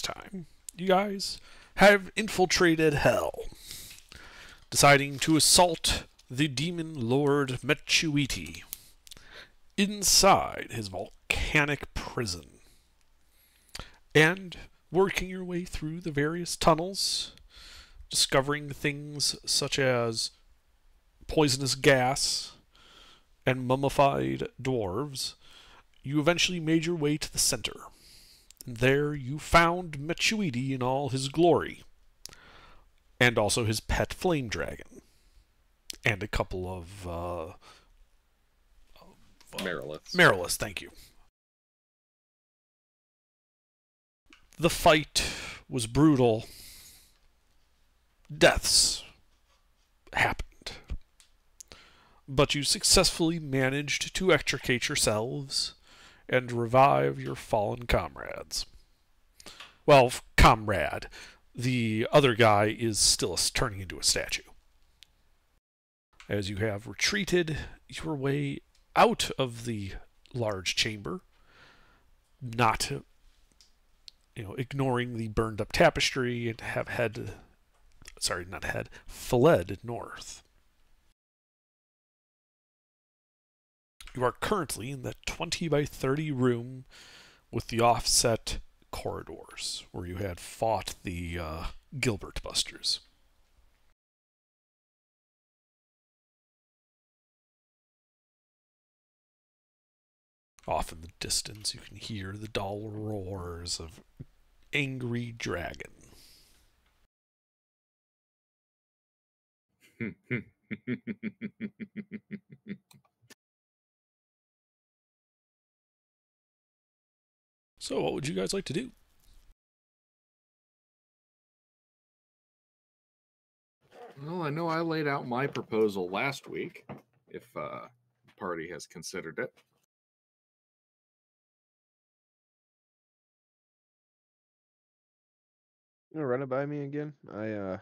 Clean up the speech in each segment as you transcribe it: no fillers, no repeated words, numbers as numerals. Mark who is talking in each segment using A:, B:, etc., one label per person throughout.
A: time, you guys have infiltrated Hell, deciding to assault the demon lord Mechuiti inside his volcanic prison, and working your way through the various tunnels, discovering things such as poisonous gas and mummified dwarves. You eventually made your way to the center. And there you found Mechuiti in all his glory, and also his pet flame dragon, and a couple of Mariliths, thank you. The fight was brutal. Deaths happened. But you successfully managed to extricate yourselves and revive your fallen comrades. Well, comrade. The other guy is still turning into a statue. As you have retreated your way out of the large chamber, not ignoring the burned up tapestry, and have fled north. You are currently in the 20 by 30 room with the offset corridors where you had fought the Gilbert Busters. Off in the distance, you can hear the dull roars of angry dragon. So, what would you guys like to do?
B: Well, I know I laid out my proposal last week, if the party has considered it.
C: You gonna run it by me again? I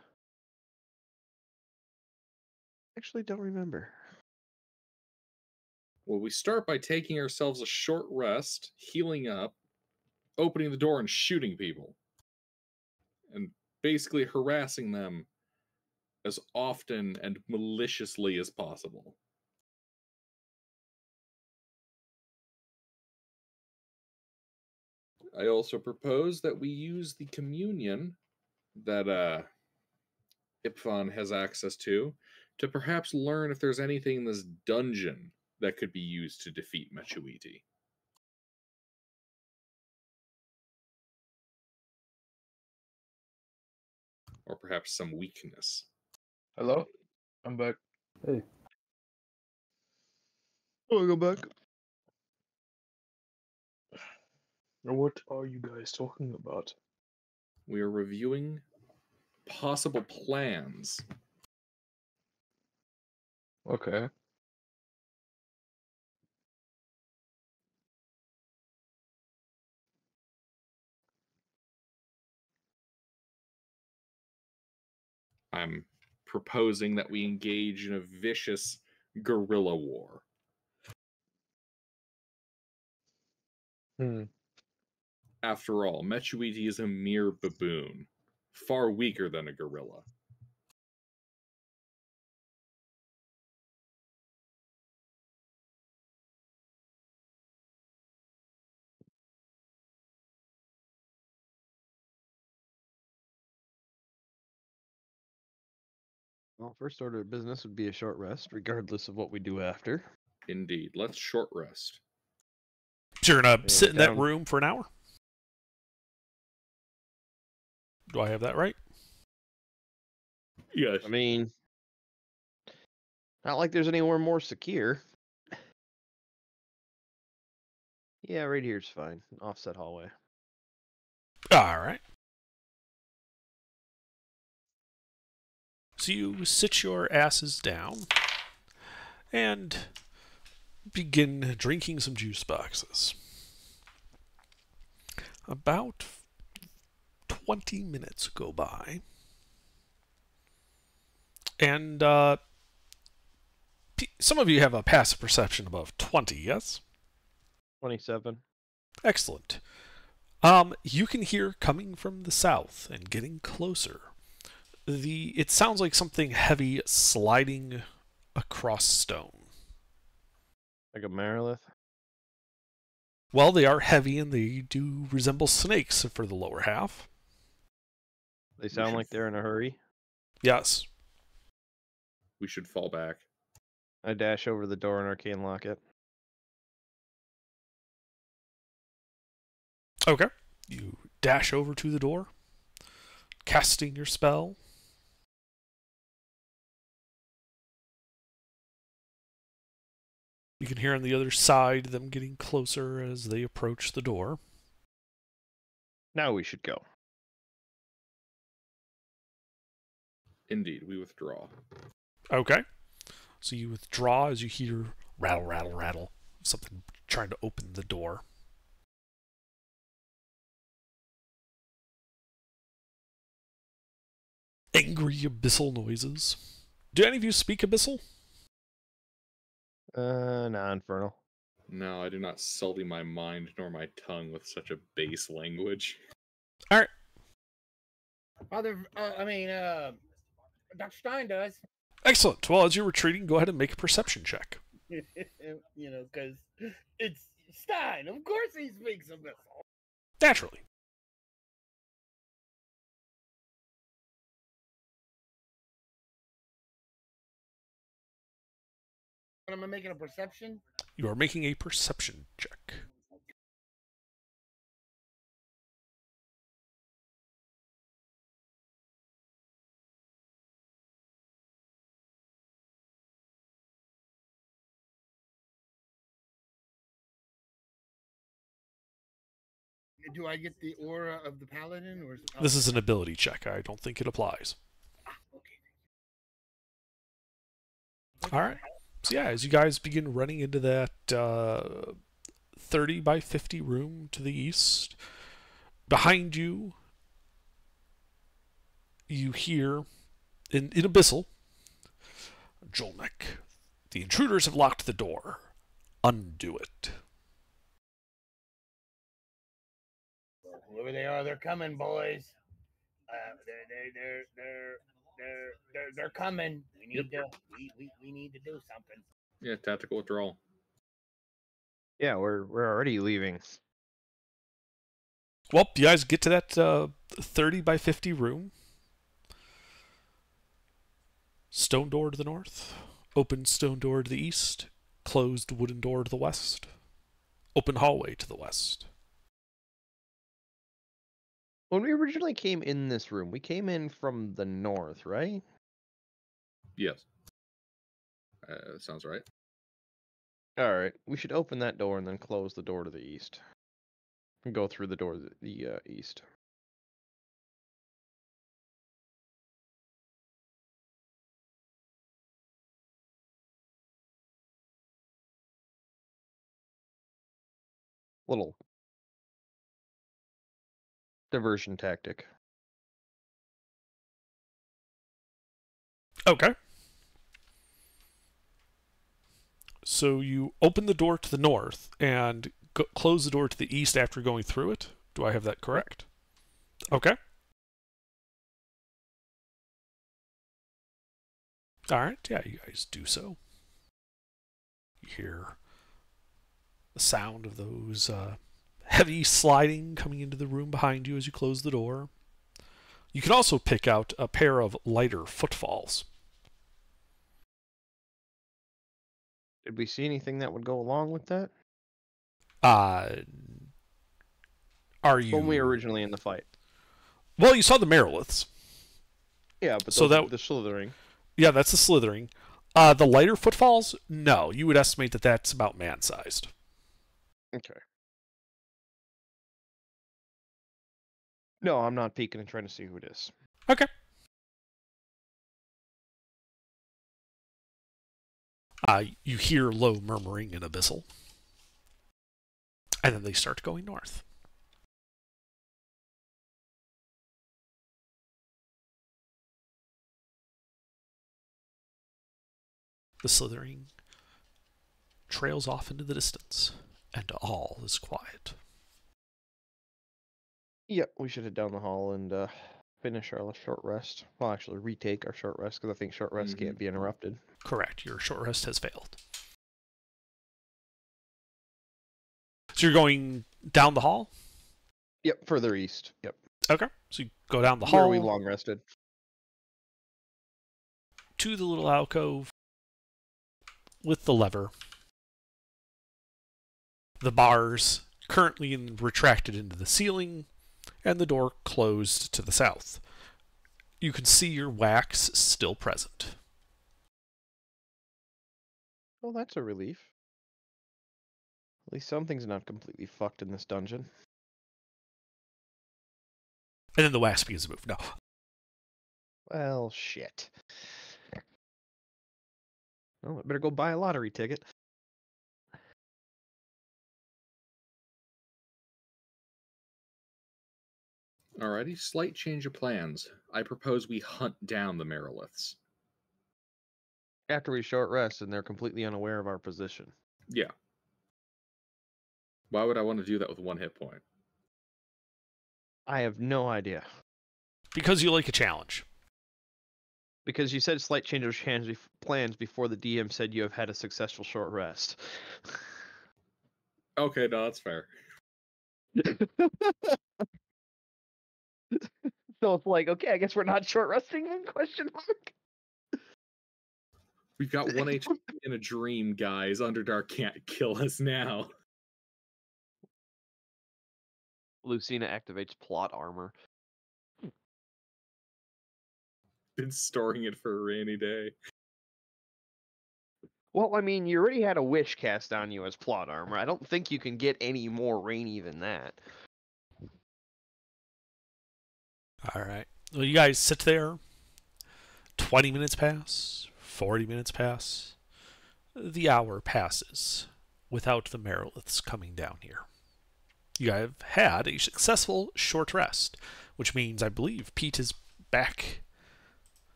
C: actually don't remember.
B: Well, we start by taking ourselves a short rest, healing up, opening the door and shooting people. And basically harassing them as often and maliciously as possible. I also propose that we use the communion that Ipfon has access to perhaps learn if there's anything in this dungeon that could be used to defeat Mechuiti. Or perhaps some weakness.
D: Hello? I'm back.
C: Hey. Oh, go back.
D: What are you guys talking about?
B: We are reviewing possible plans.
D: Okay.
B: I'm proposing that we engage in a vicious guerrilla war. After all, Mechuiti is a mere baboon, far weaker than a gorilla.
C: Well, first order of business would be a short rest, regardless of what we do after.
B: Indeed. Let's short rest.
A: So you're going to sit in that room for an hour? Do I have that right?
B: Yes.
C: I mean, not like there's anywhere more secure. Yeah, right here's fine. Offset hallway.
A: All right. So you sit your asses down and begin drinking some juice boxes. About 20 minutes go by. And some of you have a passive perception above 20, yes?
C: 27.
A: Excellent. You can hear coming from the south and getting closer. It sounds like something heavy sliding across stone.
C: Like a Marilith.
A: Well, they are heavy and they do resemble snakes for the lower half.
C: They sound like they're in a hurry.
A: Yes.
B: We should fall back.
C: I dash over the door and arcane lock it.
A: Okay. You dash over to the door, casting your spell. You can hear on the other side them getting closer as they approach the door.
C: Now we should go.
B: Indeed, we withdraw.
A: Okay. So you withdraw as you hear rattle, rattle, rattle. Something trying to open the door. Angry abyssal noises. Do any of you speak abyssal?
C: Nah, Infernal.
B: No, I do not sully my mind nor my tongue with such a base language.
A: Alright.
E: Dr. Stein does.
A: Excellent. Well, as you're retreating, go ahead and make a perception check.
E: Because it's Stein. Of course he speaks abyssal.
A: Naturally.
E: Am I making a perception?
A: You are making a perception check.
E: Do I get the aura of the paladin, or is it
A: This is an ability check. I don't think it applies.
E: okay.
A: All right. So yeah, as you guys begin running into that 30 by 50 room to the east, behind you, you hear, in Abyssal, Jolnek, the intruders have locked the door. Undo it.
E: Whoever they are, they're coming, boys. They're coming. We need to we need to do something.
B: Yeah, tactical withdrawal.
C: Yeah, we're already leaving.
A: Well, you guys get to that 30 by 50 room. Stone door to the north. Open stone door to the east. Closed wooden door to the west. Open hallway to the west.
C: When we originally came in this room, we came in from the north, right?
B: Yes. Sounds right.
C: All right, we should open that door and then close the door to the east. And go through the door to the east. Little diversion tactic.
A: Okay. So you open the door to the north and close the door to the east after going through it. Do I have that correct? Okay. All right. Yeah, you guys do so. You hear the sound of those heavy sliding coming into the room behind you as you close the door. You can also pick out a pair of lighter footfalls.
C: Did we see anything that would go along with that?
A: Are you...
C: When we were originally in the fight.
A: Well, you saw the Mariliths.
C: Yeah, but
A: So
C: the slithering.
A: Yeah, that's the slithering. The lighter footfalls? No, you would estimate that that's about man-sized.
C: Okay. No, I'm not peeking and trying to see who it is.
A: Okay. You hear low murmuring in Abyssal. And then they start going north. The slithering trails off into the distance, and all is quiet.
C: Yep, we should head down the hall and finish our short rest. Well, actually, retake our short rest because I think short rest can't be interrupted.
A: Correct. Your short rest has failed. So you're going down the hall?
C: Yep, further east. Yep.
A: Okay. So you go down the
C: Where
A: hall
C: we long rested.
A: to the little alcove with the lever. The bars currently retracted into the ceiling, and the door closed to the south. You can see your wax still present.
C: Well, that's a relief. At least something's not completely fucked in this dungeon.
A: And then the wax begins to move. No.
C: Well, shit. Well, I better go buy a lottery ticket.
B: Alrighty, slight change of plans. I propose we hunt down the Meriliths.
C: After we short rest and they're completely unaware of our position.
B: Yeah. Why would I want to do that with 1 hit point?
C: I have no idea.
A: Because you like a challenge.
C: Because you said slight change of plans before the DM said you have had a successful short rest.
B: Okay, no, that's fair.
C: So it's like, okay, I guess we're not short resting then? Question mark.
B: We've got 1 HP in a dream, guys. Underdark can't kill us now.
C: Lucina activates plot armor.
B: Been storing it for a rainy day.
C: Well, I mean, you already had a wish cast on you as plot armor. I don't think you can get any more rainy than that.
A: All right. Well, you guys sit there. 20 minutes pass. 40 minutes pass. The hour passes without the Meriliths coming down here. You have had a successful short rest, which means I believe Pete is back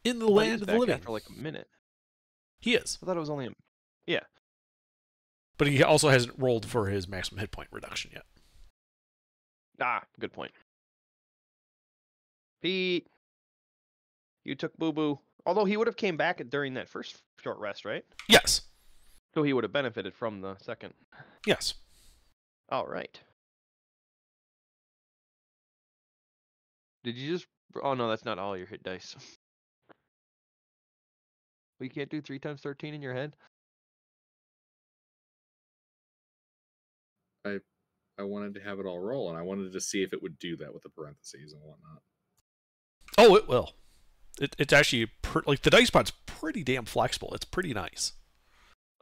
A: in the land of the living.
C: After like a minute.
A: He is.
C: I thought it was only yeah.
A: But he also hasn't rolled for his maximum hit point reduction yet.
C: Ah, good point. Pete, you took Boo Boo. Although he would have came back during that first short rest, right?
A: Yes.
C: So he would have benefited from the second.
A: Yes.
C: All right. Did you just? Oh no, that's not all your hit dice. We can't do 3 times 13 in your head.
B: I wanted to have it all roll, and I wanted to see if it would do that with the parentheses and whatnot.
A: Oh, it will. It's actually like the dice pod's pretty damn flexible. It's pretty nice.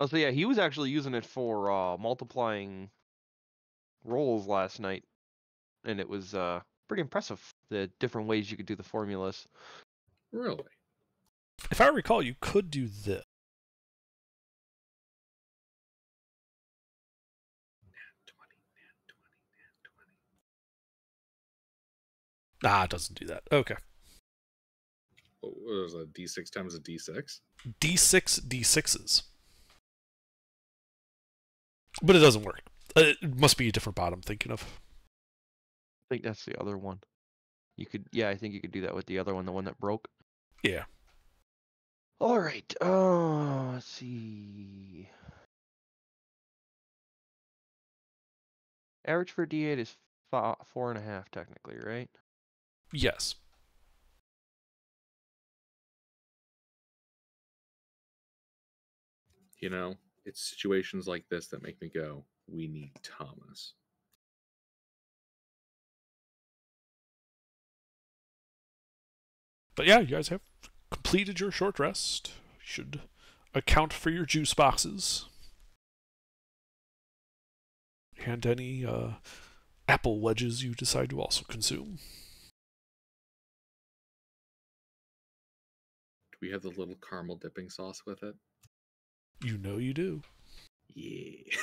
C: Oh, so yeah, he was actually using it for multiplying rolls last night, and it was pretty impressive. The different ways you could do the formulas.
B: Really?
A: If I recall, you could do this. Nah, it doesn't do that. Okay.
B: What was a D6 times a D6?
A: D6 D6s. But it doesn't work. It must be a different bot I'm thinking of.
C: I think that's the other one. You could, yeah, I think you could do that with the other one, the one that broke.
A: Yeah.
C: All right. Oh, let's see. Average for D8 is 4.5 technically, right?
A: Yes.
B: You know, it's situations like this that make me go, we need Thomas.
A: But yeah, you guys have completed your short rest. You should account for your juice boxes. And any apple wedges you decide to also consume.
B: Do we have the little caramel dipping sauce with it?
A: You know you do.
B: Yeah.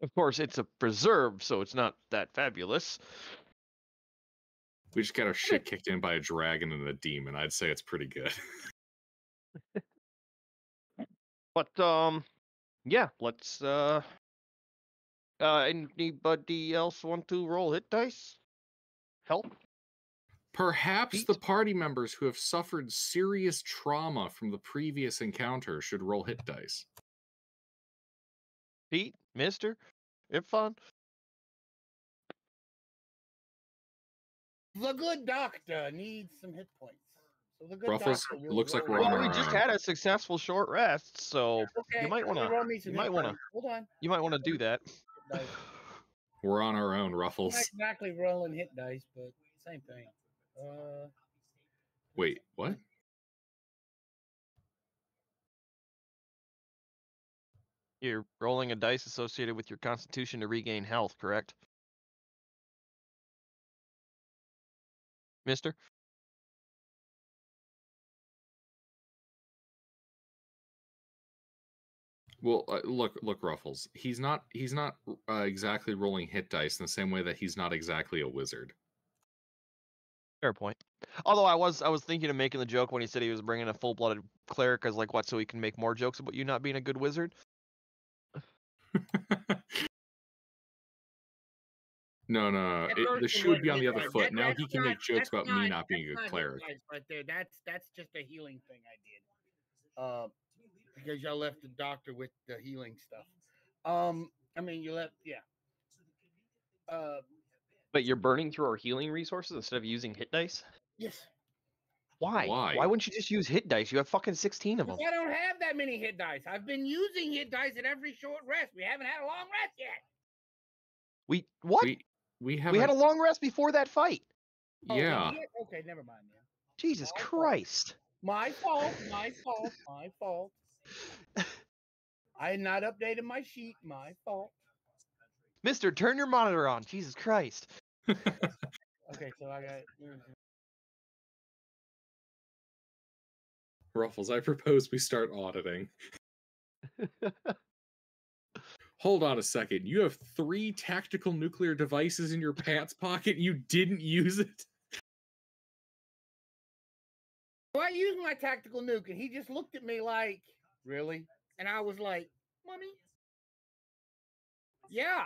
C: Of course, it's a preserve, so it's not that fabulous.
B: We just got our shit kicked in by a dragon and a demon. I'd say it's pretty good.
C: But yeah, let's Anybody else want to roll hit dice? Help?
B: Perhaps
C: Pete?
B: the party members who have suffered serious trauma from the previous encounter should roll hit dice.
C: Pete? Mister? Irfan?
E: The good doctor needs some hit points. So the good
B: Ruffles,
E: doctor
B: it
E: will
B: looks like
E: roll
B: we're on
C: Well,
B: our
C: we just
B: own.
C: had a successful short rest, so
E: Okay,
C: you might
E: let me
C: wanna
E: roll me some
C: you
E: hit
C: might wanna
E: points. Hold on.
C: you might wanna do that.
E: Dice.
B: We're on our own,
E: Not
B: Ruffles.
E: exactly rolling hit dice, but same thing.
B: Wait, what?
C: You're rolling a dice associated with your constitution to regain health, correct? Mister?
B: Well, look, Ruffles. He's not exactly rolling hit dice in the same way that he's not exactly a wizard.
C: Fair point. Although I was thinking of making the joke when he said he was bringing a full-blooded cleric as like what, so he can make more jokes about you not being a good wizard.
B: No.
E: That
B: The
E: person
B: shoe would be
E: was
B: on the
E: hit
B: other
E: dice.
B: foot. Now he can make jokes
E: that's
B: about me not being a
E: that's
B: good
E: not
B: cleric.
E: hit dice right there. That's just a healing thing I did. Because y'all left the doctor with the healing stuff. I mean you left, yeah.
C: But you're burning through our healing resources instead of using hit dice?
E: Yes.
C: Why?
B: Why?
C: Why wouldn't you just use hit dice? You have fucking 16 of them.
E: I don't have that many hit dice. I've been using hit dice at every short rest. We haven't had a long rest yet.
C: What?
B: We
C: We had a long rest before that fight.
E: Oh,
B: yeah.
E: okay, never mind, man.
C: Jesus
E: My fault.
C: Christ.
E: My fault. I had not updated my sheet. My fault.
C: Mister, turn your monitor on. Jesus Christ.
E: Okay, so I got.
B: Ruffles, I propose we start auditing. Hold on a second. You have 3 tactical nuclear devices in your pants pocket and you didn't use it?
E: So I used my tactical nuke, and he just looked at me like, really? And I was like, Mommy? Yeah.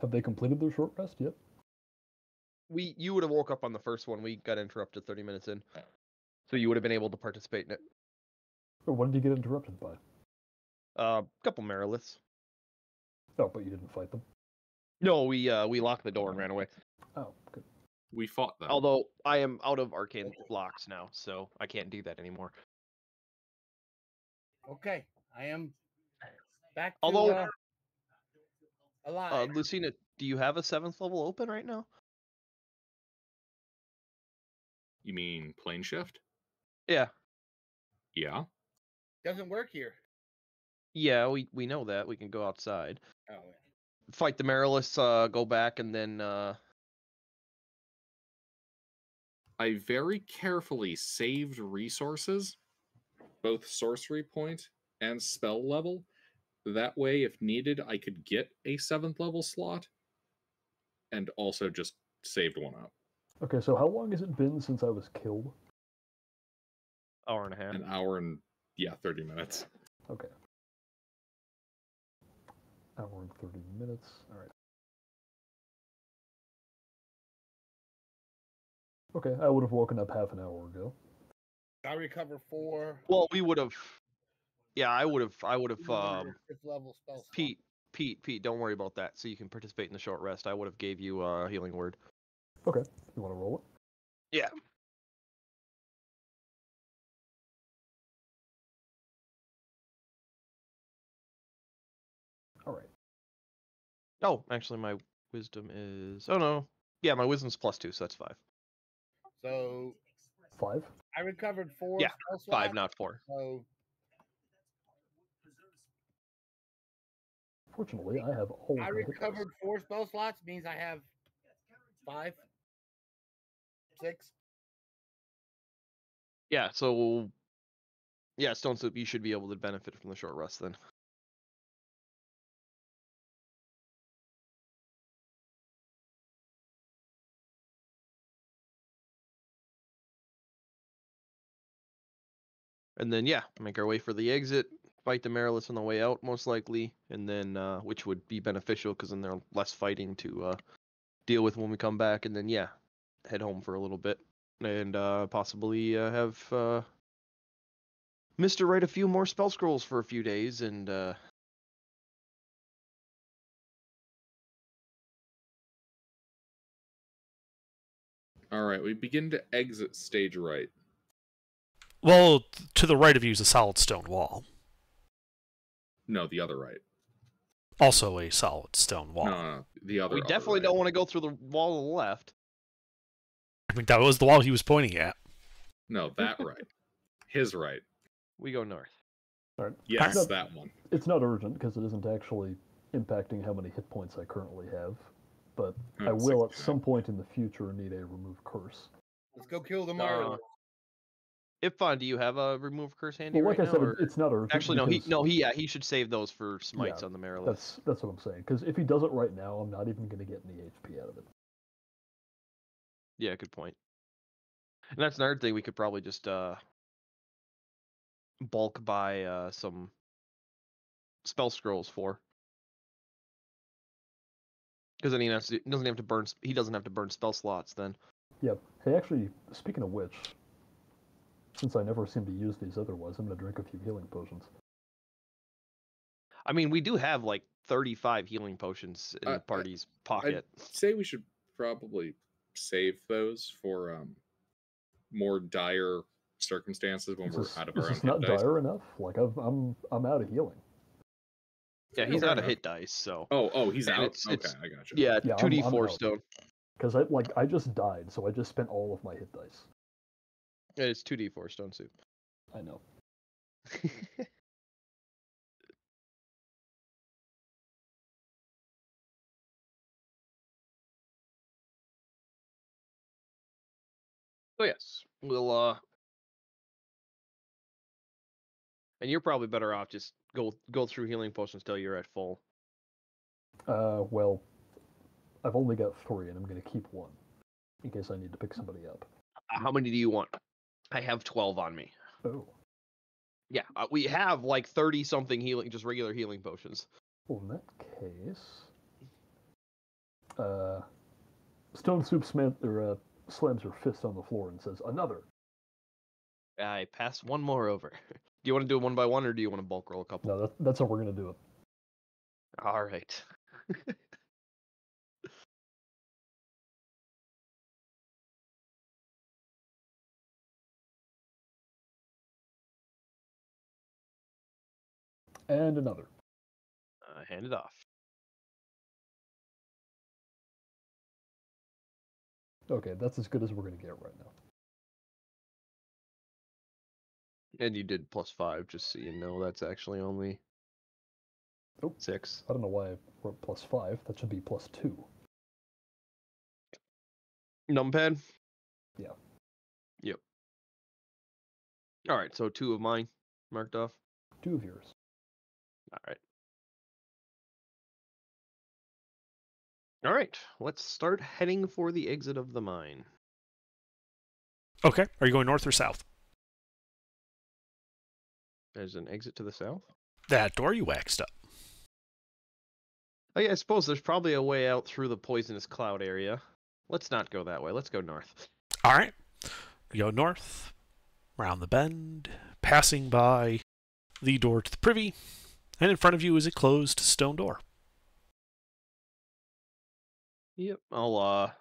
D: Have they completed their short rest yet?
C: You would have woke up on the first one. We got interrupted 30 minutes in. So you would have been able to participate in it.
D: Or what did you get interrupted by?
C: Couple Mariliths.
D: Oh, but you didn't fight them.
C: No, we locked the door and ran away.
D: Oh, good.
B: We fought them.
C: Although I am out of arcane blocks now, so I can't do that anymore.
E: Okay, I am back to
C: Although,
E: alive.
C: Lucina, do you have a 7th level open right now?
B: You mean plane shift?
C: Yeah.
B: Yeah.
E: Doesn't work here.
C: Yeah, we know that. We can go outside.
E: Oh,
C: Fight the Mariliths, go back, and then
B: I very carefully saved resources, both sorcery point and spell level. That way, if needed, I could get a 7th level slot and also just saved one up.
D: Okay, so how long has it been since I was killed?
C: hour and a half.
B: An hour and, 30 minutes.
D: Okay. Hour and 30 minutes. All right. Okay, I would have woken up half an hour ago.
E: I recover 4.
C: Well, we would have. Yeah, I would have.
E: Fifth level spell slot.
C: Pete, don't worry about that. So you can participate in the short rest. I would have gave you a healing word.
D: Okay, you want to roll it?
C: Yeah.
D: All right.
C: Oh, actually, my wisdom is. Oh no. Yeah, my wisdom's +2, so that's 5.
E: So
D: 5?
E: I recovered 4
C: Yeah,
E: spell slots.
C: 5, not 4.
E: So
D: Fortunately, I have all
E: I
D: of my hit dice.
E: recovered 4 spell slots, means I have 5, 6.
C: Yeah, so yeah, Stone Soup, you should be able to benefit from the short rest then. And then yeah, make our way for the exit, fight the Marilus on the way out most likely, and then which would be beneficial because then there's less fighting to deal with when we come back, and then yeah, head home for a little bit and possibly have Mr. write a few more spell scrolls for a few days and
B: All right, we begin to exit stage right.
A: Well, to the right of you is a solid stone wall.
B: No, the other right.
A: Also a solid stone wall.
B: No, the other.
C: we
B: other
C: definitely
B: right.
C: don't want to go through the wall on the left.
A: I mean, that was the wall he was pointing at.
B: No, that right. His right.
C: We go north.
D: All right.
B: Yes,
D: Not-
B: that one.
D: It's not urgent because it isn't actually impacting how many hit points I currently have, but I will at
B: 69.
D: some point in the future need a remove curse.
E: Let's go kill the Marlin.
C: Ifan, do you have a remove curse handy
D: Well, like
C: right
D: I
C: now?
D: said,
C: or-
D: it's not urgent.
C: Actually,
D: because
C: he should save those for smites
D: Yeah,
C: on the Marilus.
D: That's what I'm saying. Because if he does it right now, I'm not even going to get any HP out of it.
C: Yeah, good point. And that's another thing we could probably just bulk buy some spell scrolls for. Because then he doesn't have to burn spell slots then.
D: Yep. Hey, actually, speaking of which, since I never seem to use these otherwise, I'm going to drink a few healing potions.
C: I mean, we do have like 35 healing potions in the party's pocket.
B: I'd say we should probably save those for more dire circumstances when we're out of our
D: Is
B: own
D: this not
B: hit dice.
D: dire enough? Like I'm out of healing.
C: Yeah, he's
B: fair
C: out of
B: enough.
C: hit dice, so
B: Oh, he's
C: And
B: out.
C: it's-
B: Okay,
C: it's-
B: I got you.
C: yeah,
D: Yeah,
C: 2d4
D: out.
C: stone.
D: Because I just died, so I just spent all of my hit dice.
C: It's 2d4 stone soup.
D: I know.
C: So yes, we'll and you're probably better off just go through healing potions till you're at full.
D: Well, I've only got 3, and I'm going to keep 1 in case I need to pick somebody up.
C: How many do you want? I have 12 on me.
D: Oh,
C: Yeah, we have like 30 something healing, just regular healing potions.
D: well, in that case, Stone Soup slams her fist on the floor and says, "Another."
C: I pass one more over. Do you want to do it one by one, or do you want to bulk roll a couple?
D: No, that's how we're going to do it.
C: All right.
D: And another.
C: Hand it off.
D: Okay, that's as good as we're going to get right now.
C: And you did +5, just so you know. That's actually only
D: Oh.
C: 6.
D: I don't know why I wrote +5. That should be +2.
C: Numpad?
D: Yeah.
C: Yep. All right, so 2 of mine marked off.
D: 2 of yours.
C: All right. All right, let's start heading for the exit of the mine.
A: Okay. Are you going north or south?
C: There's an exit to the south.
A: That door you waxed up.
C: Oh yeah, I suppose there's probably a way out through the poisonous cloud area. Let's not go that way. Let's go north.
A: All right. You go north, round the bend, passing by the door to the privy, and in front of you is a closed stone door.
C: Yep. I'll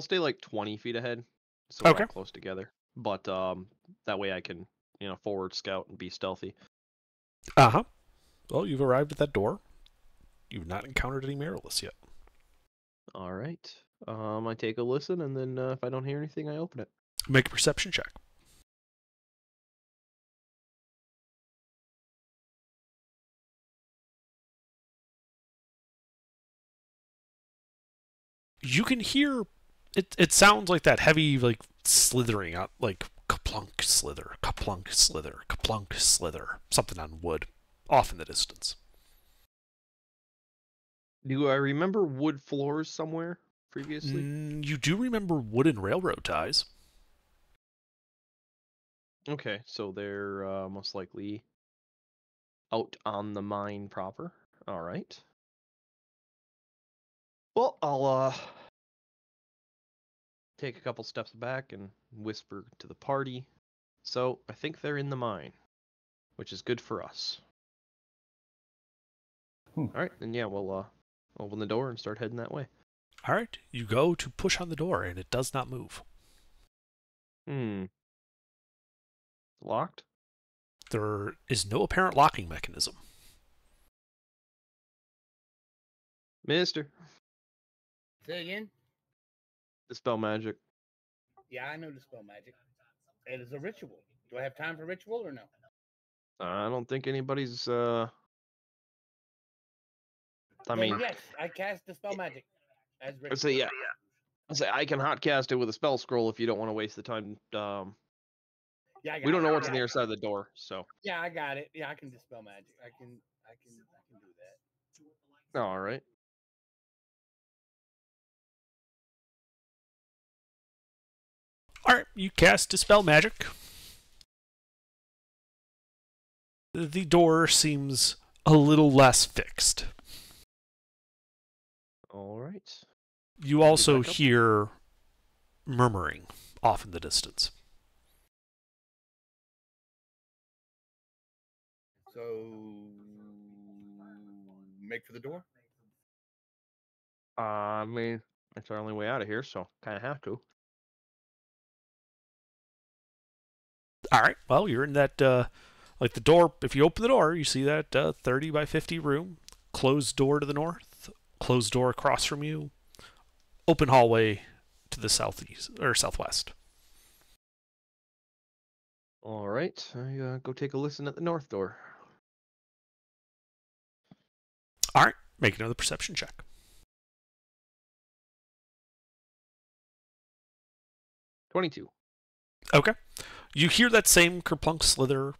C: stay like 20 feet ahead, so we're
A: Okay.
C: all close together. But that way I can, forward scout and be stealthy.
A: Uh-huh. Well, you've arrived at that door. You've not encountered any Marilus yet.
C: All right. I take a listen, and then if I don't hear anything, I open it.
A: Make a perception check. You can hear it sounds like that heavy like slithering out, like Kaplunk, slither, kaplunk, slither, kaplunk, slither. Something on wood, off in the distance.
C: Do I remember wood floors somewhere previously?
A: You do remember wooden railroad ties.
C: Okay, so they're most likely out on the mine proper. All right. Well, I'll take a couple steps back and whisper to the party. So, I think they're in the mine, which is good for us. All right, then yeah, we'll open the door and start heading that way.
A: All right, you go to push on the door, and it does not move.
C: Locked?
A: There is no apparent locking mechanism.
C: Mister,
E: Say again?
C: dispel magic.
E: Yeah, I know the spell magic. It is a ritual. Do I have time for ritual or no?
C: I don't think anybody's I
E: Then
C: mean,
E: yes, I cast the spell magic as ritual.
C: so yeah. I say I can hotcast it with a spell scroll if you don't want to waste the time.
E: Yeah, I got
C: We don't
E: it.
C: know what's
E: Yeah.
C: on the other side of the door, so.
E: Yeah, I got it. Yeah, I can dispel magic. I can do that.
C: All right.
A: All right, you cast Dispel Magic. The door seems a little less fixed.
C: All right.
A: You also
C: back up?
A: hear murmuring off in the distance.
E: So make for the door.
C: I mean, it's our only way out of here, so kind of have to.
A: All right, well, you're in that, like the door, if you open the door, you see that 30 by 50 room, closed door to the north, closed door across from you, open hallway to the southeast, or southwest.
C: All right. I go take a listen at the north door.
A: All right, make another perception check.
C: 22.
A: Okay. You hear that same kerplunk, slither,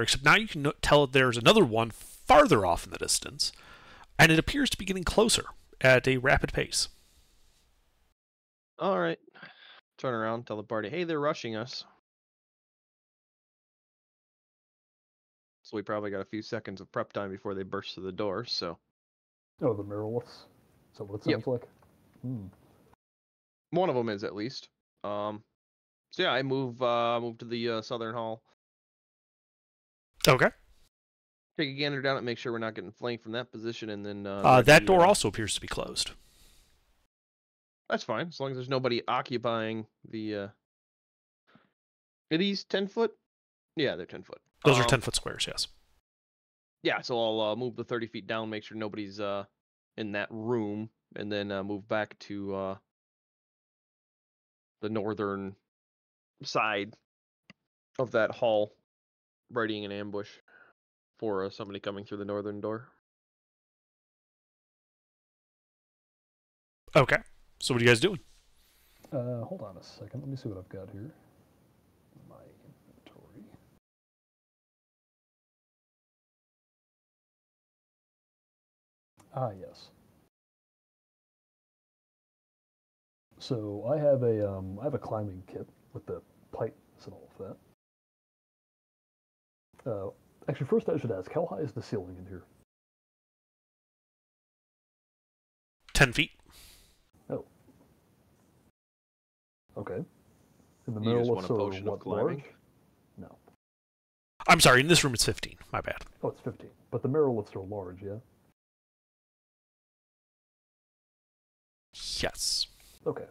A: except now you can tell that there's another one farther off in the distance, and it appears to be getting closer at a rapid pace.
C: All right. Turn around, tell the party, hey, they're rushing us. So we probably got a few seconds of prep time before they burst through the door, so.
D: Oh, the mirrorless? Is that what it
C: Yep.
D: sounds like? Hmm.
C: One of them is at least. So yeah, I move to the southern hall.
A: Okay.
C: Take a gander down it, make sure we're not getting flanked from that position, and then
A: That door also appears to be closed.
C: That's fine, as long as there's nobody occupying the. Are these 10-foot? Yeah, they're 10-foot.
A: Those are 10-foot squares, yes.
C: Yeah, so I'll move the 30 feet down, make sure nobody's in that room, and then move back to the northern side of that hall, readying an ambush for somebody coming through the northern door.
A: Okay. So what are you guys doing?
D: Hold on a second. Let me see what I've got here. My inventory. Ah, yes. So I have a climbing kit with the pipes and all of that. Actually, first I should ask, how high is the ceiling in here?
A: 10 feet.
D: Oh. Okay. In the
C: You
D: middle
C: just
D: of
C: want a
D: so
C: potion of
D: what,
C: climbing?
D: large? No.
A: I'm sorry, in this room it's 15. My bad.
D: Oh, it's 15. But the mirrorlets are large, yeah?
A: Yes.
D: Okay.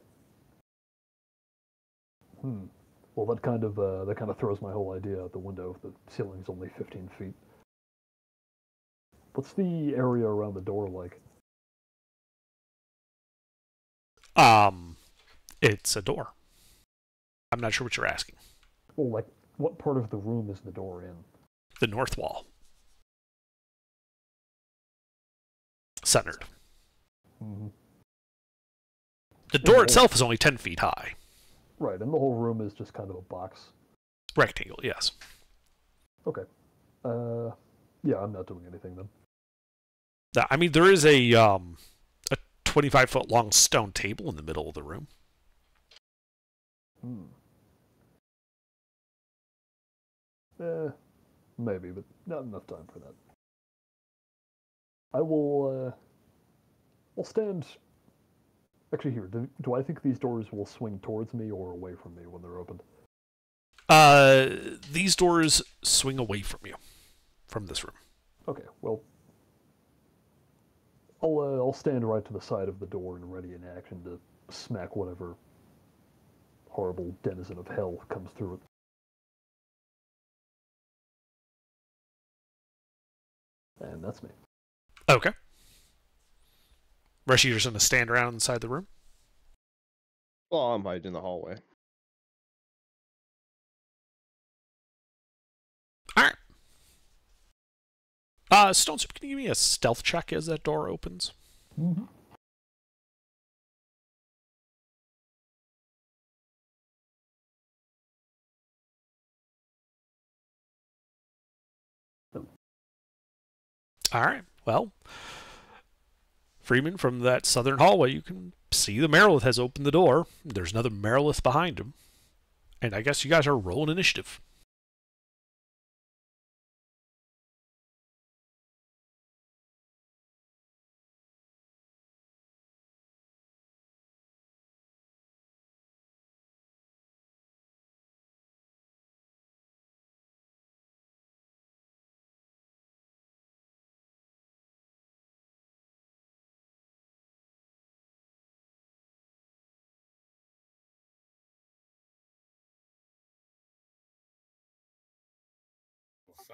D: Well, that kind of throws my whole idea out the window if the ceiling's only 15 feet. What's the area around the door like?
A: It's a door. I'm not sure what you're asking.
D: Well, like, what part of the room is the door in?
A: The north wall. Centered.
D: Mm-hmm.
A: The door itself is only 10 feet high.
D: Right, and the whole room is just kind of a box.
A: Rectangle, yes.
D: Okay. Yeah, I'm not doing anything then.
A: I mean, there is a 25-foot long stone table in the middle of the room.
D: Maybe, but not enough time for that. I will, I'll stand... Actually, here, do I think these doors will swing towards me or away from me when they're opened?
A: These doors swing away from you, from this room.
D: Okay, well, I'll stand right to the side of the door and ready in action to smack whatever horrible denizen of hell comes through it. And that's me.
A: Okay. Rest of you just going to stand around inside the room?
C: Well, I'm hiding in the hallway.
A: Alright. Stone Soup, can you give me a stealth check as that door opens?
D: Mm-hmm.
A: Alright, well, Freeman, from that southern hallway, you can see the Marilith has opened the door. There's another Marilith behind him. And I guess you guys are rolling initiative.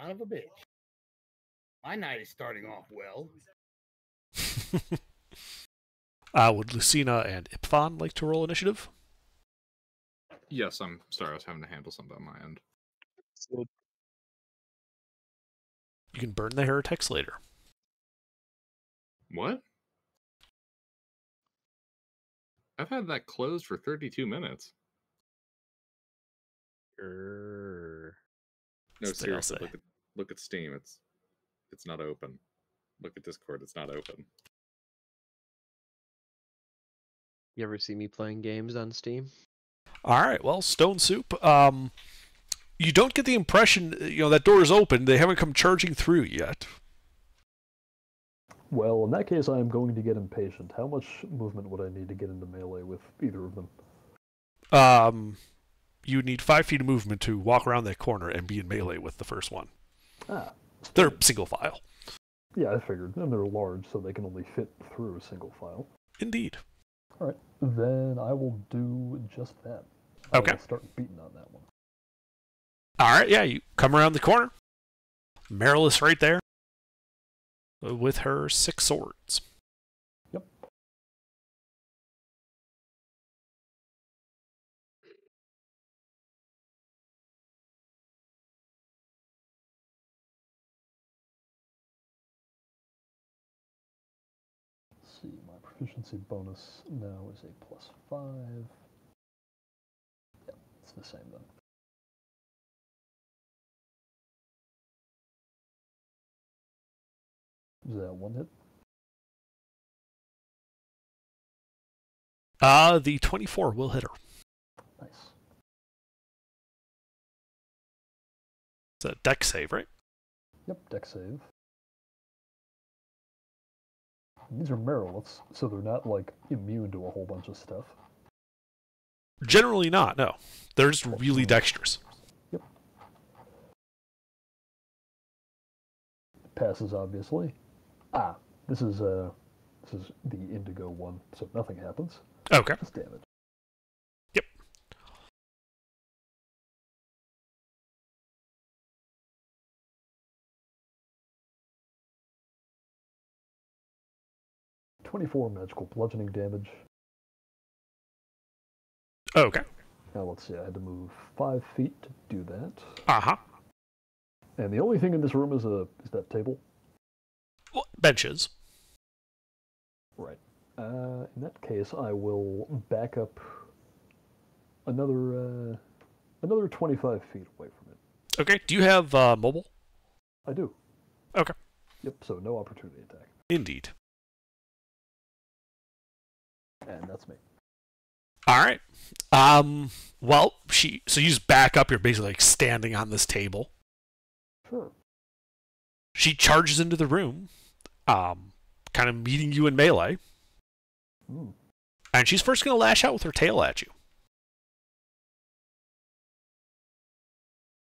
E: Son of a bitch. My night is starting off well.
A: Would Lucina and Ipfon like to roll initiative?
B: Yes, I'm sorry. I was having to handle something on my end.
A: You can burn the heretics later.
B: What? I've had that closed for 32 minutes. No,
A: That's what they'll
B: seriously,
A: say.
B: look at Steam. It's not open. Look at Discord. It's not open.
C: You ever see me playing games on Steam?
A: Alright, well, Stone Soup, you don't get the impression, that door is open. They haven't come charging through yet.
D: Well, in that case, I am going to get impatient. How much movement would I need to get into melee with either of them?
A: You need 5 feet of movement to walk around that corner and be in melee with the first one. They're
D: Splendid.
A: single file.
D: Yeah, I figured. And they're large, so they can only fit through a single file.
A: Indeed.
D: Alright, then I will do just that.
A: Okay.
D: I will start beating on that one.
A: Alright, yeah, you come around the corner. Marilith's right there. With her 6 swords.
D: Yep. Let's see, my proficiency bonus now is a +5. Yep, it's the same then. Is that one hit?
A: The 24 will hit her.
D: Nice.
A: It's a dex save, right?
D: Yep, dex save. These are Mariliths, so they're not, like, immune to a whole bunch of stuff.
A: Generally not, no. They're just really dexterous.
D: Yep. Passes, obviously. This is the indigo one, so nothing happens.
A: Okay.
D: Just damage.
A: Yep.
D: .24 magical bludgeoning damage.
A: Okay.
D: Now let's see, I had to move 5 feet to do that.
A: Uh-huh.
D: And the only thing in this room is that table.
A: Well, benches.
D: Right. In that case, I will back up another 25 feet away from
A: Okay. Do you have mobile?
D: I do.
A: Okay.
D: Yep, so no opportunity attack.
A: Indeed.
D: And that's me.
A: All right. Well, so you just back up. You're basically like standing on this table.
D: Sure.
A: She charges into the room, kind of meeting you in melee. And she's first going to lash out with her tail at you.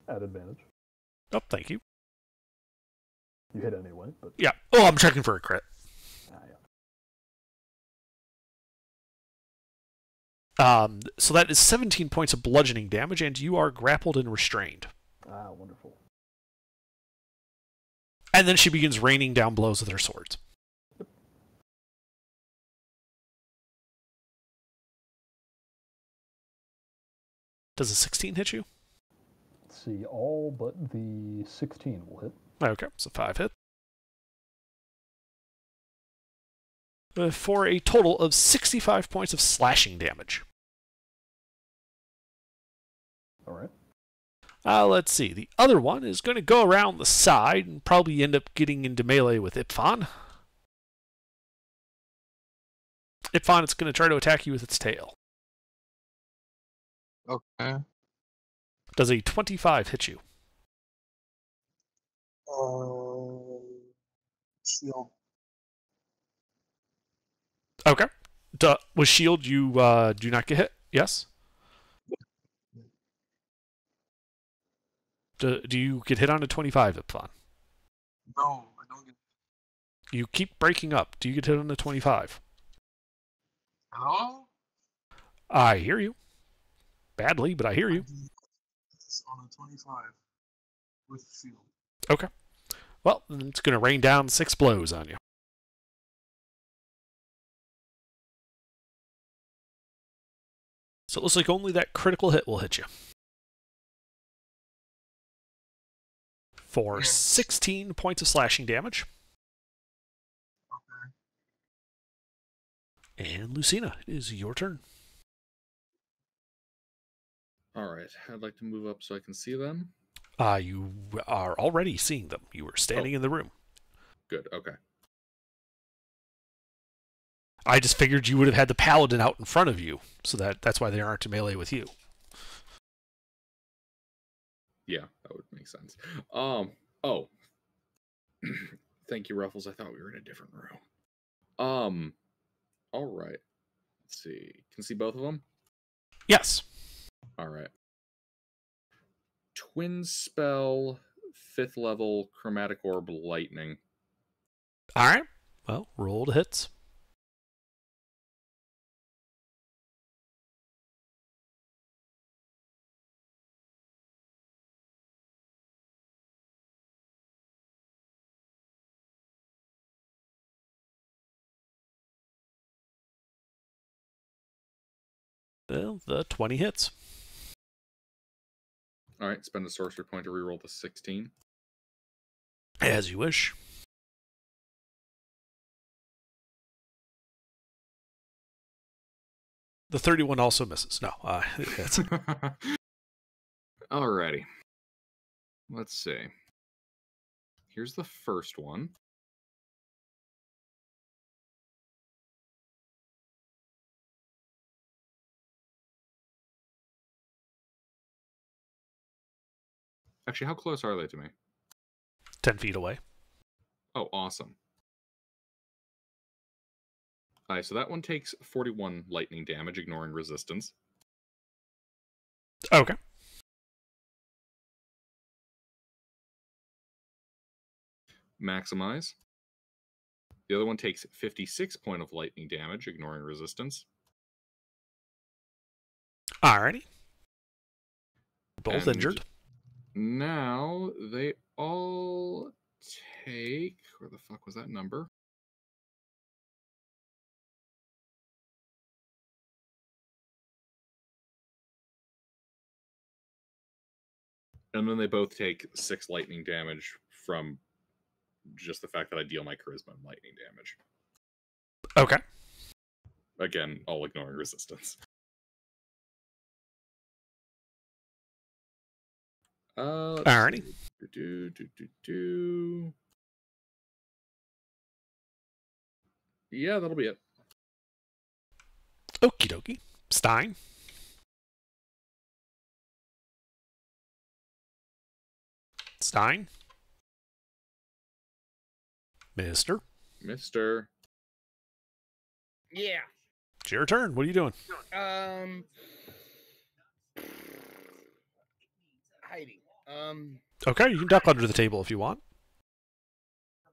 D: At advantage.
A: Oh, thank you.
D: You hit anyway, but...
A: Yeah. Oh, I'm checking for a crit.
D: Yeah.
A: So that is 17 points of bludgeoning damage, and you are grappled and restrained.
D: Wonderful.
A: And then she begins raining down blows with her swords.
D: Yep.
A: Does a 16 hit you?
D: Let's see, all but the 16 will hit.
A: Okay, so 5 hit. For a total of 65 points of slashing damage.
D: Alright.
A: Let's see. The other one is going to go around the side and probably end up getting into melee with Ipfon. Ipfon, it's going to try to attack you with its tail.
F: Okay.
A: Does a 25 hit you?
F: Shield.
A: Okay. With shield, you do not get hit? Yes? Do you get hit on a 25, Ipfon?
F: No, I don't get.
A: You keep breaking up. Do you get hit on a 25?
F: Hello?
A: I hear you. Badly, but I hear you.
F: It's on a 25 with shield.
A: Okay. Well, then it's going to rain down 6 blows on you. So it looks like only that critical hit will hit you. For 16 points of slashing damage.
F: Okay.
A: And Lucina, it is your turn.
B: Alright, I'd like to move up so I can see them.
A: You are already seeing them. You were standing in the room.
B: Good, okay.
A: I just figured you would have had the paladin out in front of you, so that's why they aren't in melee with you.
B: Yeah, that would make sense. Thank you, Ruffles. I thought we were in a different room. Alright. Let's see. Can see both of them?
A: Yes.
B: Alright. Twin spell, 5th level, chromatic orb, lightning.
A: Alright. Well, roll to hits. Well, the 20 hits.
B: Alright, spend a sorcery point to reroll the 16.
A: As you wish. The 31 also misses. No, it's...
B: Alrighty. Let's see. Here's the first one. Actually, how close are they to me?
A: 10 feet away.
B: Oh, awesome. Alright, so that one takes 41 lightning damage, ignoring resistance.
A: Okay.
B: Maximize. The other one takes 56 point of lightning damage, ignoring resistance.
A: Alrighty. Both
B: And
A: injured.
B: Now they all take... Where the fuck was that number? And then they both take 6 lightning damage from just the fact that I deal my charisma and lightning damage.
A: Okay.
B: Again, all ignoring resistance.
A: Alrighty.
B: Yeah, that'll be it.
A: Okie dokie. Stein. Stein. Mister.
B: Mister.
E: Yeah.
A: It's your turn. What are you doing?
E: Hiding.
A: Okay, you can duck under the table if you want.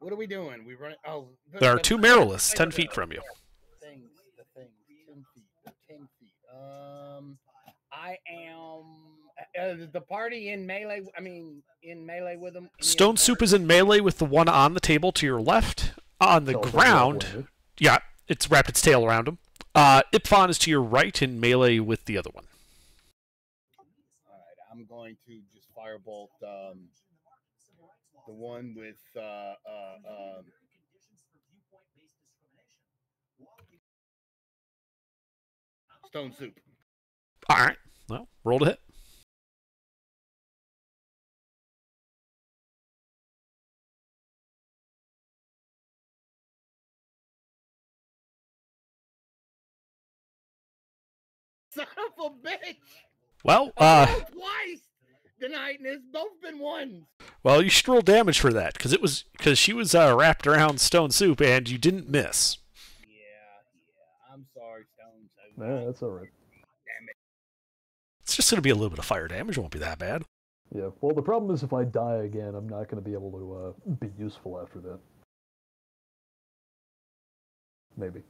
E: What are we doing? We run. Oh,
A: There are 2 Marylists 10 feet from you.
E: Things. 10 feet. 10 feet. I am the party in melee. I mean, in melee with them.
A: Stone Soup is in melee with the one on the table to your left. On the
D: So it's
A: ground,
D: grappling, right?
A: yeah, it's wrapped its tail around him. Ipfon is to your right in melee with the other one.
E: All right, I'm going to just firebolt the one with Stone Soup.
A: All right. Well, roll to hit.
E: Son of a bitch!
A: Well,
E: I rolled twice tonight, and it's both been ones.
A: well, you should roll damage for that because she was wrapped around Stone Soup and you didn't miss.
E: Yeah. I'm sorry, Stone Soup.
D: Nah, that's all right.
E: Damn it.
A: It's just going to be a little bit of fire damage. It won't be that bad.
D: Yeah. Well, the problem is if I die again, I'm not going to be able to be useful after that. Maybe.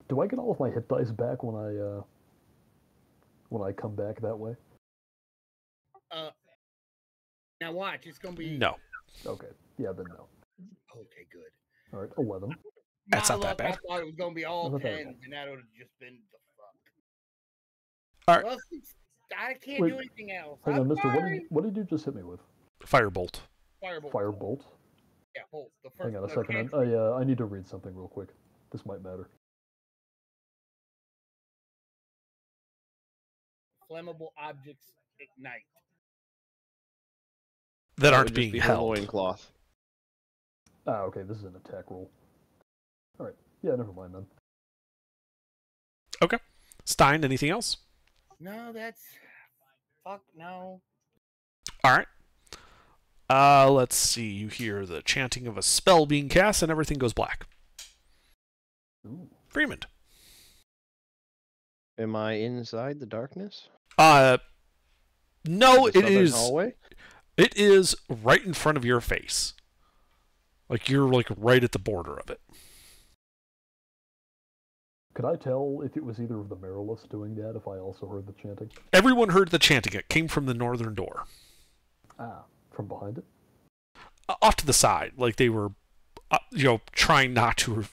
D: Do I get all of my hit dice back when I come back that way?
E: Now watch, it's gonna be
A: No.
D: Okay. Yeah, then no.
E: Okay, good.
D: All right. 11.
A: That's
E: My
A: not that
E: luck,
A: bad.
E: I thought it was gonna be all
D: Not that bad.
E: 10s, and that would have just been the fuck.
A: All right.
E: Well, I can't
D: Wait,
E: do anything else.
D: Hang
E: I'm
D: on, Mister.
E: sorry.
D: What did you just hit me with?
A: Firebolt.
E: Firebolt.
D: Firebolt.
E: Yeah, bolt. The first.
D: Hang on a
E: the
D: second.
E: cantrip.
D: I need to read something real quick. This might matter.
E: Flammable objects ignite.
A: That
C: That
A: aren't
C: would just
A: being
C: be her
A: held.
C: loincloth.
D: Ah, okay. This is an attack roll. All right. Yeah, never mind then.
A: Okay. Stein, anything else?
E: No, that's fuck no.
A: All right. Let's see. You hear the chanting of a spell being cast, and everything goes black.
D: Ooh.
A: Freeman.
C: Am I inside the darkness?
A: No,
C: The
A: it
C: southern
A: is.
C: hallway?
A: It is right in front of your face. Like you're like right at the border of it.
D: Could I tell if it was either of the Marylists doing that if I also heard the chanting?
A: Everyone heard the chanting. It came from the northern door.
D: Ah, from behind it?
A: Off to the side, like they were, trying not to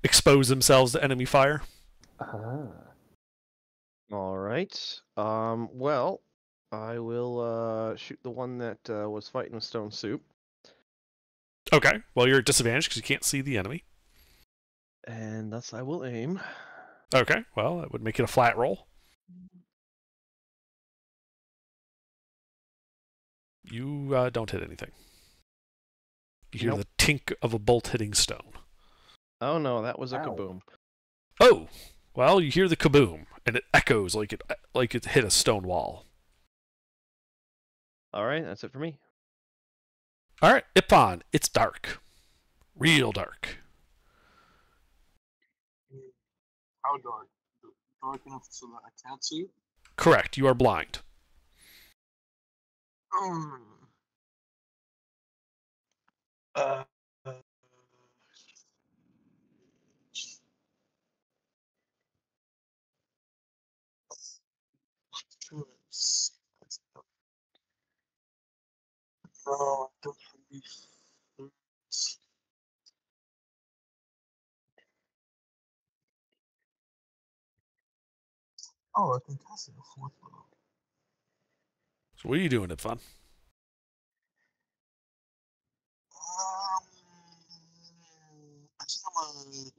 A: expose themselves to enemy fire.
D: Ah.
C: All right. Well, I will shoot the one that was fighting with Stone Soup,
A: Okay, well you're at disadvantage because you can't see the enemy.
C: and thus I will aim.
A: Okay, well that would make it a flat roll. You don't hit anything. You hear
C: Nope.
A: the tink of a bolt hitting stone.
C: Oh no, that was a
D: Ow.
C: kaboom.
A: Oh, well you hear the kaboom, and it echoes like it hit a stone wall.
C: All right, that's it for me.
A: All right, Ippon, it's dark, real dark.
F: How dark? Dark enough so that I can't see?
A: Correct, you are blind.
F: Uh, no, I don't have any thirds. Oh, I can cast it a fourth level.
A: So what are you doing, Ippon?
F: I think I'm gonna.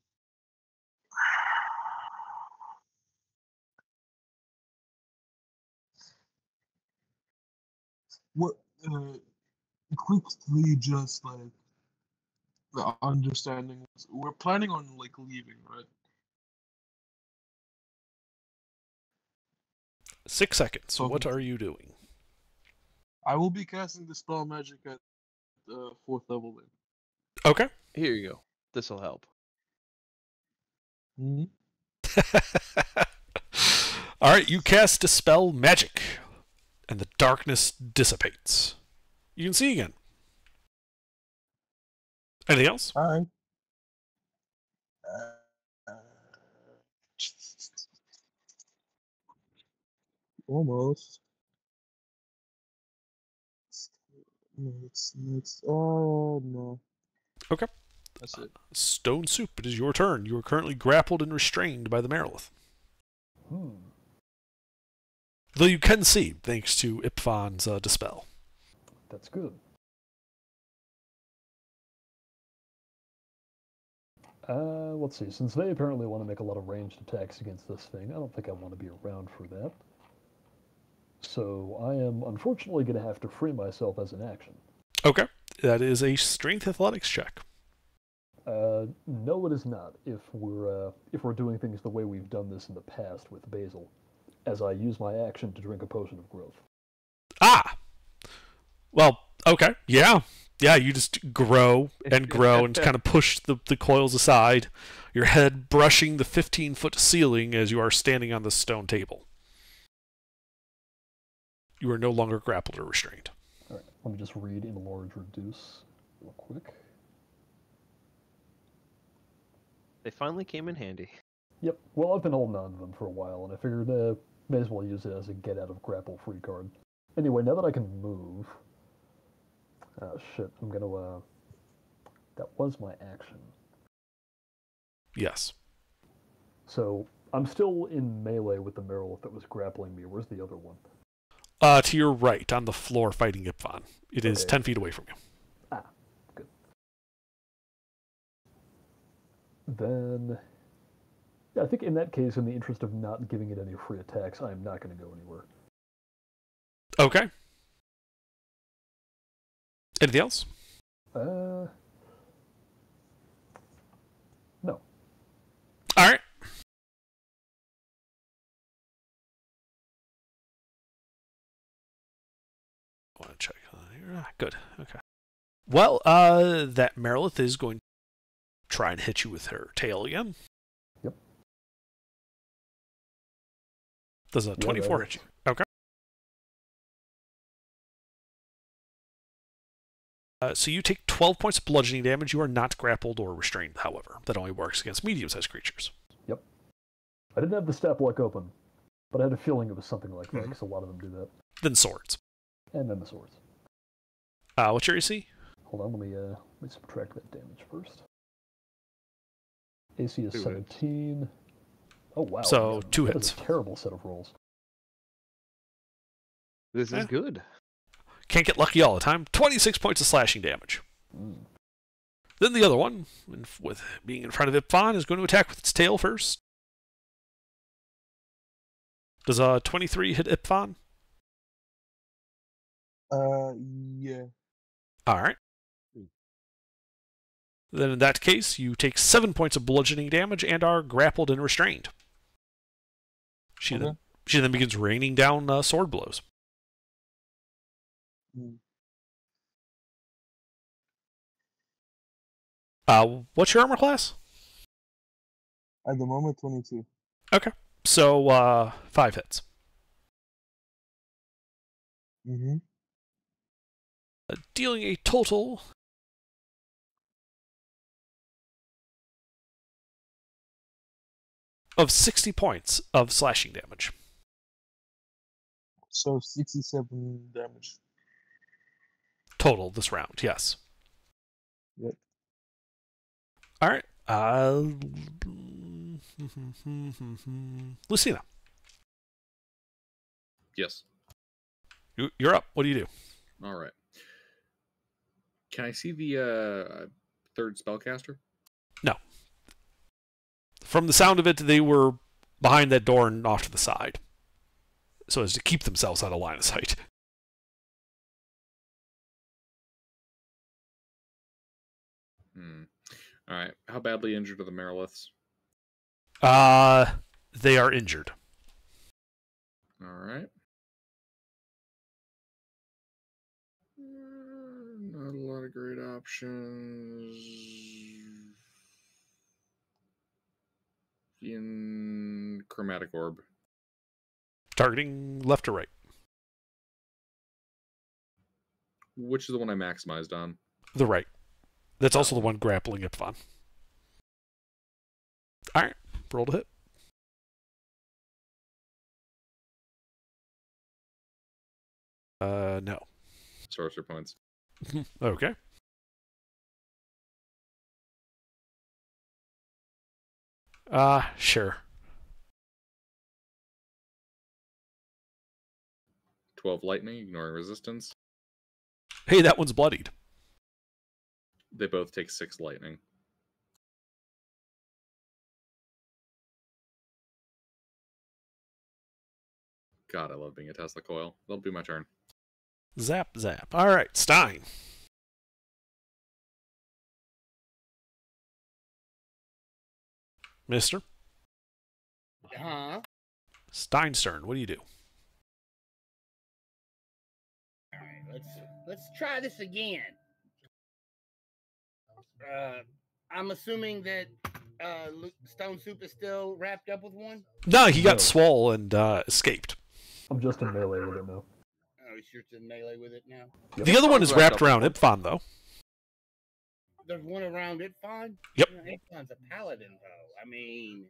F: what quickly just like the understanding was we're planning on like leaving, right?
A: 6 seconds.
F: So
A: What are you doing?
F: I will be casting the spell magic at 4th level then.
A: Okay.
C: Here you go. This'll help.
F: Mm-hmm.
A: All right, you cast Dispel Magic, and the darkness dissipates. You can see again. Anything else?
F: All right. Almost. It's oh no.
A: Okay.
F: That's it.
A: Stone Soup, it is your turn. You are currently grappled and restrained by the Marilith. Though you can see, thanks to Ipfan's Dispel.
D: That's good. Let's see. Since they apparently want to make a lot of ranged attacks against this thing, I don't think I want to be around for that. So I am unfortunately going to have to free myself as an action.
A: Okay. That is a Strength Athletics check.
D: No, it is not. If we're doing things the way we've done this in the past with Basil, as I use my action to drink a potion of growth.
A: Ah! Well, okay. Yeah. Yeah, you just grow and kind of push the coils aside, your head brushing the 15-foot ceiling as you are standing on the stone table. You are no longer grappled or restrained.
D: All right, let me just read Enlarge Reduce real quick.
C: They finally came in handy.
D: Yep, well, I've been holding on to them for a while, and I figured may as well use it as a get-out-of-grapple-free card. Anyway, now that I can move... Oh, shit, I'm gonna, that was my action.
A: Yes.
D: So, I'm still in melee with the Marilith that was grappling me. Where's the other one?
A: To your right, on the floor, fighting Ipfan. It is
D: Okay.
A: 10 feet away from you.
D: Ah, good. Then... Yeah, I think in that case, in the interest of not giving it any free attacks, I'm not going to go anywhere.
A: Okay. Anything else?
D: No.
A: All right. I want to check here. Ah, good. Okay. Well, that Marilith is going to try and hit you with her tail again.
D: Yep.
A: Does a 24
D: that
A: hit you? Okay. So you take 12 points of bludgeoning damage. You are not grappled or restrained, however. That only works against medium-sized creatures.
D: Yep. I didn't have the stat block open, but I had a feeling it was something like that, because a lot of them do that.
A: Then swords.
D: And then the swords.
A: What's your AC?
D: Hold on, let me subtract that damage first. AC is
B: Two
D: 17. Oh, wow.
A: So,
D: man,
A: 2
D: that
A: hits.
D: is a terrible set of rolls.
C: This
A: Yeah.
C: is good.
A: Can't get lucky all the time. 26 points of slashing damage.
D: Mm.
A: Then the other one, with being in front of Ipfan, is going to attack with its tail first. Does a 23 hit Ipfan?
F: Yeah.
A: Alright. Then in that case, you take 7 points of bludgeoning damage and are grappled and restrained. She then begins raining down sword blows.
F: Mm.
A: What's your armor class?
F: At the moment, 22.
A: Okay. So, 5 hits.
F: Mm-hmm.
A: Dealing a total of 60 points of slashing damage.
F: So 67 damage.
A: Total this round, yes.
F: Yep.
A: Alright. Lucina,
B: Yes.
A: you're up. What do you do?
B: All right. Can I see the third spellcaster?
A: No. From the sound of it, they were behind that door and off to the side, so as to keep themselves out of line of sight.
B: All right. How badly injured are the Mariliths?
A: They are injured.
B: All right. Not a lot of great options. In Chromatic Orb.
A: Targeting left or right?
B: Which is the one I maximized on?
A: The right. That's also the one grappling Ipfon. Alright, roll to hit. No.
B: Sorcerer points.
A: Okay. Sure.
B: 12 lightning, ignoring resistance.
A: Hey, that one's bloodied.
B: They both take 6 lightning. God, I love being a Tesla coil. That'll be my turn.
A: Zap, zap. Alright, Stein. Mister?
E: Huh?
A: Stein's turn. What do you do?
E: All right, let's try this again. I'm assuming that Stone Soup is still wrapped up with one.
A: No, he got
D: No.
A: swole and escaped.
D: I'm just in melee with it now.
E: Oh, he's just in melee with it now.
D: Yep.
A: The other one is
C: Sounds
A: wrapped
C: wrapped
A: around Ipfon, though.
E: There's one around Itfon.
A: Yep.
E: Itfon's a paladin, though. I mean,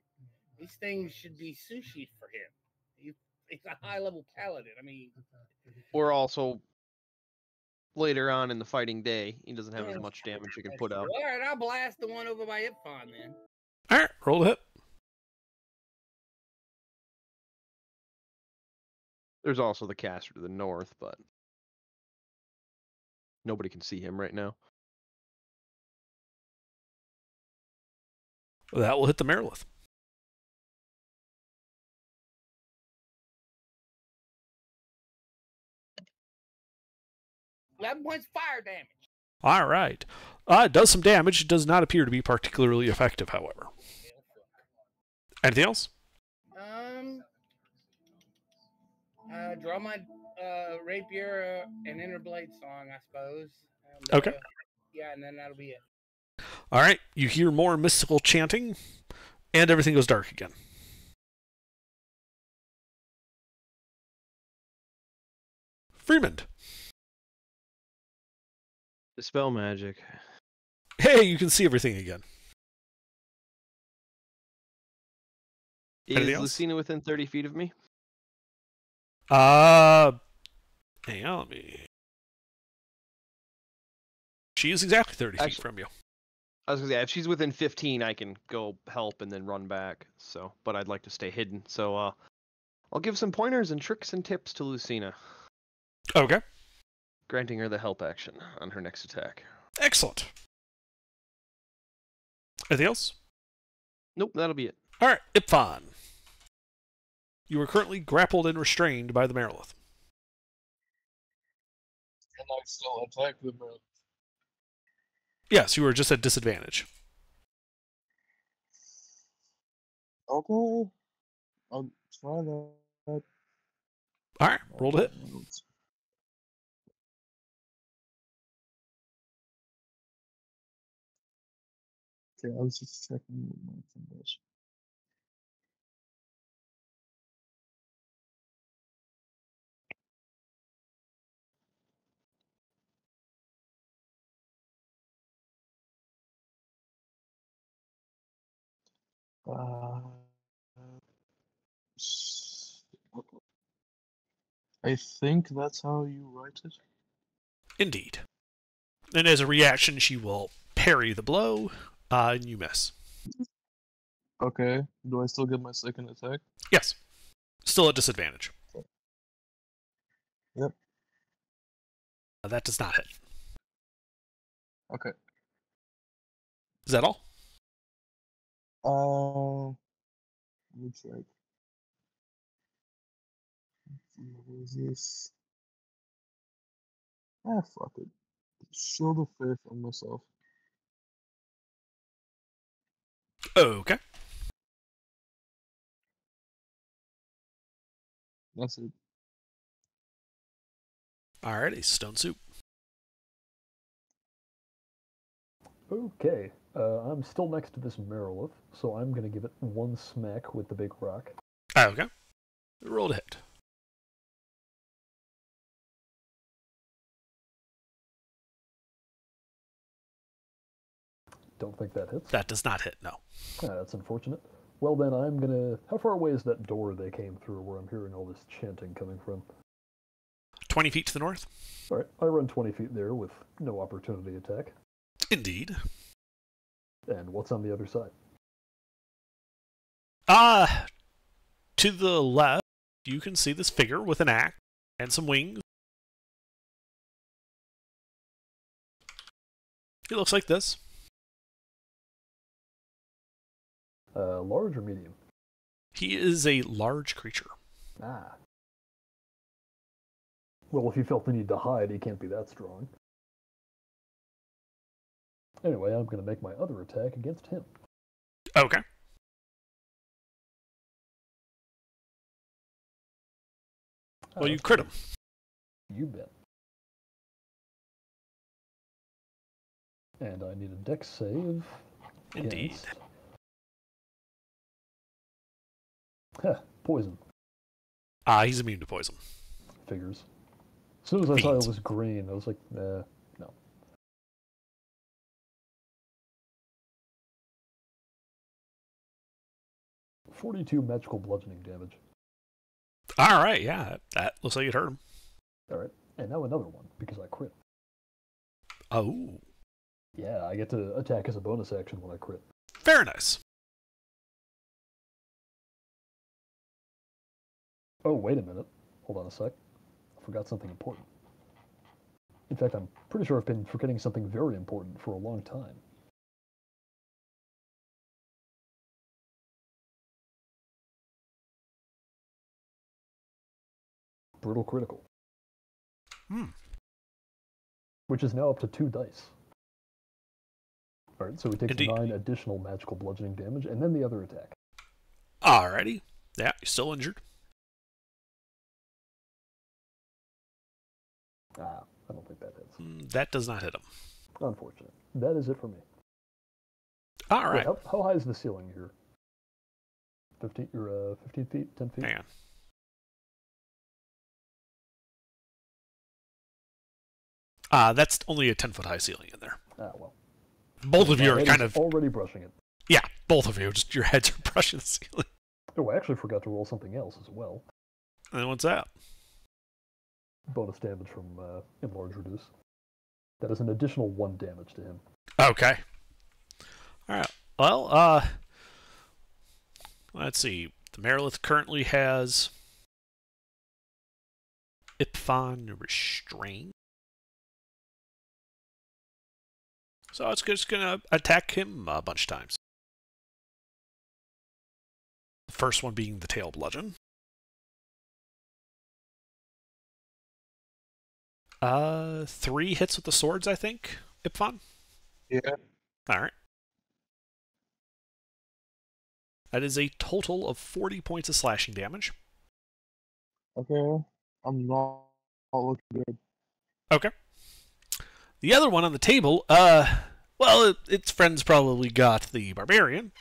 E: these things should be sushi for him. He's a high-level paladin. I mean,
C: Or also later on in the fighting day, he doesn't have as much damage he can put out.
E: all right, I'll blast the one over by Itfon then.
A: Alright, roll to hit.
C: There's also the caster to the north, but nobody can see him right now.
A: That will hit the Marilith.
E: 11 points fire damage.
A: Alright. It does some damage. It does not appear to be particularly effective, however. Anything else?
E: Draw my rapier and interblade song, I suppose. And,
A: Okay.
E: Yeah, and then that'll be it.
A: Alright, you hear more mystical chanting, and everything goes dark again. Freeman.
C: Dispel magic.
A: Hey, you can see everything again.
C: Is
A: Anything else?
C: Lucina within 30 feet of me?
A: Hang on, let me... She is exactly 30 feet
C: Actually-
A: from you.
C: I was gonna say, if she's within 15, I can go help and then run back. So, but I'd like to stay hidden. So, I'll give some pointers and tricks and tips to Lucina,
A: Okay.
C: granting her the help action on her next attack.
A: Excellent. Anything else?
C: Nope, that'll be it.
A: Alright, Ipfon. You are currently grappled and restrained by the Marilith.
F: Can I still attack the man?
A: Yes, you are just at disadvantage.
F: Okay. I'll try that.
A: Alright, roll to hit.
F: Okay, I was just checking with my fingers. I think that's how you write it.
A: Indeed. And as a reaction, she will parry the blow, and you miss.
F: Okay. Do I still get my second attack?
A: Yes. Still at disadvantage.
F: Yep.
A: That does not hit.
F: Okay.
A: Is that all?
F: Let me check. What is this? Ah, fuck it. Shield of Faith on myself.
A: Okay.
F: That's it.
A: Alrighty, Stone Soup.
D: Okay, I'm still next to this Merilith, so I'm going to give it one smack with the big rock.
A: Okay. Roll to hit.
D: Don't think that hits.
A: That does not hit, no.
D: That's unfortunate. Well, then I'm going to... How far away is that door they came through where I'm hearing all this chanting coming from?
A: 20 feet to the north?
D: Alright, I run 20 feet there with no opportunity attack.
A: Indeed.
D: And what's on the other side?
A: To the left, you can see this figure with an axe and some wings. He looks like this.
D: Large or medium?
A: He is a large creature.
D: Ah. Well, if he felt the need to hide, he can't be that strong. Anyway, I'm going to make my other attack against him.
A: Okay. Well, you crit him.
D: You bet. And I need a dex save.
A: Indeed.
D: Against... Heh, poison.
A: He's immune to poison.
D: Figures. As soon as I saw
A: Beans.
D: it was green, I was like, no. 42 magical bludgeoning damage.
A: Alright, yeah. That looks like it hurt him.
D: Alright, and now another one, because I crit.
A: Oh.
D: Yeah, I get to attack as a bonus action when I crit.
A: Very nice.
D: Oh, wait a minute. Hold on a sec. I forgot something important. In fact, I'm pretty sure I've been forgetting something very important for a long time. Brutal critical. Which is now up to 2 dice. Alright, so he takes
A: Indeed.
D: 9 additional magical bludgeoning damage, and then the other attack.
A: Alrighty. Yeah, you're still injured.
D: Ah, I don't think that hits.
A: That does not hit him.
D: Unfortunate. That is it for me.
A: Alright.
D: Wait, how high is the ceiling here? 15, 15 feet? 10 feet?
A: Hang on. That's only a 10-foot high ceiling in there.
D: Ah, well.
A: Both of you
D: My
A: are
D: head
A: kind
D: is
A: of...
D: already brushing it.
A: Yeah, both of you. Just your heads are brushing the ceiling.
D: Oh, I actually forgot to roll something else as well.
A: And what's that?
D: Bonus damage from Enlarge Reduce. That is an additional 1 damage to him.
A: Okay. Alright. Well, let's see. The Merilith currently has Ipfon Restrain. So it's just going to attack him a bunch of times. The first one being the Tail Bludgeon. 3 hits with the swords, I think, Ipfon?
F: Yeah.
A: Alright. That is a total of 40 points of slashing damage.
F: Okay. I'm not looking good.
A: Okay. The other one on the table, well, its friends probably got the Barbarian.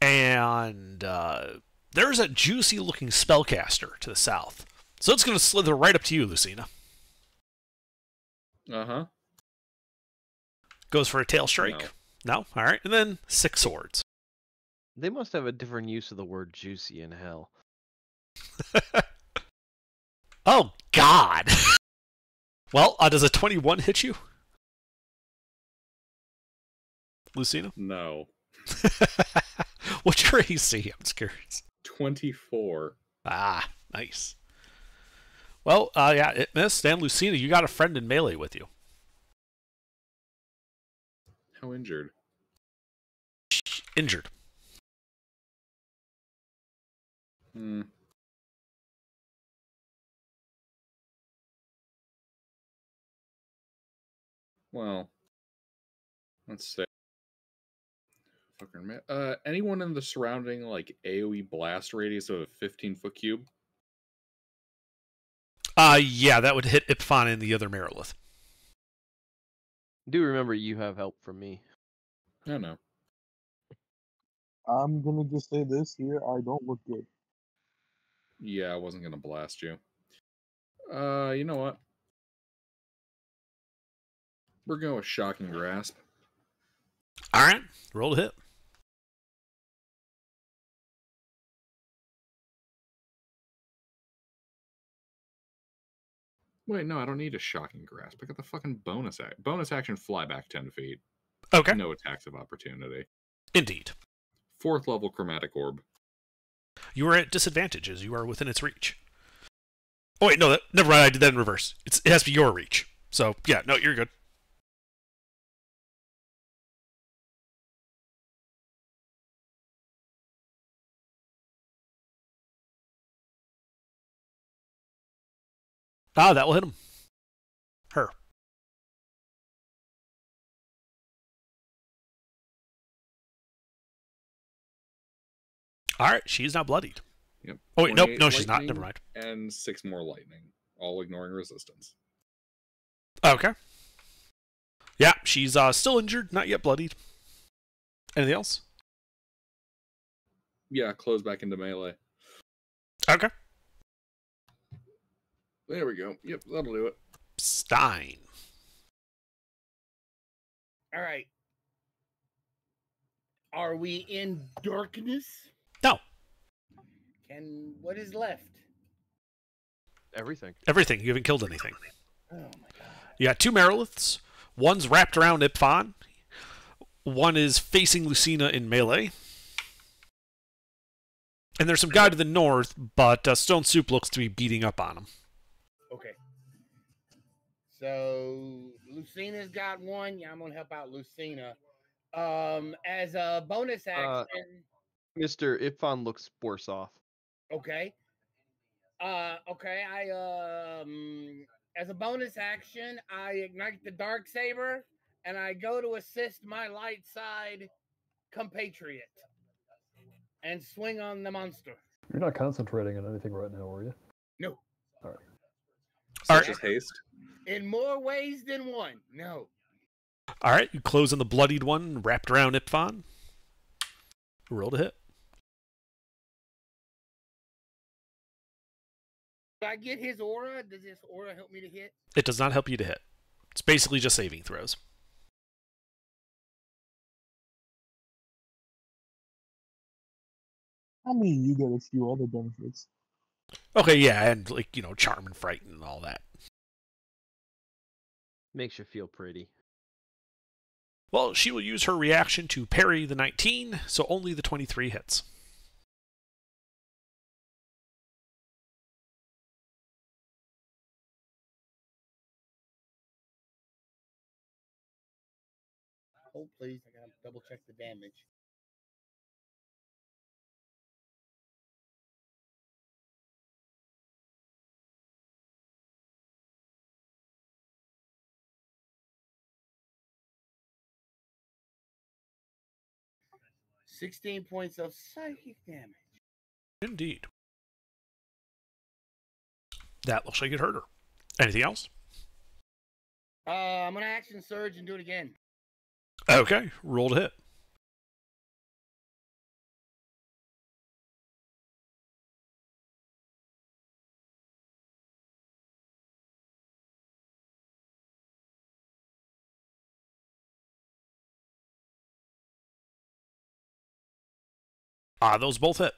A: And there's a juicy-looking spellcaster to the south. So it's going to slither right up to you, Lucina.
B: Uh-huh.
A: Goes for a tail strike. No? Alright. And then 6 swords.
C: They must have a different use of the word juicy in hell.
A: Oh, God! Well, does a 21 hit you? Lucina?
B: No.
A: What's your AC? I'm just curious.
B: 24.
A: Ah, nice. Well, yeah, it missed. And Lucina, you got a friend in melee with you.
B: How injured?
A: Injured.
B: Hmm. Well, let's say Anyone in the surrounding like AoE blast radius of a 15-foot cube?
A: Yeah, that would hit Ipfon and the other Marilith.
C: Do remember you have help from me.
B: I know.
F: I'm gonna just say this here. I don't look good.
B: Yeah, I wasn't gonna blast you. You know what? We're going with Shocking Grasp.
A: All right, roll to hit.
B: Wait, no, I don't need a Shocking Grasp. I got the fucking bonus action fly back 10 feet.
A: Okay,
B: No attacks of opportunity.
A: indeed.
B: 4th level Chromatic Orb.
A: You are at disadvantage as you are within its reach. Oh wait, no, never mind. I did that in reverse. It has to be your reach. So yeah, no, you're good. Ah, that will hit him. Her. All right, she's now bloodied.
B: Yep.
A: Oh wait, nope,
B: 28
A: no, she's not.
B: lightning
A: Never mind.
B: And 6 more lightning, all ignoring resistance.
A: Okay. Yeah, she's still injured, not yet bloodied. Anything else?
B: Yeah, close back into melee.
A: Okay.
B: There we go. Yep, that'll do it.
A: Stein.
E: All right. Are we in darkness?
A: No,
E: What is left?
C: Everything.
A: everything. You haven't killed anything.
E: Oh my god.
A: You got 2 Mariliths. One's wrapped around Ipfon. One is facing Lucina in melee. And there's some guy to the north, but Stone Soup looks to be beating up on him.
E: Okay. So Lucina's got one. Yeah, I'm gonna help out Lucina. As a bonus action.
C: Mr. Ipfon looks worse off.
E: Okay. Okay. As a bonus action, I ignite the dark saber and I go to assist my light side compatriot and swing on the monster.
D: You're not concentrating on anything right now, are you?
E: No.
A: All
B: Such
A: right.
B: as haste.
E: In more ways than one. No.
A: All right, you close on the bloodied one wrapped around Ipfon. Roll to hit.
E: Do I get his aura? Does his aura help me to hit?
A: It does not help you to hit. It's basically just saving throws.
F: I mean, you get a few other benefits.
A: Okay, yeah, and like, charm and frighten and all that.
C: Makes you feel pretty.
A: Well, she will use her reaction to parry the 19, so only the 23 hits.
E: Hold, please. I gotta double check the damage. "16 points of psychic damage."
A: Indeed. That looks like it hurt her. Anything else?
E: I'm gonna action surge and do it again.
A: Okay, roll to hit. Those both hit.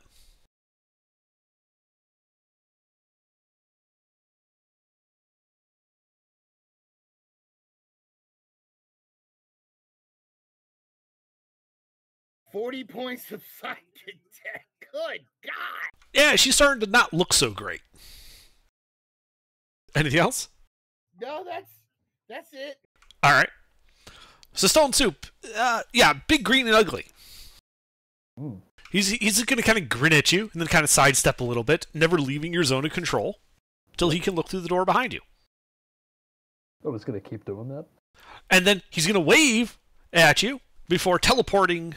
E: "40 points of psychic damage." Good God!
A: Yeah, she's starting to not look so great. Anything else?
E: No, that's it.
A: All right. So Stone Soup, yeah, big, green, and ugly.
D: Mm.
A: He's going to kind of grin at you and then kind of sidestep a little bit, never leaving your zone of control till he can look through the door behind you.
D: I was going to keep doing that.
A: And then he's going to wave at you before teleporting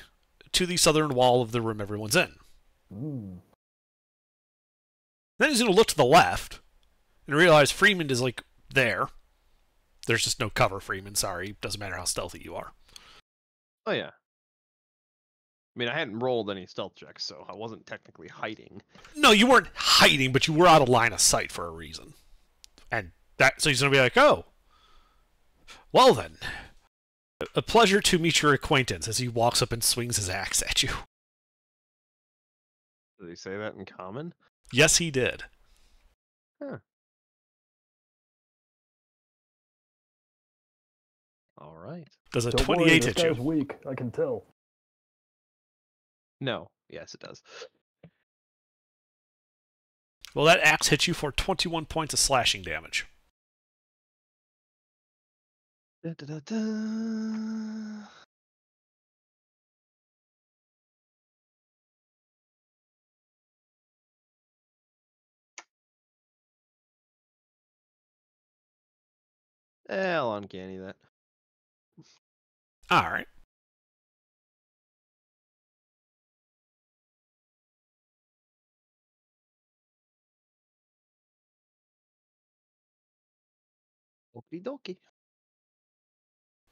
A: to the southern wall of the room everyone's in.
D: Hmm.
A: Then he's going to look to the left and realize Freeman is, like, there. There's just no cover, Freeman. Sorry. Doesn't matter how stealthy you are.
C: Oh, yeah. I mean, I hadn't rolled any stealth checks, so I wasn't technically hiding.
A: No, you weren't hiding, but you were out of line of sight for a reason. And so he's going to be like, oh, well then. A pleasure to meet your acquaintance, as he walks up and swings his axe at you.
C: Did he say that in common?
A: Yes, he did.
C: Huh. All right.
A: Does a
D: Don't worry,
A: 28
D: this
A: hit
D: guy's
A: you?
D: weak. I can tell.
C: No. Yes, it does.
A: Well, that axe hits you for 21 points of slashing damage.
C: Da, da, da, da. I'll uncanny that.
A: All right.
C: Okie dokie.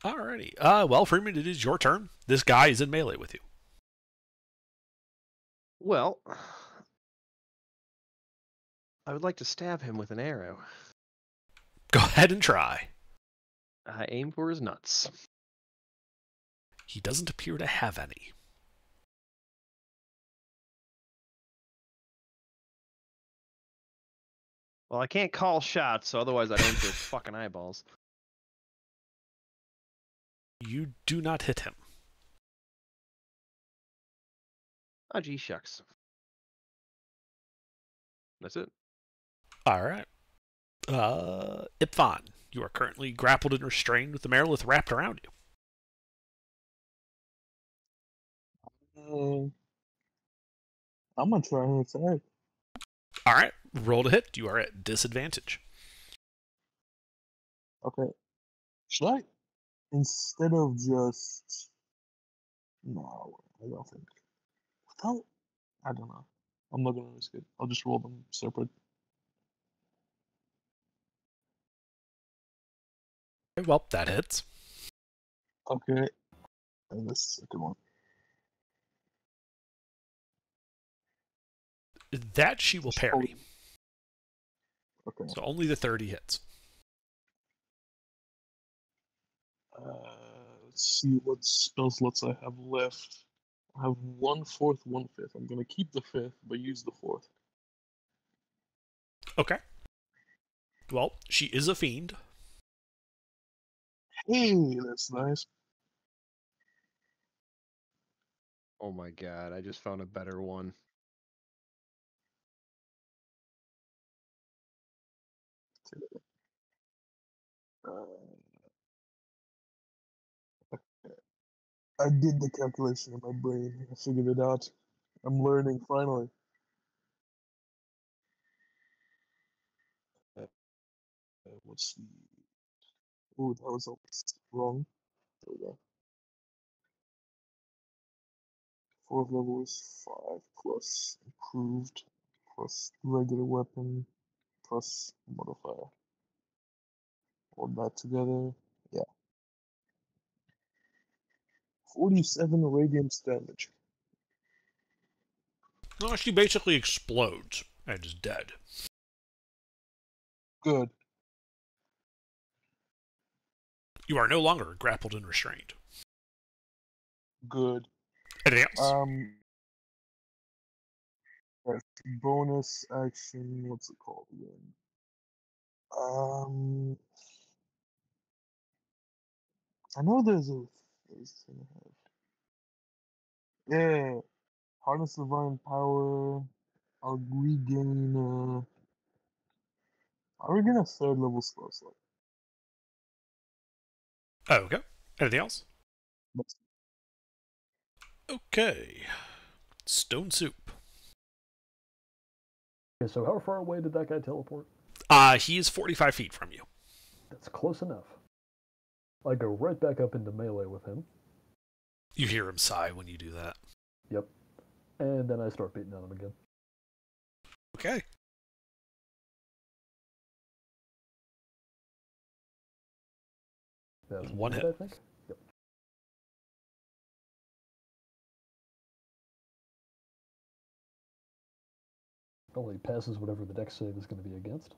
A: Alrighty. Well, Freeman, it is your turn. This guy is in melee with you.
C: Well, I would like to stab him with an arrow.
A: Go ahead and try.
C: I aim for his nuts.
A: He doesn't appear to have any.
C: Well, I can't call shots, so otherwise I'd aim for his fucking eyeballs.
A: You do not hit him.
C: Oh, gee, shucks. That's it.
A: All right. Ipfon, you are currently grappled and restrained with the Marilith wrapped around you.
F: I'm gonna try and attack.
A: All right. Roll to hit. You are at disadvantage.
F: Okay. Should I, instead of just, no, I don't think. Without, I don't know. I'm not gonna risk it. I'll just roll them separate.
A: Okay, well, that hits.
F: Okay. And the second one.
A: That she will parry.
F: Okay.
A: So only the 30 hits.
F: Let's see what spell slots I have left. I have 1/4, 1/5. I'm gonna keep the 5th, but use the 4th.
A: Okay. Well, she is a fiend.
F: Hey, that's nice.
C: Oh my god, I just found a better one.
F: I did the calculation in my brain. I figured it out. I'm learning finally. Let's see. Ooh, that was almost wrong. There we go. 4th level is 5 plus improved plus regular weapon plus modifier. All that together, yeah. 47 radiant damage.
A: No, she basically explodes and is dead.
F: Good.
A: You are no longer grappled and restrained.
F: Good.
A: Anything else?
F: Yes, bonus action. What's it called again? I know there's a thing I have. Yeah, harness divine power. I'll regain. I'll regain a 3rd level spell slot.
A: Okay. Anything else?
F: That's-
A: Okay. Stone Soup.
D: Okay, so how far away did that guy teleport?
A: He is 45 feet from you.
D: That's close enough. I go right back up into melee with him.
A: You hear him sigh when you do that.
D: Yep. And then I start beating on him again.
A: Okay.
D: That's
A: One hit.
D: I think. Yep. Well, he passes whatever the dex save is going to be against.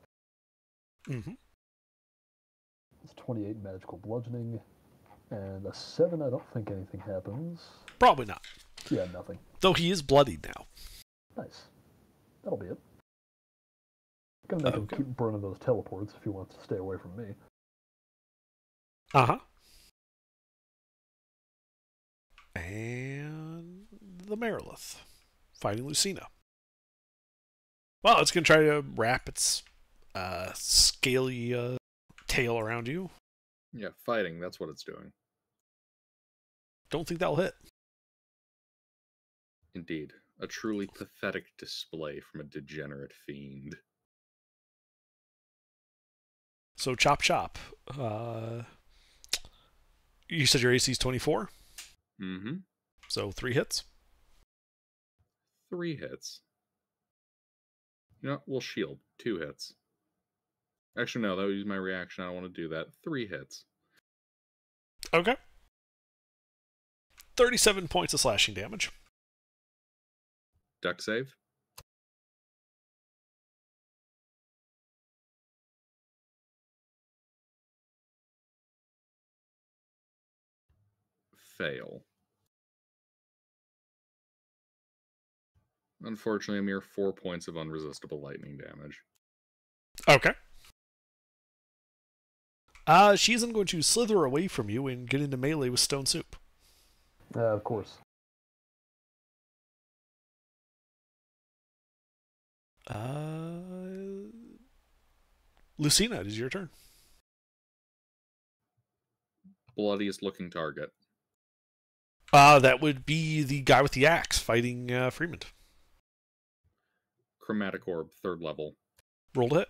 A: Mm-hmm.
D: It's 28 magical bludgeoning. And a 7, I don't think anything happens.
A: Probably not.
D: Yeah, nothing.
A: Though he is bloodied now.
D: Nice. That'll be it. Gonna make him keep burning those teleports if he wants to stay away from me.
A: Uh-huh. And the Marilith fighting Lucina. Well, it's going to try to wrap its scaly tail around you.
B: Yeah, fighting, that's what it's doing.
A: Don't think that'll hit.
B: Indeed. A truly pathetic display from a degenerate fiend.
A: So chop chop. You said your AC is 24?
B: Mm-hmm.
A: So 3 hits?
B: 3 hits. You know, we'll shield. 2 hits. Actually, no, that would use my reaction. I don't want to do that. 3 hits.
A: Okay. 37 points of slashing damage.
B: Duck save. Fail. Unfortunately, a mere 4 points of unresistible lightning damage.
A: Okay. She isn't going to slither away from you and get into melee with Stone Soup.
D: Of course.
A: Lucina, it is your turn.
B: Bloodiest looking target.
A: That would be the guy with the axe fighting Freeman.
B: Chromatic orb, 3rd level.
A: Roll to hit.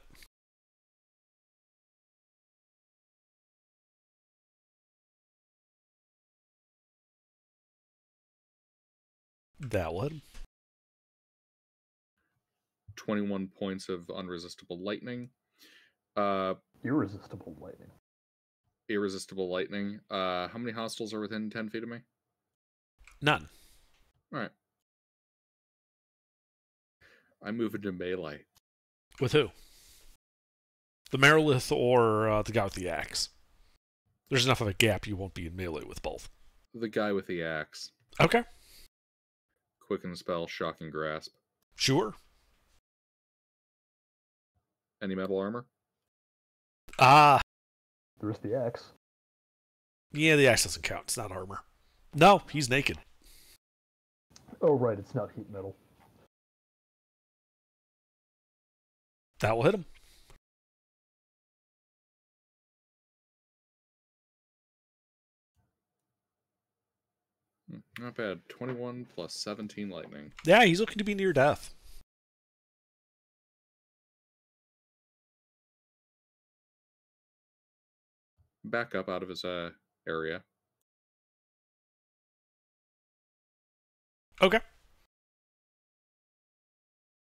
A: That will hit him.
B: 21 points of unresistible lightning.
D: Irresistible lightning.
B: Irresistible lightning. How many hostiles are within 10 feet of me?
A: None.
B: Alright. I move into melee.
A: With who? The Marilith or the guy with the axe? There's enough of a gap you won't be in melee with both.
B: The guy with the axe.
A: Okay.
B: Quicken spell, shocking grasp.
A: Sure.
B: Any metal armor?
D: There's the axe.
A: Yeah, the axe doesn't count. It's not armor. No, he's naked.
D: Oh, right, it's not heat metal.
A: That will hit him.
B: Not bad. 21 plus 17 lightning.
A: Yeah, he's looking to be near death.
B: Back up out of his area.
A: Okay.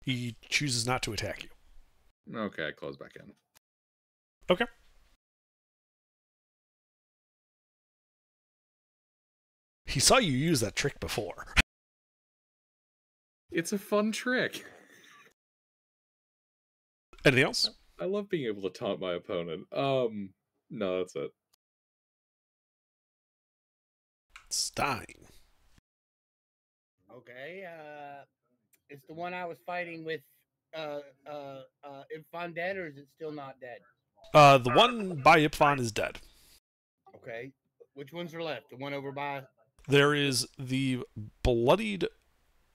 A: He chooses not to attack you.
B: Okay, I close back in.
A: Okay. He saw you use that trick before.
B: It's a fun trick.
A: Anything else?
B: I love being able to taunt my opponent. No, that's it.
A: Stein.
E: Okay, it's the one I was fighting with. Ifan dead, or is it still not dead?
A: The one by Ipfon is dead.
E: Okay, which ones are left? The one over by.
A: There is the bloodied,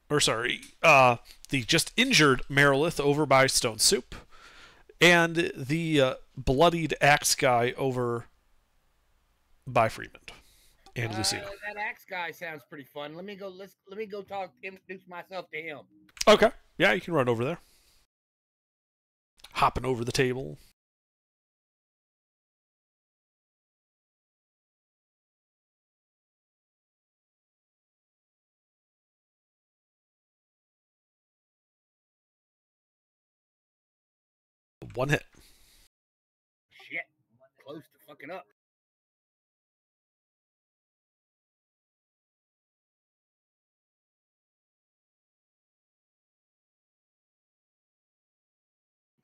A: the just injured Marilith over by Stone Soup, and the bloodied axe guy over by Freeman and Lucina.
E: That axe guy sounds pretty fun. Let me go introduce myself to him.
A: Okay, yeah, you can run over there. Hopping over the table. One hit.
E: Shit. Close to fucking up.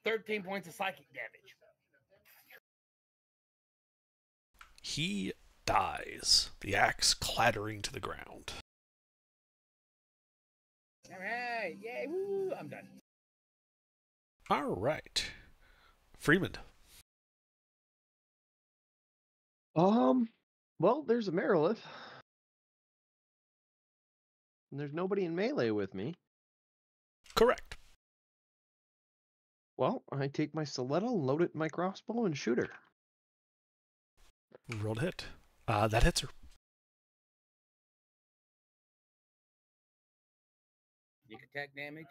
E: "13 points of psychic damage."
A: He dies, the axe clattering to the ground.
E: All right. Yay. Woo. I'm done.
A: All right. Freeman.
C: Well, there's a Marilith. And there's nobody in melee with me.
A: Correct.
C: Well, I take my stiletto, load it in my crossbow, and shoot her.
A: Roll to hit. That hits her.
E: Sneak attack damage.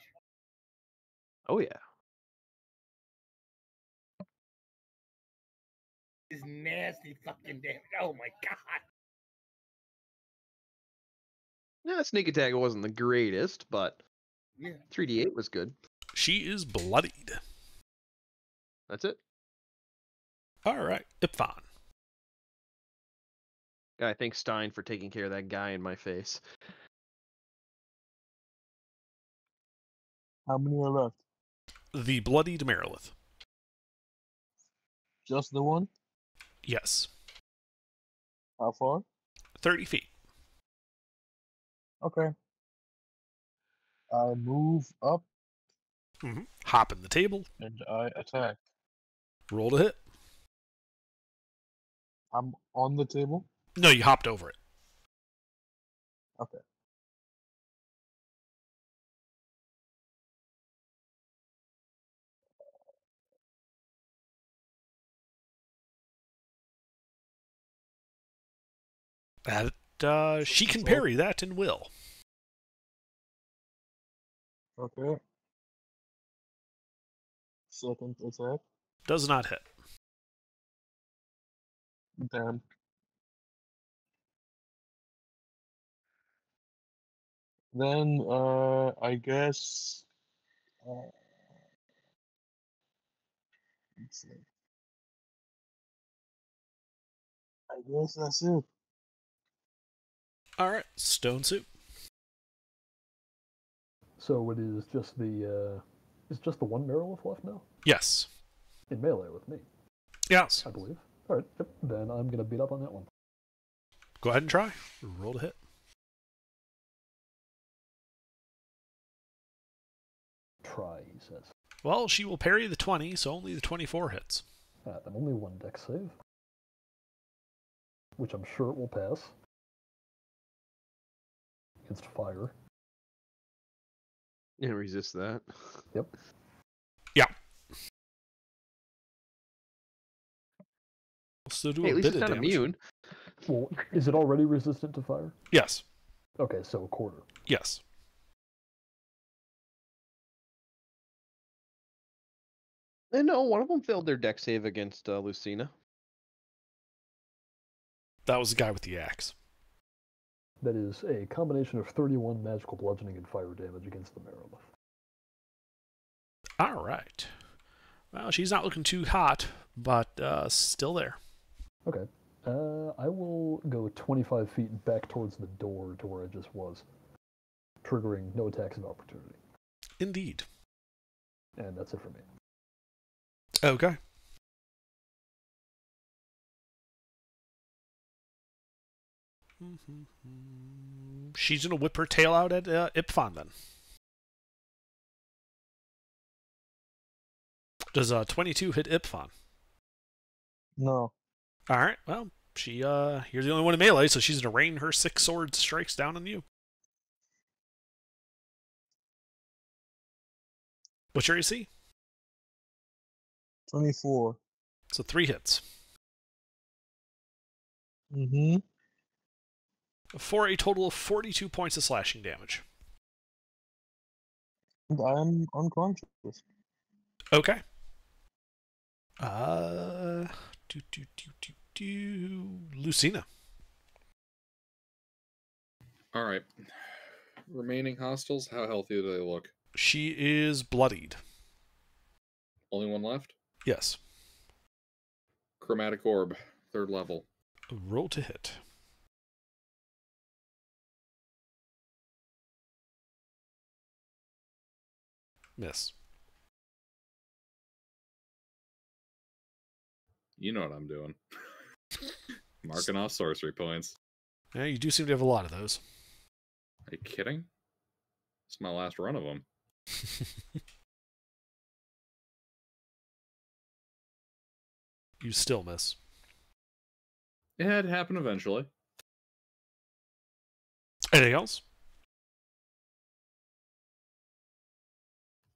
C: Oh, yeah.
E: Is nasty fucking damage. Oh my god.
C: Yeah, sneak attack wasn't the greatest, but
E: Yeah.
C: 3d8 was good.
A: She is bloodied.
C: That's it.
A: All right. Ipfon.
C: I thank Stein for taking care of that guy in my face.
F: How many are left?
A: The bloodied Marilith.
F: Just the one?
A: Yes.
F: How far?
A: 30 feet.
F: Okay. I move up
A: Hop in the table.
F: and I attack.
A: Roll to hit.
F: I'm on the table.
A: No, you hopped over it.
F: Okay.
A: That she can parry that and will.
F: Okay. Second attack.
A: Does not hit.
F: Damn. Then, I guess. Let's see. I guess that's it.
A: All right. Stone suit.
D: So it is just the one Marilith left now
A: Yes.
D: in melee with me,
A: Yes.
D: I believe. All right, yep. Then I'm gonna beat up on that one.
A: Go ahead and try. Roll to hit.
D: Try, he says.
A: Well, she will parry the 20, so only the 24 hits.
D: Then only one dex save, which I'm sure it will pass against fire.
C: Yeah, resist that.
D: Yep.
A: Yeah. So do
C: Hey,
A: a
C: at least
A: bit
C: it's
A: of
C: not
A: damage.
C: immune.
D: Well, is it already resistant to fire?
A: Yes.
D: Okay, so a quarter.
A: Yes.
C: And no, one of them failed their deck save against Lucina.
A: That was the guy with the axe.
D: That is a combination of 31 magical bludgeoning and fire damage against the Marilith.
A: All right. Well, she's not looking too hot, but still there.
D: Okay. I will go 25 feet back towards the door to where I just was, triggering no attacks of opportunity.
A: Indeed.
D: And that's it for me.
A: Okay. She's going to whip her tail out at Ipfon then. Does 22 hit Ipfon?
F: No.
A: All right. Well, you're the only one in melee, so she's going to rain her 6 sword strikes down on you. What's your AC?
F: 24.
A: So 3 hits.
F: Mm-hmm.
A: For a total of 42 points of slashing damage.
F: I'm unconscious.
A: Okay. Lucina.
B: All right. Remaining hostiles, how healthy do they look?
A: She is bloodied.
B: Only one left?
A: Yes.
B: Chromatic orb, 3rd level.
A: Roll to hit. Miss.
B: You know what I'm doing. Marking off sorcery points.
A: Yeah, you do seem to have a lot of those.
B: Are you kidding? It's my last run of them.
A: You still miss.
B: It had to happen eventually.
A: Anything else?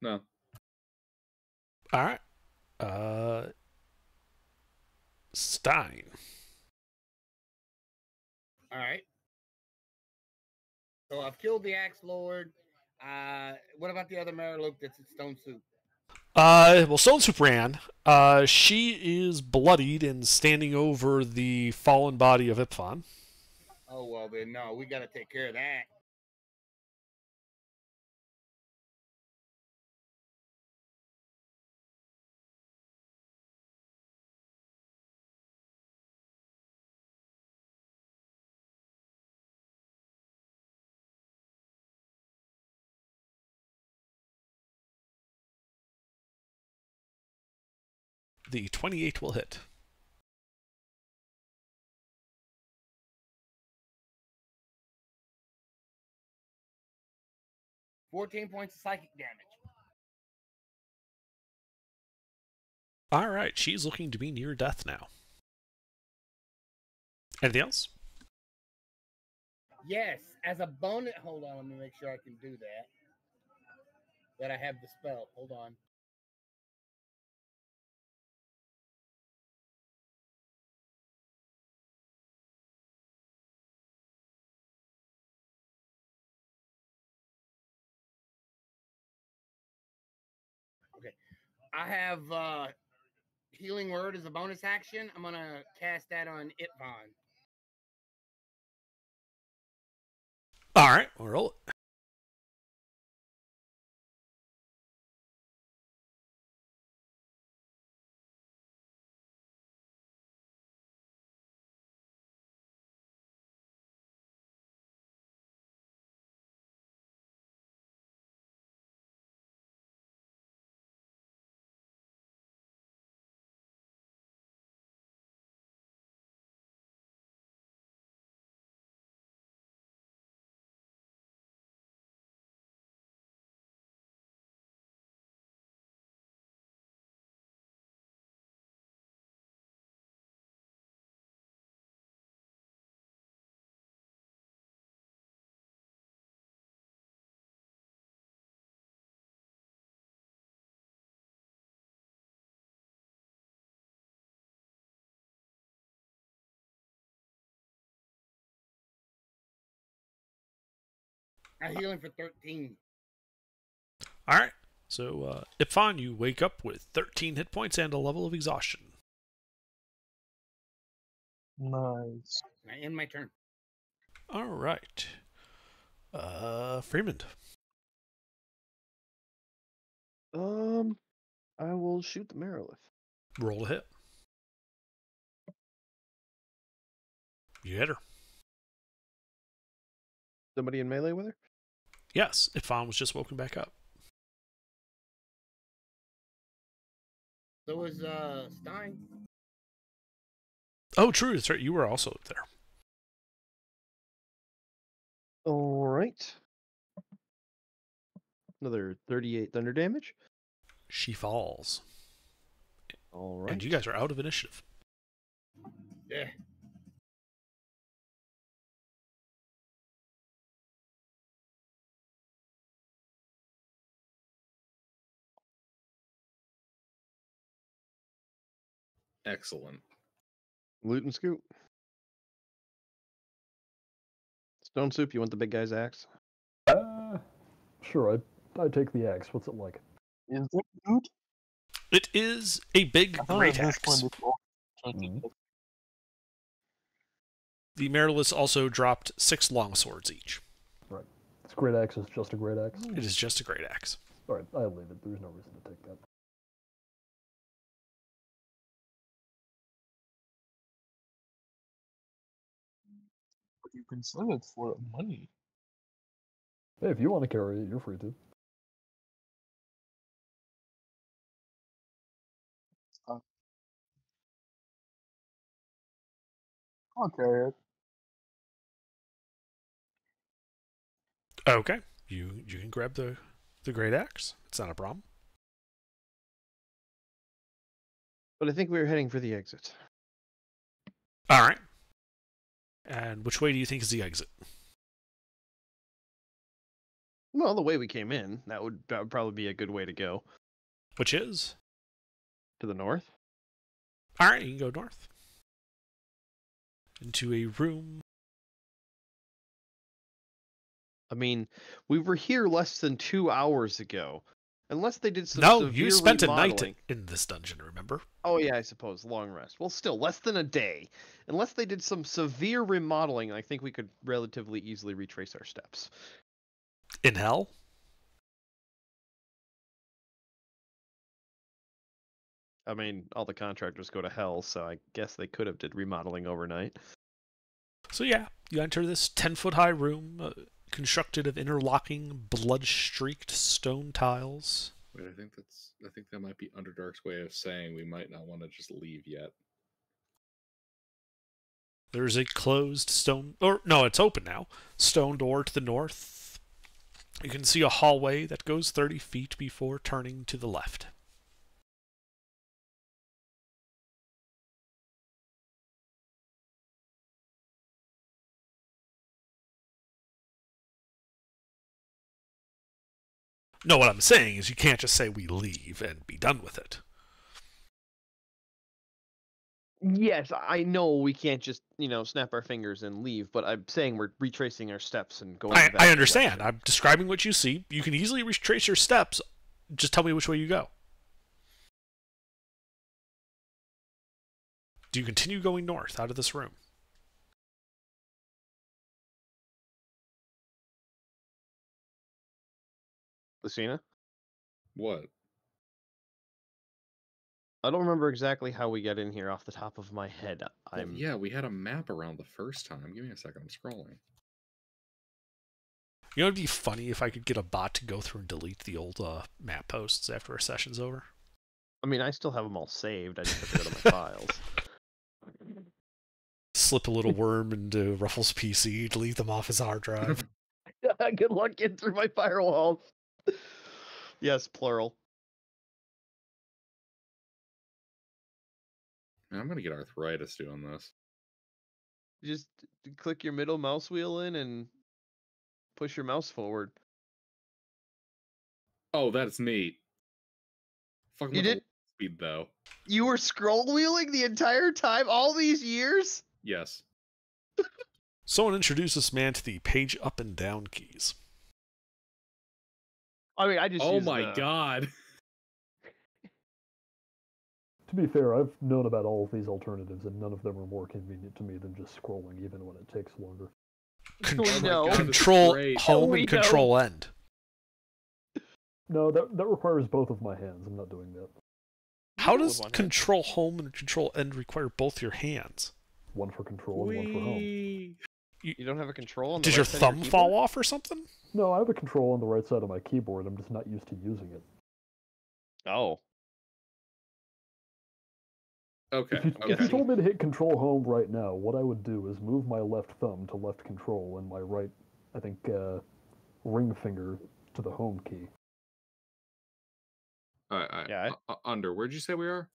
B: No.
A: All right. Stein.
E: All right. So I've killed the Axe Lord. What about the other Mariluke that's at Stone Soup?
A: Well, Stone Soup ran. She is bloodied and standing over the fallen body of Ipfon.
E: Oh, well, then, no, we got to take care of that.
A: The 28 will hit.
E: $14 points of psychic damage.
A: All right, she's looking to be near death now. Anything else?
E: Yes, as a bonus. Hold on, let me make sure I can do that. That I have the spell. Hold on. Okay. I have Healing Word as a bonus action. I'm going to cast that on Ipvon.
A: All right, we'll roll it.
E: I heal him for 13.
A: All right, so Ipfon, you wake up with 13 hit points and a level of exhaustion.
F: Nice.
E: I end my turn.
A: All right. Freeman.
C: I will shoot the Marilith.
A: Roll to hit. You hit her.
C: Somebody in melee with her?
A: Yes, Ipfon was just woken back up.
E: So was Stein.
A: Oh, true. That's right. You were also up there.
C: All right. Another 38 thunder damage.
A: She falls.
C: All right.
A: And you guys are out of initiative.
E: Yeah.
B: Excellent.
C: Loot and scoop. Stone Soup, you want the big guy's axe?
D: Sure, I'd take the axe. What's it like?
F: Is that good?
A: It is a big
F: I thought
A: great
F: at this
A: axe.
F: point it's all trying to
D: Mhm.
F: get-
A: The Mariliths also dropped 6 longswords each.
D: This great axe is just a great axe.
A: It is just a great axe.
D: Alright, I'll leave it. There's no reason to take that.
F: can sell it for money.
D: Hey, if you want to carry it, you're free to.
F: I'll carry it.
A: Okay. You can grab the great axe. It's not a problem.
C: But I think we were heading for the exit.
A: All right. And which way do you think is the exit?
C: Well, the way we came in, that would probably be a good way to go.
A: Which is?
C: To the north?
A: All right, you can go north. Into a room.
C: I mean, we were here less than 2 hours ago. Unless they did some
A: No,
C: severe
A: you spent a
C: remodeling.
A: night in this dungeon, remember?
C: Oh yeah, I suppose. Long rest. Well, still, less than a day. Unless they did some severe remodeling, I think we could relatively easily retrace our steps.
A: In hell?
C: I mean, all the contractors go to hell, so I guess they could have did remodeling overnight.
A: So yeah, you enter this 10-foot high room, constructed of interlocking, blood-streaked stone tiles.
B: Wait, I think that might be Underdark's way of saying we might not want to just leave yet.
A: There's a closed stone, or no, it's open now. Stone door to the north. You can see a hallway that goes 30 feet before turning to the left. No, what I'm saying is you can't just say we leave and be done with it.
C: Yes, I know we can't just, snap our fingers and leave, but I'm saying we're retracing our steps and going in that
A: I understand.
C: direction.
A: I'm describing what you see. You can easily retrace your steps. Just tell me which way you go. Do you continue going north out of this room?
C: Lucina?
B: What?
C: I don't remember exactly how we got in here off the top of my head.
B: Well, yeah, we had a map around the first time. Give me a second. I'm scrolling.
A: You know, it'd be funny if I could get a bot to go through and delete the old map posts after a session's over.
C: I mean, I still have them all saved. I just have to go to my files.
A: Slip a little worm into Ruffles' PC, delete them off his hard drive.
C: Good luck getting through my firewalls. Yes, plural.
B: I'm gonna get arthritis doing this.
C: Just click your middle mouse wheel in and push your mouse forward.
B: Oh, that's neat. Fucking
C: You
B: with the
C: did?
B: speed though.
C: You were scroll wheeling the entire time, all these years?
B: Yes.
A: Someone introduced this man to the page up and down keys.
C: I mean, I just.
B: Oh
C: used
B: my
C: the-
B: god.
D: To be fair, I've known about all of these alternatives, and none of them are more convenient to me than just scrolling, even when it takes longer.
C: We know.
B: God.
A: Control
B: great.
A: home
C: We
A: and
C: know.
A: control end.
D: No, that requires both of my hands. I'm not doing that.
A: How
C: do it
A: does
C: with one hand.
A: control home and control end require both your hands?
D: One for control and one for home.
B: Whee!
C: You don't have a control on the
A: Did your
C: right side of
A: thumb
C: keyboard?
A: fall off or something?
D: No, I have a control on the right side of my keyboard. I'm just not used to using it.
C: Oh.
B: Okay.
D: If you
B: Okay.
D: told me to hit control home right now, what I would do is move my left thumb to left control and my right, I think, ring finger to the home key.
C: Yeah,
B: Under. Where'd you say we are?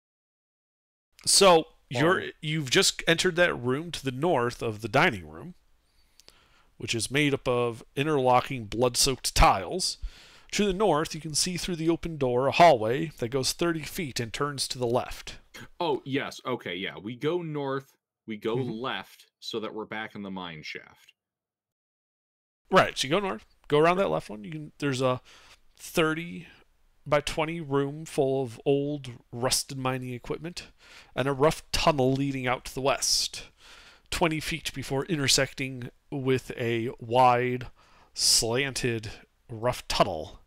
A: So
C: Wow.
A: you've just entered that room to the north of the dining room, which is made up of interlocking blood-soaked tiles. To the north, you can see through the open door a hallway that goes 30 feet and turns to the left.
B: Oh, yes. Okay, yeah. We go north, we go
A: Mhm.
B: left, so that we're back in the mine shaft.
A: Right, so you go north, go around that left one. There's a 30 by 20 room full of old, rusted mining equipment, and a rough tunnel leading out to the west, 20 feet before intersecting with a wide, slanted, rough tunnel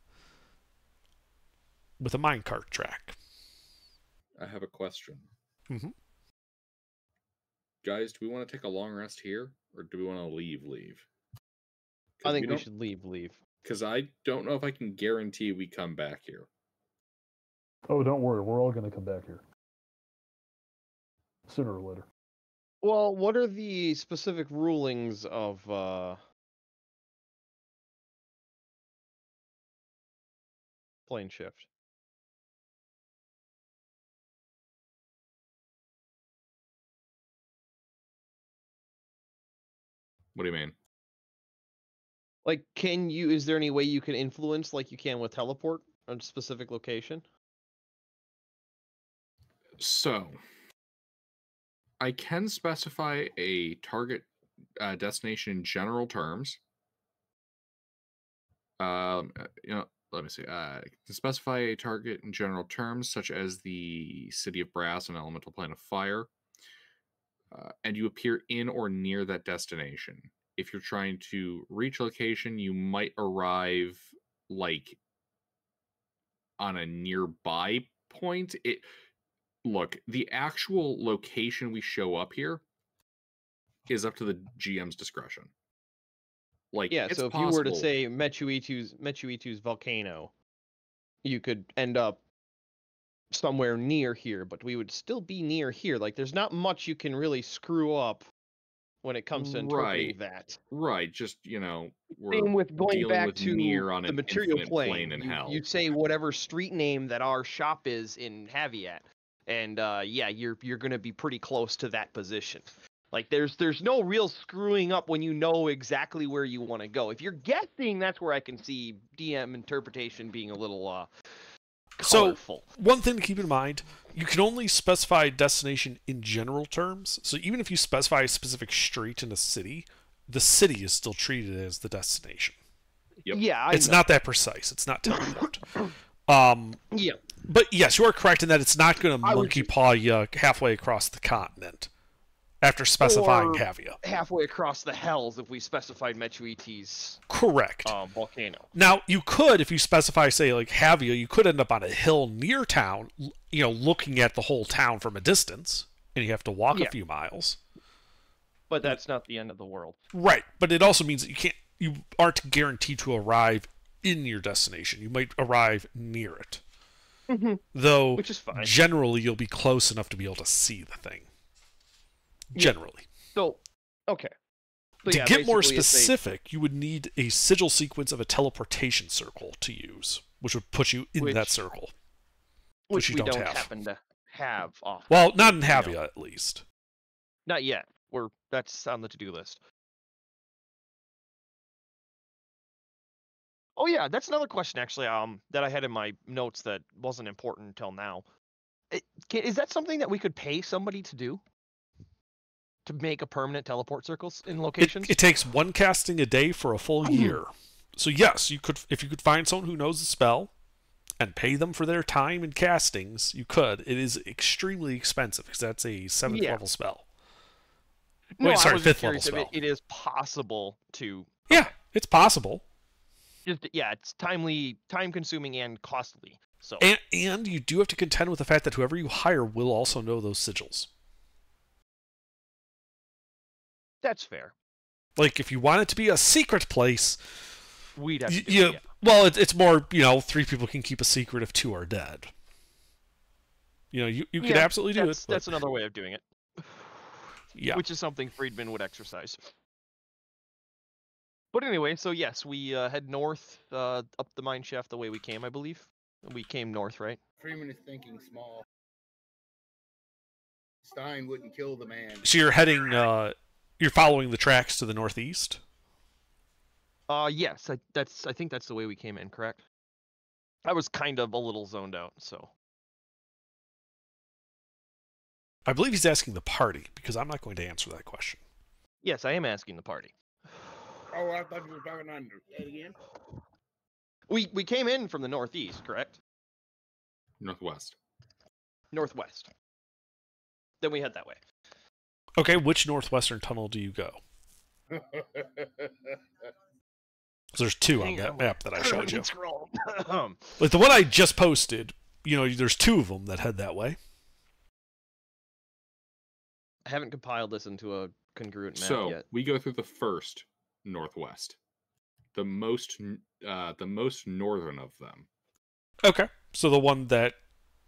A: with a minecart track.
B: I have a question.
A: Mhm.
B: Guys, do we want to take a long rest here, Or do we want to leave?
C: I think we should leave.
B: Because I don't know if I can guarantee we come back here.
D: Oh, don't worry. We're all going to come back here. Sooner or later.
C: Well, what are the specific rulings of plane shift?
B: What do you mean?
C: Like, is there any way you can influence, like you can with teleport, a specific location?
B: So, I can specify a target destination in general terms. Let me see. To specify a target in general terms, such as the City of Brass and Elemental Plane of Fire, and you appear in or near that destination. If you're trying to reach a location, you might arrive like on a nearby point. Look, the actual location we show up here is up to the GM's discretion. Like,
C: yeah,
B: it's
C: so if
B: possible.
C: you were to say Metu-Itu's volcano, you could end up somewhere near here, but we would still be near here. Like, there's not much you can really screw up when it comes to interpreting that.
B: Right, just, we're
C: same with going
B: dealing
C: back
B: with
C: to
B: near on
C: the
B: an
C: material
B: infinite
C: plane.
B: in hell.
C: You say whatever street name that our shop is in Haviat, and yeah, you're going to be pretty close to that position. Like, there's no real screwing up when you know exactly where you want to go. If you're guessing, that's where I can see DM interpretation being a little colorful.
A: So, one thing to keep in mind, you can only specify destination in general terms. So even if you specify a specific street in a city, the city is still treated as the destination.
B: Yep.
C: Yeah,
A: it's not that precise. It's not teleport.
C: Yeah.
A: But yes, you are correct in that it's not going to monkey paw you halfway across the continent after specifying Havia.
C: Halfway across the hells if we specified Metu-Itu's
A: correct
C: volcano.
A: Now, you could, if you specify, say, like Havia, you could end up on a hill near town, looking at the whole town from a distance, and you have to walk a few miles.
C: But that's not the end of the world.
A: Right, but it also means that you aren't guaranteed to arrive in your destination. You might arrive near it.
C: Mm-hmm.
A: Though,
C: which is fine.
A: Generally, you'll be close enough to be able to see the thing. Generally.
C: So, okay. So,
A: to get more specific, you would need a sigil sequence of a teleportation circle to use, which would put you in that circle.
C: Which
A: you
C: we
A: don't
C: happen to have off.
A: Well, not in Havia, at least.
C: Not yet. That's on the to-do list. Oh yeah, that's another question actually. That I had in my notes that wasn't important until now. Is that something that we could pay somebody to do? To make a permanent teleport circles in locations?
A: It takes one casting a day for a full year. So yes, you could, if you could find someone who knows the spell and pay them for their time and castings, you could. It is extremely expensive because that's a 7th level spell.
C: No,
A: wait, sorry, 5th level spell.
C: It is possible to.
A: Yeah, it's possible.
C: It's time consuming and costly. So
A: and you do have to contend with the fact that whoever you hire will also know those sigils.
C: That's fair.
A: Like, if you want it to be a secret place,
C: we'd have to do it.
A: Well, it's more, 3 people can keep a secret if 2 are dead. You could absolutely do it.
C: That's another way of doing it.
A: Yeah.
C: Which is something Friedman would exercise. But anyway, so yes, we head north, up the mine shaft the way we came, I believe. We came north, right?
E: Freeman is thinking small. Stein wouldn't kill the man.
A: So you're heading, you're following the tracks to the northeast?
C: Yes, I think that's the way we came in, correct? I was kind of a little zoned out, so.
A: I believe he's asking the party, because I'm not going to answer that question.
C: Yes, I am asking the party.
E: Oh, I thought you were talking under. Say it again.
C: We came in from the northeast, correct?
B: Northwest.
C: Northwest. Then we head that way.
A: Okay, which northwestern tunnel do you go? There's 2 on that map that I showed you. Like the one I just posted, there's 2 of them that head that way.
C: I haven't compiled this into a congruent map
B: So
C: yet.
B: we go through the first northwest, the most northern of them.
A: Okay, so the one that.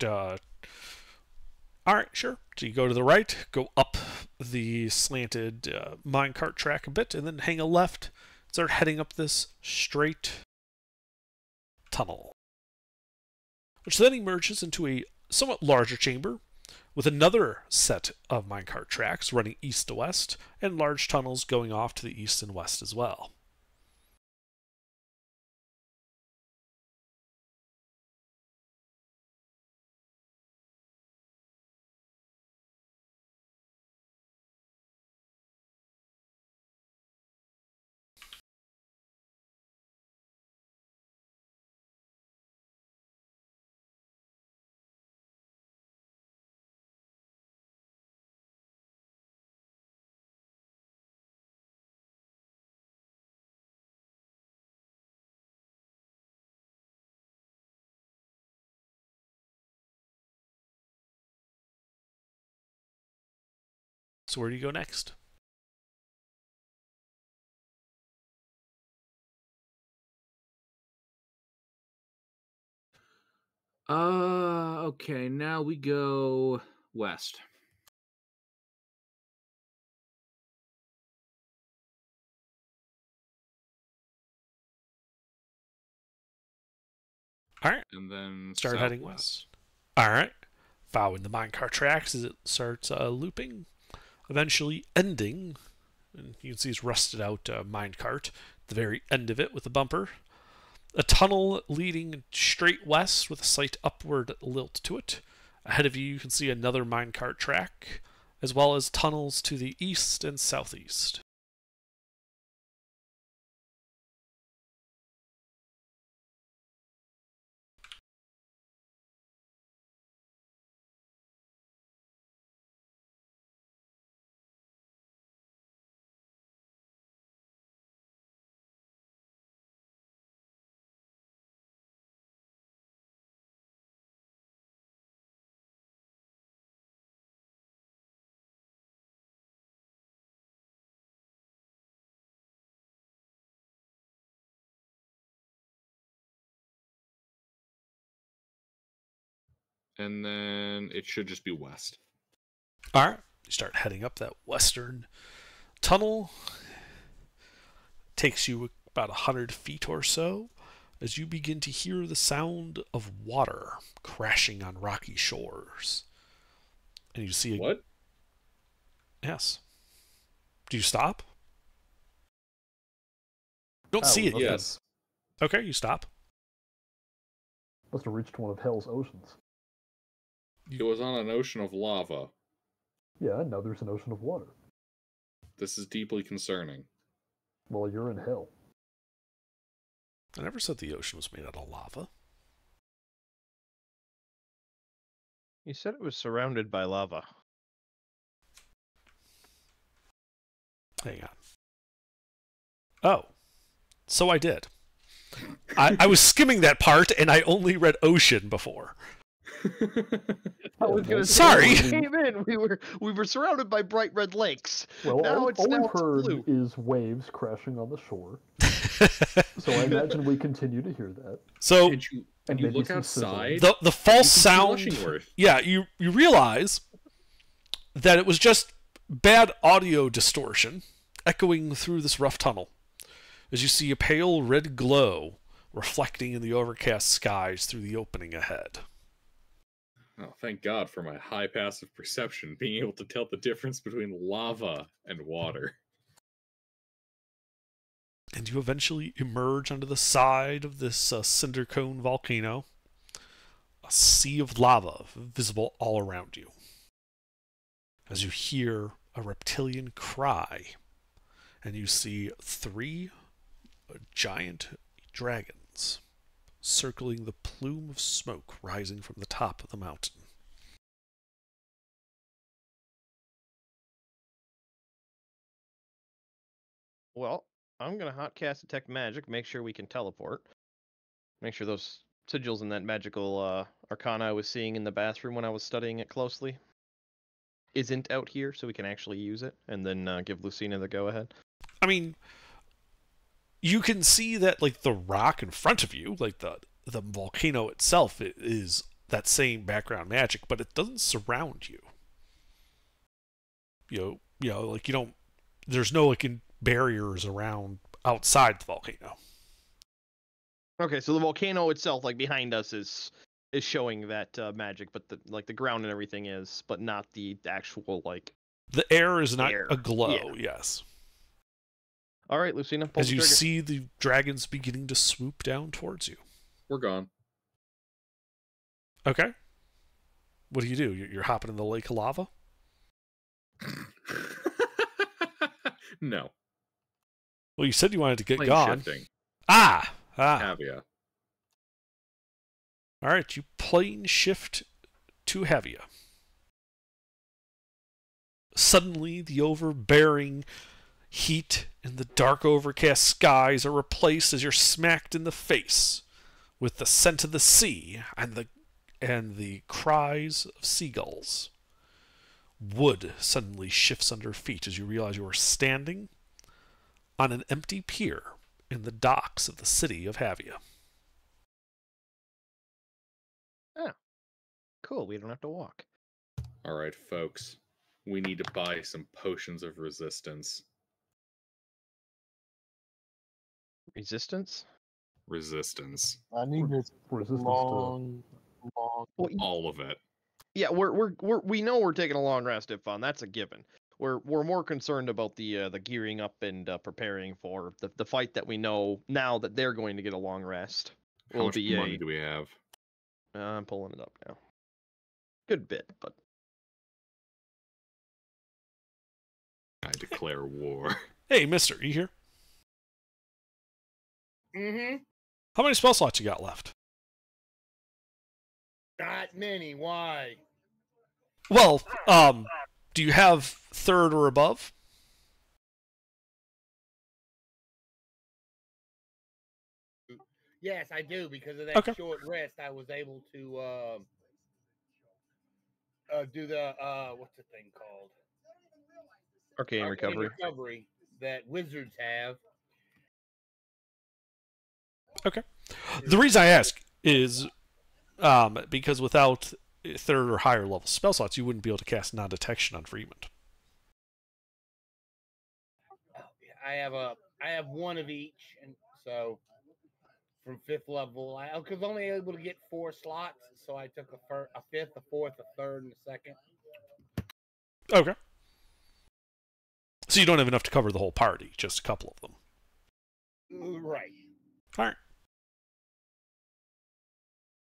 A: All right, sure. So you go to the right, go up the slanted minecart track a bit, and then hang a left. Start heading up this straight tunnel, which then emerges into a somewhat larger chamber with another set of minecart tracks running east to west, and large tunnels going off to the east and west as well. So where do you go next?
B: Okay, now we go west.
A: All right,
B: And then
A: start heading west. All right, following the minecart tracks as it starts looping, eventually ending. And you can see it's rusted out minecart at the very end of it with a bumper. A tunnel leading straight west with a slight upward lilt to it. Ahead of you can see another minecart track, as well as tunnels to the east and southeast.
B: And then it should just be west.
A: All right, you start heading up that western tunnel. Takes you about 100 feet or so as you begin to hear the sound of water crashing on rocky shores. And you see
B: What?
A: Yes. Do you stop? Don't
D: Oh,
A: see it yet.
B: Yes.
A: Okay, you stop.
D: Must have reached one of Hell's oceans.
B: It was on an ocean of lava.
D: Yeah, now there's an ocean of water.
B: This is deeply concerning.
D: Well, you're in Hell.
A: I never said the ocean was made out of lava.
C: You said it was surrounded by lava.
A: Hang on. Oh. So I did. I was skimming that part and I only read ocean before.
C: I was gonna say,
A: Sorry.
C: when we came in, we were surrounded by bright red lakes.
D: Well,
C: Now
D: all,
C: it's
D: all
C: now
D: we've
C: it's
D: heard
C: blue.
D: is waves crashing on the shore. So I imagine we continue to hear that.
A: So
B: And you
D: And
B: you
D: maybe
B: look
D: some
B: outside.
A: the false
B: you can see
A: sound.
B: Lushingworth.
A: Yeah, you realize that it was just bad audio distortion echoing through this rough tunnel as you see a pale red glow reflecting in the overcast skies through the opening ahead.
B: Oh, thank God for my high passive perception, being able to tell the difference between lava and water.
A: And you eventually emerge onto the side of this cinder cone volcano, a sea of lava visible all around you. As you hear a reptilian cry, and you see 3 giant dragons circling the plume of smoke rising from the top of the mountain.
C: Well, I'm gonna hot cast detect magic, make sure we can teleport. Make sure those sigils in that magical arcana I was seeing in the bathroom when I was studying it closely. isn't out here, so we can actually use it, and then give Lucina the go-ahead?
A: I mean, you can see that like the rock in front of you, like the volcano itself, is that same background magic, but it doesn't surround you. Like you don't. There's no like barriers around outside the volcano.
C: Okay, so the volcano itself, like behind us, is showing that magic, but the ground and everything is, but not the actual like.
A: The air is not
C: Air.
A: aglow.
C: Yeah.
A: Yes.
C: All right, Lucina, pull
A: As
C: the
A: you
C: trigger.
A: see the dragons beginning to swoop down towards you.
B: We're gone.
A: Okay. What do? You're hopping in the lake of lava?
B: No.
A: Well, you said you wanted to get
B: Plane
A: gone.
B: shifting.
A: Ah.
B: Havia.
A: All right, you plane shift to Havia. Suddenly, the overbearing heat and the dark overcast skies are replaced as you're smacked in the face with the scent of the sea and the cries of seagulls. Wood suddenly shifts under feet as you realize you are standing on an empty pier in the docks of the city of Havia.
C: Oh, cool. We don't have to walk.
B: All right, folks. We need to buy some potions of resistance.
C: Resistance?
B: Resistance.
F: I need this
D: Resistance
F: long.
C: Well,
B: All of it.
C: yeah, we know we're taking a long rest, Ifan. That's a given. We're more concerned about the gearing up and preparing for the fight that we know now that they're going to get a long rest.
B: How much money do we have?
C: I'm pulling it up now. Good bit, but
B: I declare war.
A: Hey, mister, you here?
E: Mm-hmm.
A: How many spell slots you got left?
E: Not many. Why?
A: Well, do you have third or above?
E: Yes, I do. Because of that
A: Okay.
E: short rest, I was able to do the what's the thing called?
C: arcane recovery.
E: Recovery that wizards have.
A: Okay. The reason I ask is because without third or higher level spell slots, you wouldn't be able to cast non-detection on Freeman.
E: I have one of each, and so from 5th level, I was only able to get 4 slots, so I took a 5th, a 4th, a 3rd, and a 2nd.
A: Okay. So you don't have enough to cover the whole party, just a couple of them.
E: Right.
A: All right.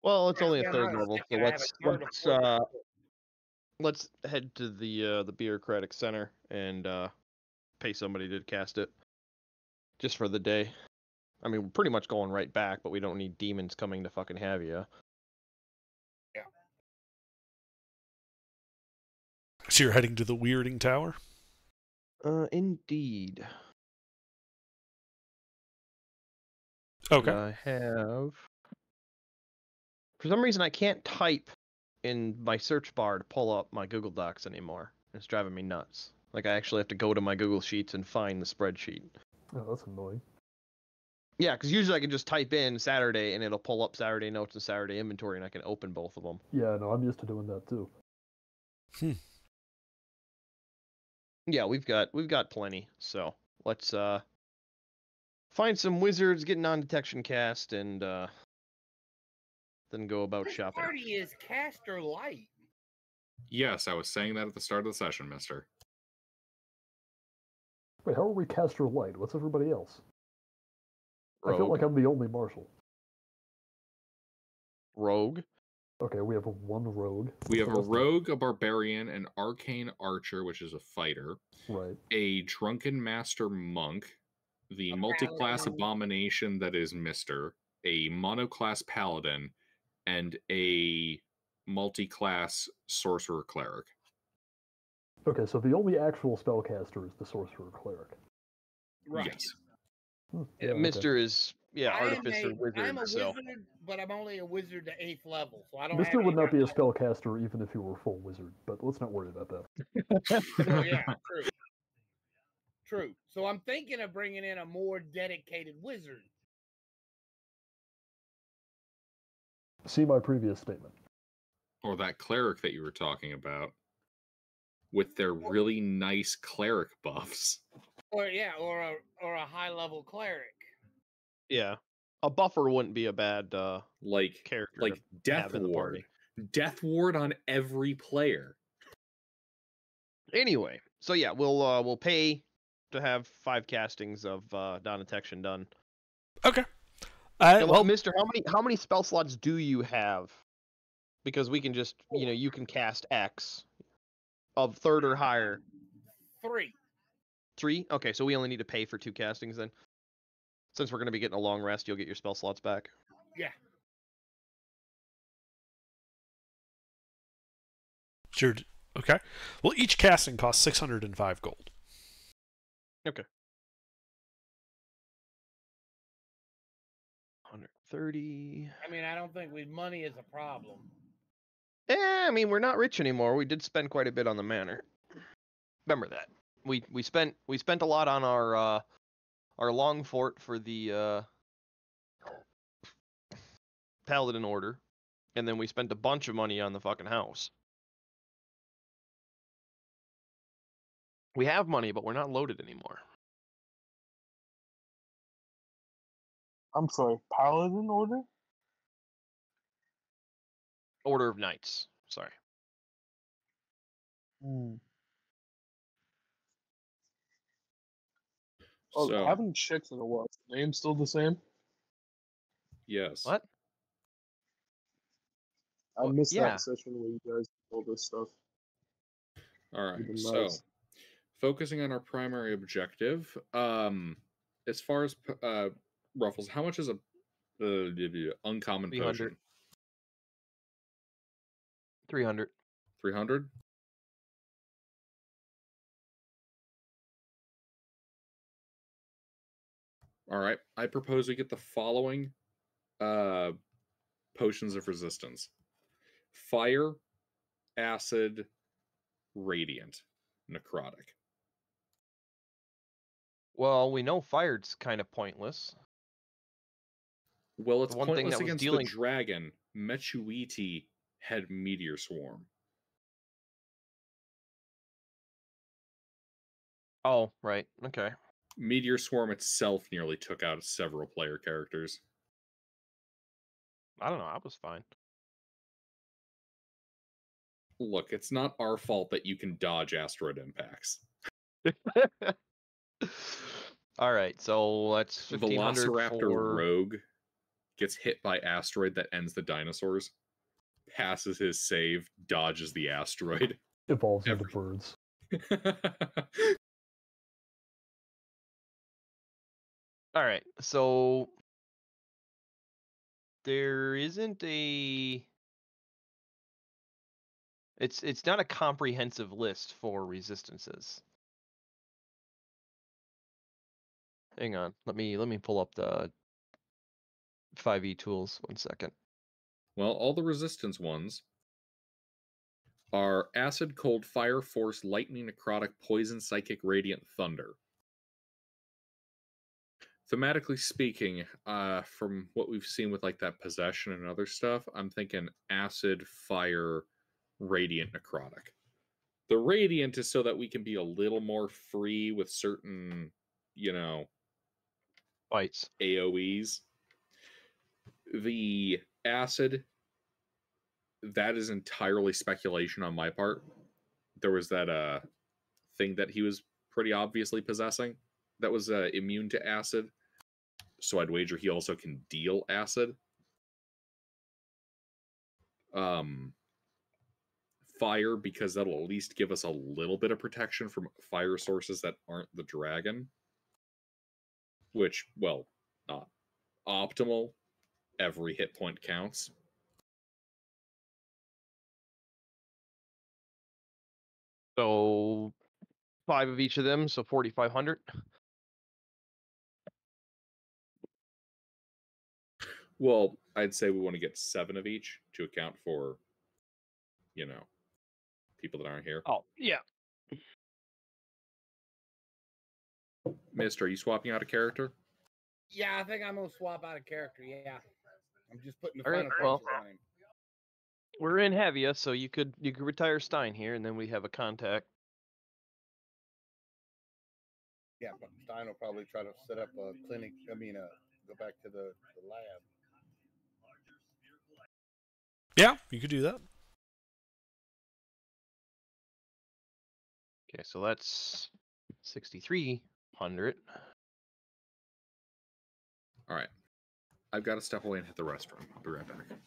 C: Well, it's only a
E: Yeah,
C: third
E: I was
C: level, so
E: thinking I have a third or fourth.
C: let's head to the bureaucratic center and pay somebody to cast it, just for the day. I mean, we're pretty much going right back, but we don't need demons coming to fucking Havia.
E: Yeah.
A: So you're heading to the Weirding Tower?
C: Indeed.
A: Okay.
C: I have. For some reason, I can't type in my search bar to pull up my Google Docs anymore. It's driving me nuts. Like, I actually have to go to my Google Sheets and find the spreadsheet.
D: Oh, that's annoying.
C: Yeah, because usually I can just type in Saturday and it'll pull up Saturday notes and Saturday inventory, and I can open both of them.
D: Yeah, no, I'm used to doing that too.
C: Yeah, we've got plenty. So let's find some wizards, get non-detection cast, and then go about
E: This
C: shopping.
E: party is caster light.
B: Yes, I was saying that at the start of the session, mister.
D: Wait, how are we caster light? What's everybody else? I feel
C: Rogue.
D: like I'm the only marshal.
C: Rogue.
D: Okay, we have one rogue.
B: We have
D: What's
B: a
D: the rest
B: rogue, a barbarian, an arcane archer, which is a fighter,
D: of them? Right.
B: a drunken master monk, the
E: A
B: multi-class
E: paladin.
B: abomination that is Mister, a monoclass paladin, and a multi-class sorcerer cleric.
D: Okay, so the only actual spellcaster is the sorcerer cleric.
E: Right.
B: Yes.
D: Yeah,
C: Yeah,
D: okay.
C: Mister is Yeah,
E: I am
C: artificer, wizard.
E: I'm a
C: So
E: wizard, but I'm only a wizard to 8th level, so I don't have
D: Mister
E: any
D: would not be a
E: knowledge.
D: spellcaster even if he were a full wizard, but let's not worry about that.
E: Oh, yeah, true. True. So I'm thinking of bringing in a more dedicated wizard.
D: See my previous statement.
B: Or that cleric that you were talking about with their really nice cleric buffs.
E: Or a high level cleric.
C: yeah, a buffer wouldn't be a bad
B: Like
C: character
B: like
C: to
B: Death
C: have in the
B: Ward.
C: party.
B: Death Ward on every player.
C: Anyway, so yeah, we'll pay to have 5 castings of non-detection done.
A: Okay.
C: And,
A: Well,
C: Mister, how many spell slots do you have? Because we can just you can cast X of 3rd or higher.
E: 3.
C: 3? Okay, so we only need to pay for 2 castings then. Since we're going to be getting a long rest, you'll get your spell slots back.
E: Yeah.
A: sure. Okay. Well, each casting costs 605 gold.
C: Okay. 130.
E: I mean, I don't think money is a problem.
C: I mean, we're not rich anymore. We did spend quite a bit on the manor. Remember that. We spent a lot on our long fort for the Paladin Order, and then we spent a bunch of money on the fucking house. We have money, but we're not loaded anymore.
F: I'm sorry, Paladin Order?
C: Order of Knights. Sorry.
F: Hmm. Oh,
B: So
F: I haven't checked in a while. Is the name still the same?
B: yes.
C: What?
F: I
C: Well,
F: missed
C: yeah.
F: that session where you guys did all this stuff.
B: All right.
F: Even
B: So
F: nice.
B: focusing on our primary objective, as far as Ruffles, how much is a uncommon
C: 300.
B: potion?
C: 300.
B: 300? All right. I propose we get the following potions of resistance: fire, acid, radiant, necrotic.
C: Well, we know fire's kind of pointless.
B: Well, it's
C: The one thing
B: pointless
C: that was
B: against
C: dealing-
B: the dragon. Mechuiti had Meteor Swarm.
C: Oh, right. Okay.
B: Meteor Swarm itself nearly took out several player characters.
C: I don't know. I was fine.
B: Look, it's not our fault that you can dodge asteroid impacts.
C: All right, so that's 1500
B: Velociraptor
C: for...
B: Rogue gets hit by asteroid that ends the dinosaurs, passes his save, dodges the asteroid.
D: Evolves into
B: Every-
D: birds.
C: All right, so there isn't a... It's not a comprehensive list for resistances. Hang on, let me pull up the 5e tools 1 second.
B: Well, all the resistance ones are acid, cold, fire, force, lightning, necrotic, poison, psychic, radiant, thunder. Thematically speaking, from what we've seen with like that possession and other stuff, I'm thinking acid, fire, radiant, necrotic. The radiant is so that we can be a little more free with certain,
C: Bites.
B: AoEs. The acid, that is entirely speculation on my part. There was that thing that he was pretty obviously possessing that was immune to acid. So I'd wager he also can deal acid. Fire, because that'll at least give us a little bit of protection from fire sources that aren't the dragon. Which, well, not optimal. Every hit point counts.
C: So 5 of each of them, so 4,500.
B: Well, I'd say we want to get 7 of each to account for, people that aren't here.
C: Oh, yeah.
B: Mister, are you swapping out a character?
E: Yeah, I think I'm gonna swap out a character. Yeah, I'm just putting the
C: All right,
E: final
C: well-
E: touches on him.
C: We're in Havia, so you could retire Stein here, and then we have a contact.
E: Yeah, but Stein will probably try to set up a clinic. Go back to the lab.
A: Yeah, you could do that.
C: Okay, so that's 6,300.
B: All right. I've got to step away and hit the restroom. I'll be right back.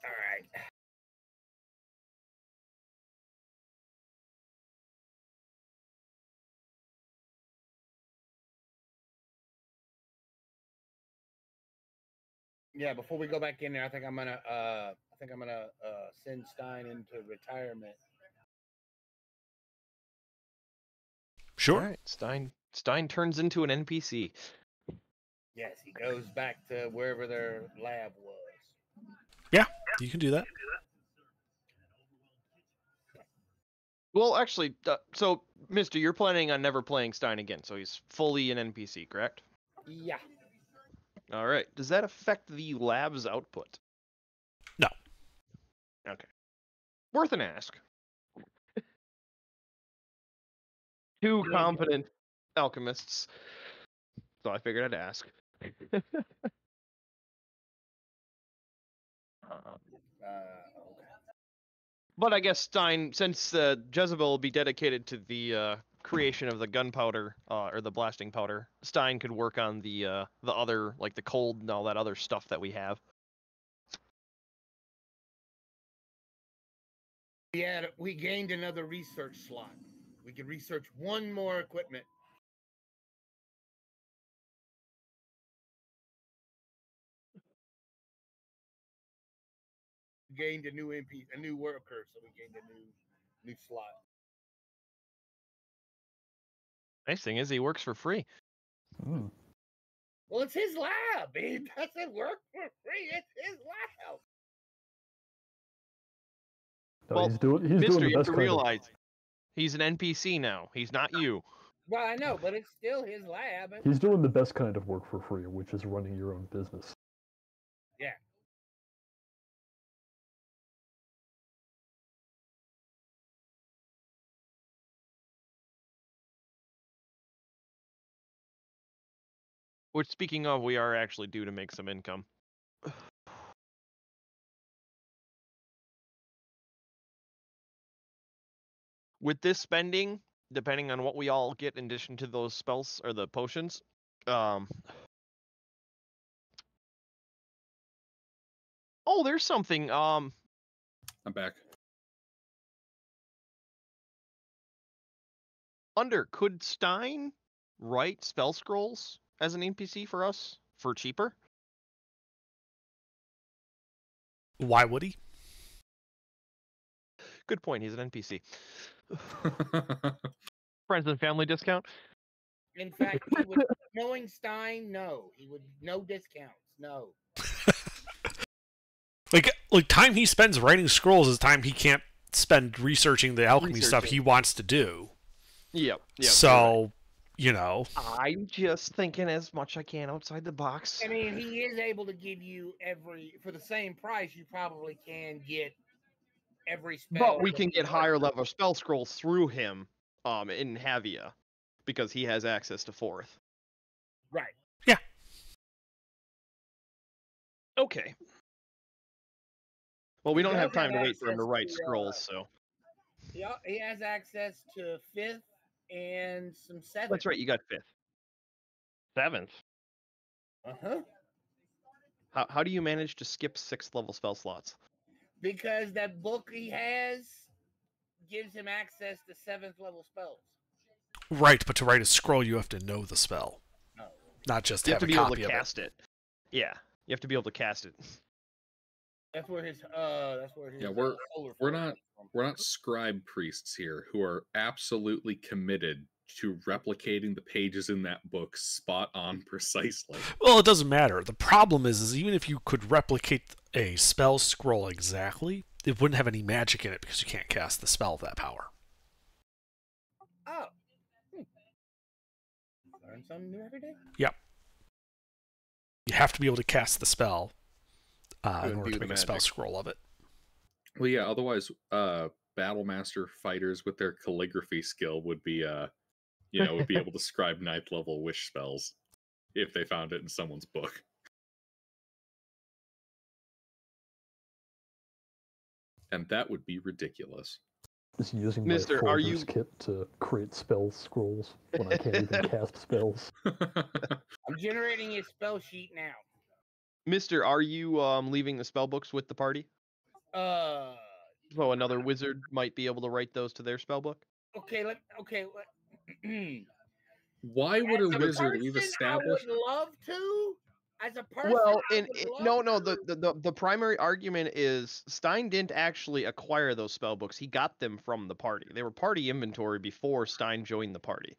E: All right. Yeah, before we go back in there, I think I'm gonna send Stein into retirement.
A: Sure.
C: All right, Stein turns into an NPC.
E: Yes, he goes back to wherever their lab was.
A: You can do that.
C: Well, actually, so Mister, you're planning on never playing Stein again, so he's fully an NPC, correct?
E: Yeah.
C: All right. Does that affect the lab's output?
A: No.
C: Okay. Worth an ask. Two competent alchemists. So I figured I'd ask.
E: Okay.
C: But I guess Stein, since Jezebel will be dedicated to the creation of the gunpowder or the blasting powder, Stein could work on the other, like the cold and all that other stuff that we have.
E: We gained another research slot. We can research one more equipment. We gained a new worker, so we gained a new slot.
C: Nice thing is he works for free.
D: Hmm.
E: Well, it's his lab. He doesn't work for free. It's his lab.
D: No,
C: Well,
D: he's doing
C: Mister,
D: the
C: you have
D: best
C: to
D: kind
C: realize he's an NPC now. He's not you.
E: Well, I know, but it's still his lab.
D: He's doing the best kind of work for free, which is running your own business.
E: Yeah.
C: Which, speaking of, we are actually due to make some income. With this spending, depending on what we all get in addition to those spells or the potions, Oh, there's something.
B: I'm back.
C: Could Stein write spell scrolls as an NPC for us for cheaper?
A: Why would he?
C: Good point. He's an NPC. Friends and family discount.
E: In fact, he would, knowing Stein, no, he would no discounts, no.
A: Like time he spends writing scrolls is time he can't spend researching the alchemy stuff he wants to do.
C: Yep.
A: So, you know.
C: I'm just thinking as much I can outside the box.
E: I mean, he is able to give you for the same price, you probably can get every spell.
C: But we can get higher level spell scrolls through him in Havia because he has access to 4th.
E: Right.
A: Yeah.
C: Okay. Well, we don't have time to wait for him to write scrolls, so.
E: Yeah, he has access to 5th and some 7th.
C: That's right, you got 5th. 7th?
E: Uh-huh.
C: How do you manage to skip 6th level spell slots?
E: Because that book he has gives him access to 7th level spells.
A: Right, but to write a scroll, you have to know the spell.
E: Oh.
A: Not just
C: You
A: have
C: have to
A: a
C: be able
A: copy
C: to
A: of
C: cast it. Yeah, you have to be able to cast it.
E: That's where his
B: Yeah, we're not scribe priests here who are absolutely committed to replicating the pages in that book spot on precisely.
A: Well, it doesn't matter. The problem is even if you could replicate a spell scroll exactly, it wouldn't have any magic in it because you can't cast the spell of that power.
E: Oh. Learn something new every day?
A: Yep. You have to be able to cast the spell in order
C: do
A: to
C: the
A: make a spell
C: magic.
A: scroll of it.
B: Well, yeah, otherwise, Battlemaster fighters with their calligraphy skill would be, would be able to scribe 9th level wish spells if they found it in someone's book. And that would be ridiculous.
D: Just using
C: Mister,
D: my
C: are
D: Forger's
C: you-
D: kit to create spell scrolls when I can't even cast spells.
E: I'm generating a spell sheet now.
C: Mister, are you leaving the spell books with the party? So another wizard might be able to write those to their spell book?
E: Okay,
B: Why would
E: As
B: a wizard we've
E: person,
B: established?
E: I would love to. As a person,
C: Well,
E: I would love to.
C: the primary argument is Stein didn't actually acquire those spell books. He got them from the party. They were party inventory before Stein joined the party.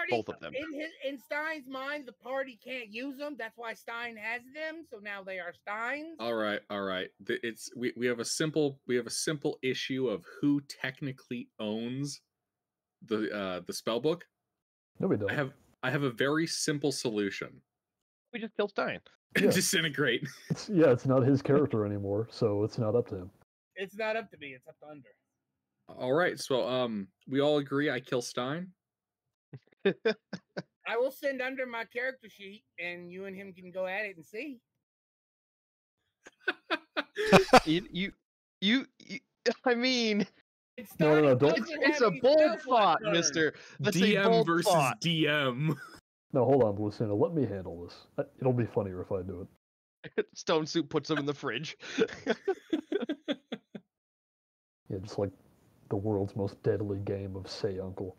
C: Both of them.
E: In Stein's mind, the party can't use them. That's why Stein has them. So now they are Stein's.
B: All right. We have a simple issue of who technically owns the spell book.
D: No, we don't.
B: I have a very simple solution.
C: We just kill Stein.
D: Yeah.
B: Disintegrate.
D: It's not his character anymore, so it's not up to him.
E: It's not up to me. It's up to Under.
B: All right. So we all agree I kill Stein.
E: I will send Under my character sheet, and you and him can go at it and see.
C: you I mean,
D: No, don't.
C: it's a bold thought, Mister. That's a
B: DM
C: bold
B: versus
C: thought.
B: DM.
D: No, hold on, Lucina. Let me handle this. It'll be funnier if I do it.
C: Stone Soup puts them in the fridge.
D: Yeah, just like the world's most deadly game of Say Uncle.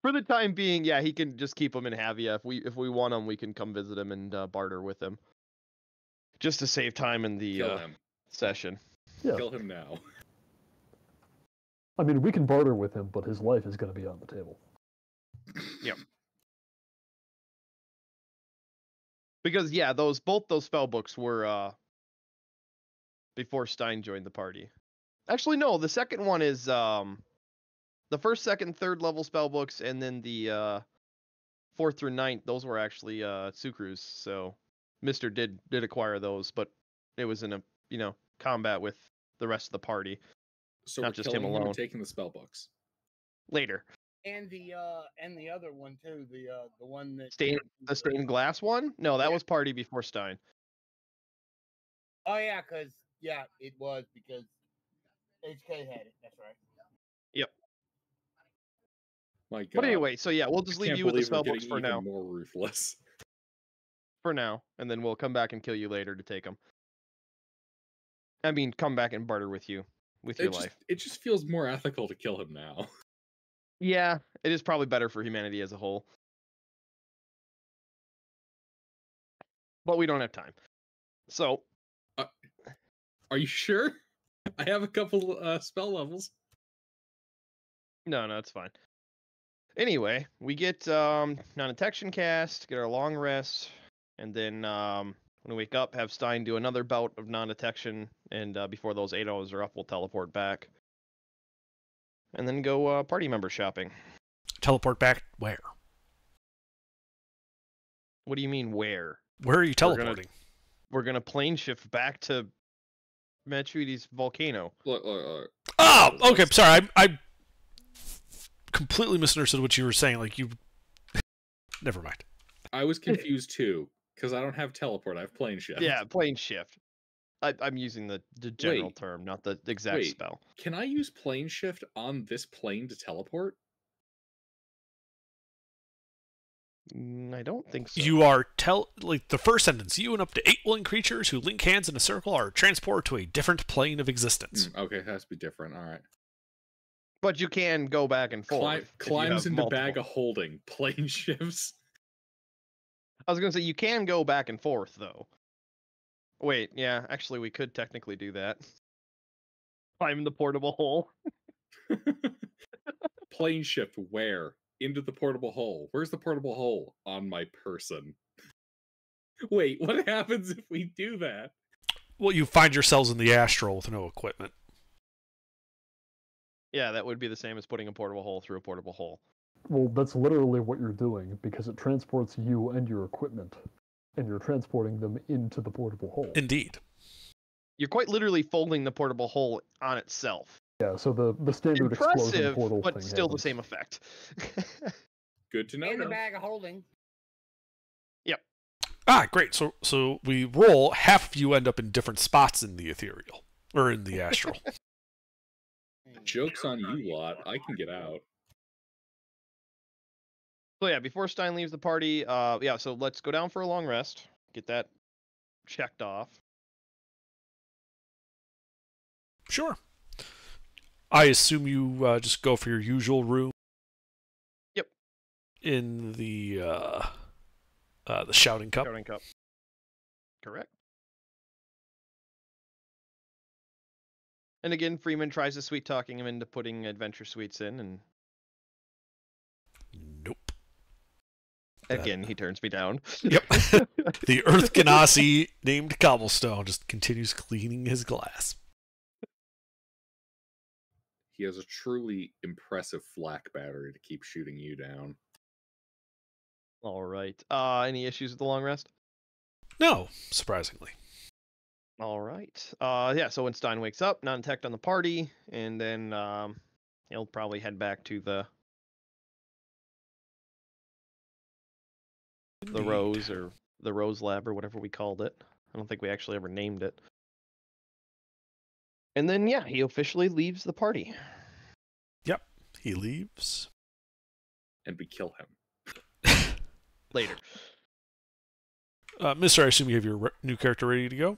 C: For the time being, yeah, he can just keep them in Havia. If we want him, we can come visit him and barter with him, just to save time in the
B: Kill him.
C: session.
D: Yeah.
B: Kill him now.
D: I mean, we can barter with him, but his life is going to be on the table.
C: Yep. Because yeah, both those spell books were before Stein joined the party. Actually, no, the second one is the first, second, third level spell books, and then the 4th through 9th, those were actually Tsukru's. So Mister did acquire those, but it was in a combat with the rest of the party.
B: So
C: Not
B: we're
C: just
B: killing
C: him
B: him and
C: alone.
B: taking the spell books.
C: Later.
E: And the other one too, the one that
C: The stained glass one? No, that
E: Yeah.
C: was party before Stein.
E: Oh yeah, it was because HK had it. That's right.
C: Yep.
B: My God.
C: But anyway, so yeah, we'll just
B: I
C: leave
B: can't
C: you with the
B: believe we're
C: spell books
B: getting
C: for
B: even
C: now.
B: more ruthless.
C: For now, and then we'll come back and kill you later to take them. I mean, come back and barter with you, with your life.
B: It just feels more ethical to kill him now.
C: Yeah, it is probably better for humanity as a whole. But we don't have time. So,
B: Are you sure? I have a couple spell levels.
C: no, it's fine. Anyway, we get non-detection cast, get our long rest, and then when we wake up, have Stein do another bout of non-detection, and before those 8 hours are up, we'll teleport back. And then go party member shopping.
A: Teleport back where?
C: What do you mean, where?
A: Where are you teleporting?
C: We're gonna plane shift back to Machuidi's volcano.
B: Look.
A: Oh, okay. Sorry, I completely misunderstood what you were saying. Like you, never mind.
B: I was confused too because I don't have teleport. I have plane shift.
C: Yeah, plane shift. I'm using the general
B: Wait.
C: term, not the exact
B: Wait.
C: spell.
B: Can I use plane shift on this plane to teleport?
C: I don't think so.
A: You are like the first sentence. You and up to 8 willing creatures who link hands in a circle are transported to a different plane of existence.
B: Okay, it has to be different. All right.
C: But you can go back and forth. if you
B: Climbs
C: have
B: into
C: multiple.
B: bag of holding. Plane shifts.
C: I was gonna say you can go back and forth though. Wait, yeah, actually we could technically do that. Climb in the portable hole.
B: Plane shift where? Into the portable hole. Where's the portable hole? On my person. Wait, what happens if we do that?
A: Well, you find yourselves in the astral with no equipment.
C: Yeah, that would be the same as putting a portable hole through a portable hole.
D: Well, that's literally what you're doing because it transports you and your equipment, and you're transporting them into the portable hole.
A: Indeed.
C: You're quite literally folding the portable hole on itself.
D: Yeah, so the standard explosion
C: Impressive,
D: portal
C: but
D: thing
C: still the
D: happens.
C: same effect.
B: Good to know.
E: In the
B: though.
E: bag of holding.
A: Ah, great. So we roll. Half of you end up in different spots in the ethereal or in the astral.
B: Joke's on you lot. I can get out.
C: So yeah, before Stein leaves the party, so let's go down for a long rest. Get that checked off.
A: Sure. I assume you just go for your usual room.
C: Yep.
A: In the Shouting Cup.
C: Shouting Cup. Correct. And again, Freeman tries to sweet talking him into putting adventure suites in, and
A: Nope.
C: again he turns me down.
A: Yep. The Earth Ganassi named Cobblestone just continues cleaning his glass.
B: He has a truly impressive flak battery to keep shooting you down.
C: All right. Any issues with the long rest?
A: No, surprisingly.
C: All right. So when Stein wakes up, non-tech on the party, and then he'll probably head back to the
A: Indeed.
C: Rose or the Rose Lab or whatever we called it. I don't think we actually ever named it. And then he officially leaves the party.
A: Yep. He leaves.
B: And we kill him.
C: Later.
A: Mister, I assume you have your new character ready to go?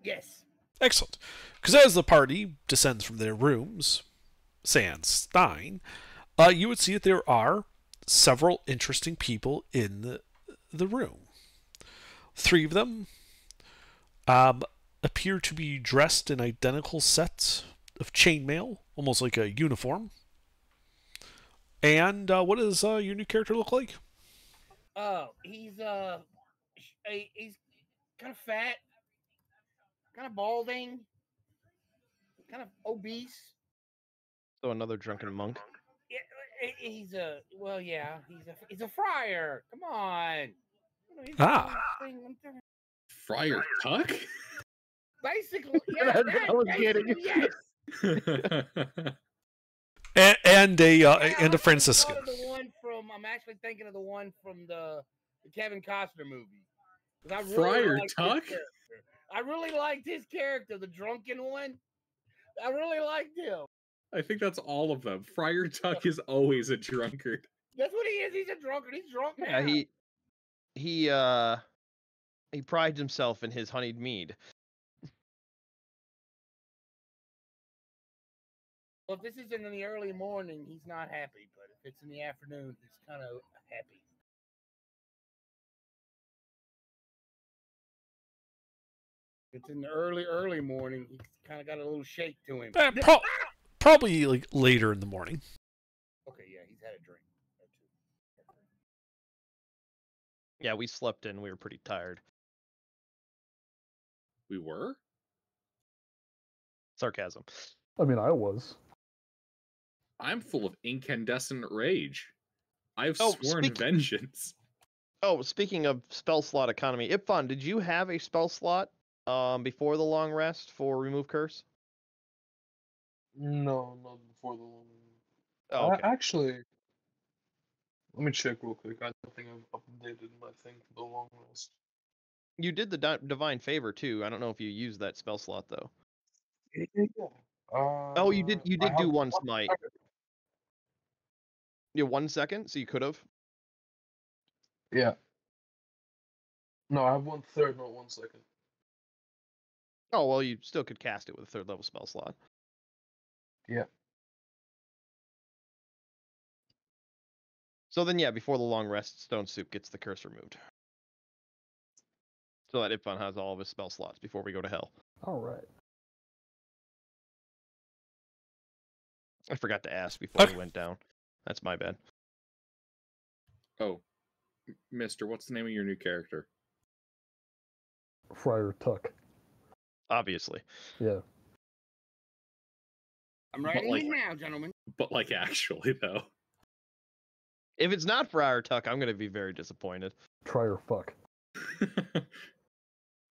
E: Yes.
A: Excellent. Because as the party descends from their rooms, sans Stein, you would see that there are several interesting people in the room. 3 of them appear to be dressed in identical sets of chainmail, almost like a uniform. And what does your new character look like?
E: He's kind of fat, kind of balding, kind of obese.
C: So another drunken monk.
E: Yeah, he's a friar. Come on. He's
B: Friar Tuck?
E: Basically,
C: That's what I was getting.
E: Yes.
A: And a
E: I'm
A: Franciscan.
E: actually thinking of the one from the Kevin Costner movie. 'Cause I really
B: Friar
E: liked his
B: Tuck?
E: character. I really liked his character, the drunken one. I really liked him.
B: I think that's all of them. Friar Tuck is always a drunkard.
E: That's what he is. He's a drunkard. He's drunk now.
C: Yeah, he prides himself in his honeyed mead.
E: Well, if this is in the early morning, he's not happy. But if it's in the afternoon, he's kind of happy. If it's in the early morning, he's kind of got a little shake to him.
A: Probably like later in the morning.
E: Okay, yeah, he's had a drink.
C: Yeah, we slept in. We were pretty tired.
B: We were?
C: Sarcasm.
D: I mean, I was.
B: I'm full of incandescent rage. I've
C: Oh,
B: sworn vengeance.
C: Oh, speaking of spell slot economy, Ipfon, did you have a spell slot before the long rest for remove curse?
F: No, not before the long.
C: Oh, okay.
F: Actually, let me check real quick. I don't think I've updated my thing for the long rest.
C: You did the divine favor too. I don't know if you used that spell slot though.
F: Yeah.
C: Oh, you did. You
F: I
C: did do
F: have
C: one smite. Yeah, 1 second. So you could have.
F: Yeah. No, I have 1/3, not 1 second.
C: Oh well, you still could cast it with a 3rd level spell slot.
F: Yeah.
C: So then, yeah, before the long rest, Stone Soup gets the curse removed. So that Ipfon has all of his spell slots before we go to hell.
D: All right.
C: I forgot to ask before we went down. That's my bad.
B: Oh, Mister, what's the name of your new character?
D: Friar Tuck.
C: Obviously.
D: Yeah.
E: I'm writing
B: like-
E: it now, gentlemen.
B: But like actually though.
C: If it's not Friar Tuck, I'm going to be very disappointed.
D: Friar Fuck.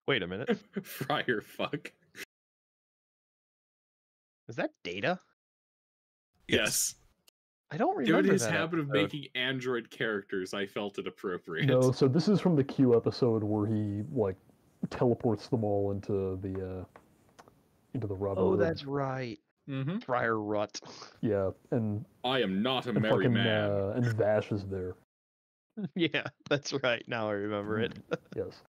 C: Wait a minute.
B: Friar Fuck.
C: Is that Data?
B: Yes.
C: I don't remember
B: Given his
C: that
B: habit of
C: episode.
B: making android characters, I felt it appropriate.
D: No, so this is from the Q episode where he like teleports them all into the Robin
C: Oh,
D: Hood.
C: that's right.
B: Mm-hmm.
C: Friar Rut.
D: Yeah, and
B: I am not a
D: and
B: merry
D: fucking
B: man.
D: and Vash is there.
C: Yeah, that's right. Now I remember it.
D: Yes.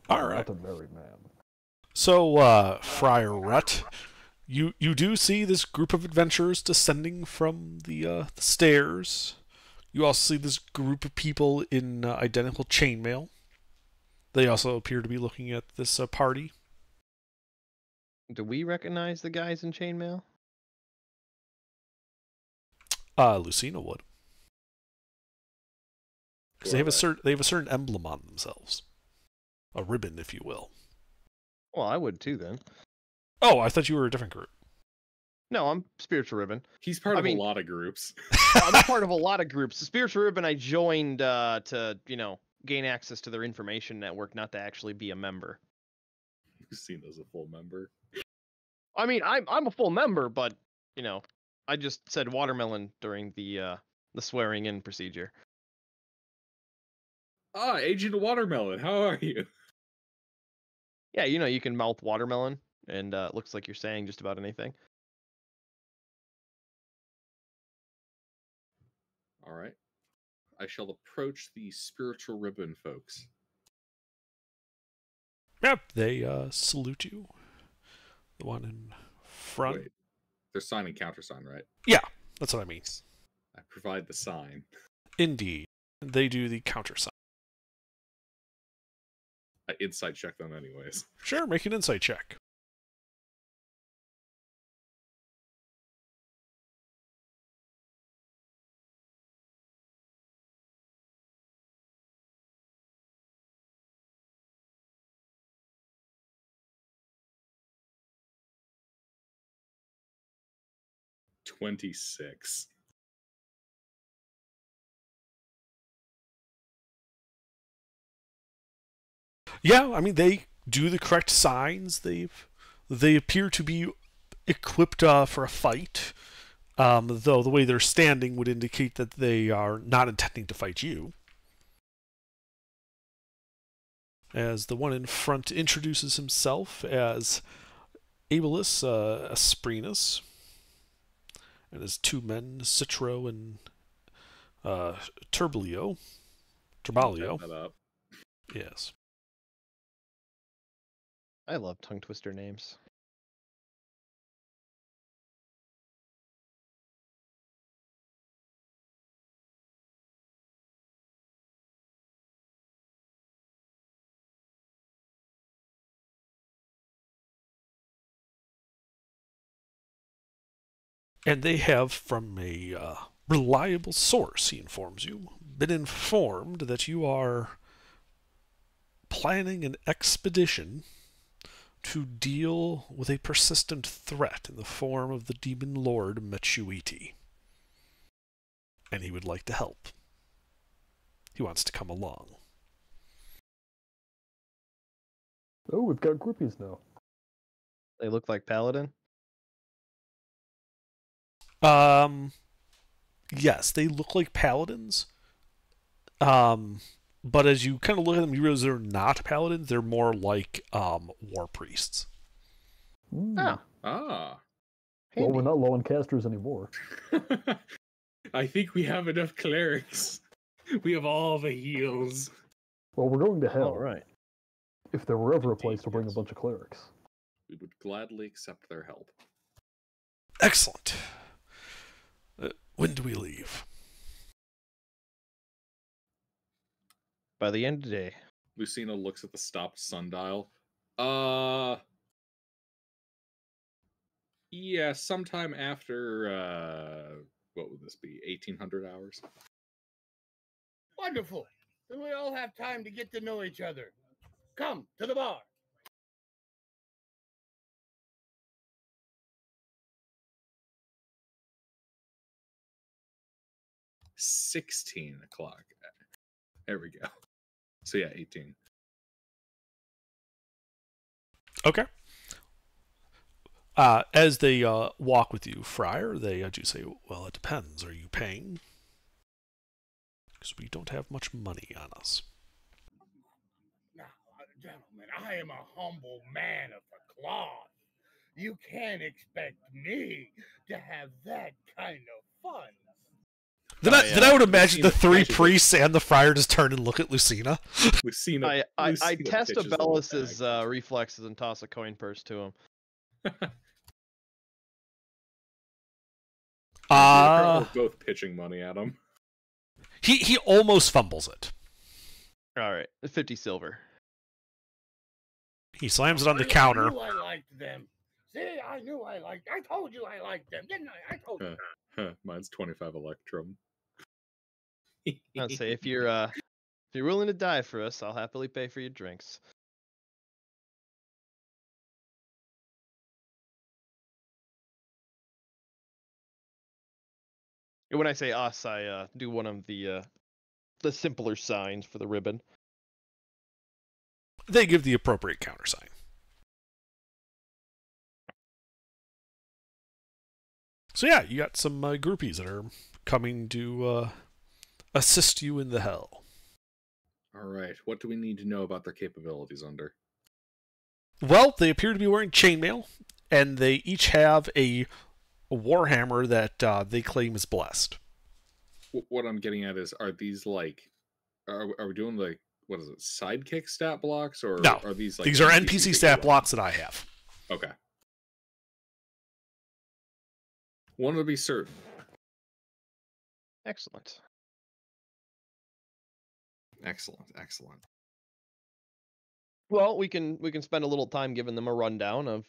A: All right.
D: Not a merry man.
A: So, Friar Rut, you do see this group of adventurers descending from the stairs. You also see this group of people in identical chainmail. They also appear to be looking at this party.
C: Do we recognize the guys in chainmail?
A: Lucina would, because they have
B: Right.
A: they have a certain emblem on themselves, a ribbon, if you will.
C: Well, I would too then.
A: Oh, I thought you were a different group.
C: No, I'm Spiritual Ribbon.
B: He's part
C: I
B: of
C: mean-
B: a lot of groups.
C: I'm a part of a lot of groups. The Spiritual Ribbon I joined to, gain access to their information network, not to actually be a member.
B: You've seen as a full member.
C: I mean, I'm a full member, but I just said watermelon during the swearing in procedure.
B: Ah, Agent Watermelon, how are you?
C: Yeah, you can mouth watermelon, and it looks like you're saying just about anything.
B: All right. I shall approach the Spiritual Ribbon folks.
A: Yep, they salute you. The one in front.
B: Wait, they're sign and countersign, right?
A: Yeah, that's what I mean.
B: I provide the sign.
A: Indeed, they do the countersign.
B: I insight check them anyways.
A: Sure, make an insight check.
B: $26.
A: Yeah, I mean they do the correct signs. They appear to be equipped for a fight. Though the way they're standing would indicate that they are not intending to fight you. As the one in front introduces himself as Aeolus Asprinus, and his 2 men, Citro and Turbalio. Turbalio.
B: Type that up.
A: Yes.
C: I love tongue twister names.
A: And they have, from a reliable source, he informs you, been informed that you are planning an expedition to deal with a persistent threat in the form of the demon lord Mechuiti. And he would like to help. He wants to come along.
D: Oh, we've got groupies now.
C: They look like Paladin.
A: Yes, they look like paladins. But as you kind of look at them, you realize they're not paladins. They're more like war priests.
C: Oh,
B: Ah.
D: Well,
C: handy.
D: we're not low on casters anymore.
B: I think we have enough clerics. We have all the heals.
D: Well, we're going to hell.
C: All right.
D: If there were ever a
B: Indeed,
D: place to bring
B: yes.
D: a bunch of clerics.
B: We would gladly accept their help.
A: Excellent. When do we leave?
C: By the end of the day.
B: Lucina looks at the stopped sundial. Yeah, sometime after, what would this be, 1800 hours?
E: Wonderful. Then we all have time to get to know each other. Come to the bar.
B: $16. There we go. So yeah, 18.
A: Okay. As they walk with you, Friar, they do say, well, it depends. Are you paying? Because we don't have much money on us.
E: Now, gentlemen, I am a humble man of the cloth. You can't expect me to have that kind of fun.
A: Then I would imagine the
B: Lucina
A: 3
B: catches it.
A: priests and the friar just turn and look at Lucina.
B: Lucina,
C: I
B: Lucina
C: test
B: pitches the
C: Abelus's
B: bag.
C: reflexes and toss a coin purse to him.
B: We're both pitching money at him.
A: He almost fumbles it.
C: All right, 50 silver.
A: He slams it on the
E: I
A: counter.
E: knew I liked them. See, I knew I liked. I told you I liked them, didn't I? I told you.
B: Mine's 25 Electrum.
C: I'd say if you're willing to die for us, I'll happily pay for your drinks. And when I say us, I do one of the simpler signs for the ribbon.
A: They give the appropriate countersign. So yeah, you got some groupies that are coming to assist you in the hell.
B: All right, what do we need to know about their capabilities under?
A: Well, they appear to be wearing chainmail, and they each have a warhammer that they claim is blessed.
B: What I'm getting at is, are these like, are we doing like, what is it, sidekick stat blocks, or
A: No,
B: are these like
A: These are
B: NPCs
A: NPC
B: that
A: stat
B: you
A: blocks that I have.
B: want? Okay. Wanted to be certain.
C: Excellent.
B: Excellent.
C: Well, we can spend a little time giving them a rundown of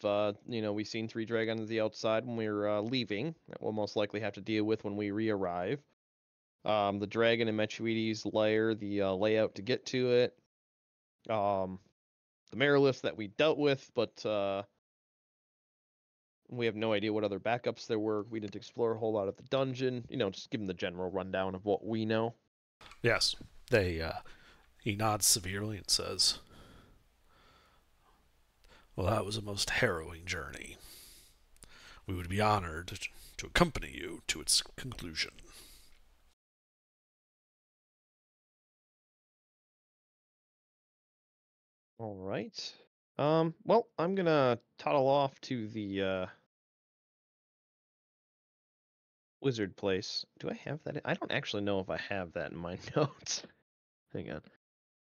C: we've seen 3 dragons at the outside when we were leaving that we'll most likely have to deal with when we re-arrive. The dragon in Mechuiti's lair, the layout to get to it. The Mariliths that we dealt with, but we have no idea what other backups there were. We didn't explore a whole lot of the dungeon. Just give them the general rundown of what we know.
A: Yes, he nods severely and says, well, that was a most harrowing journey. We would be honored to accompany you to its conclusion.
C: All right. Well, I'm gonna toddle off to the wizard place. Do I have that? I don't actually know if I have that in my notes. Hang on.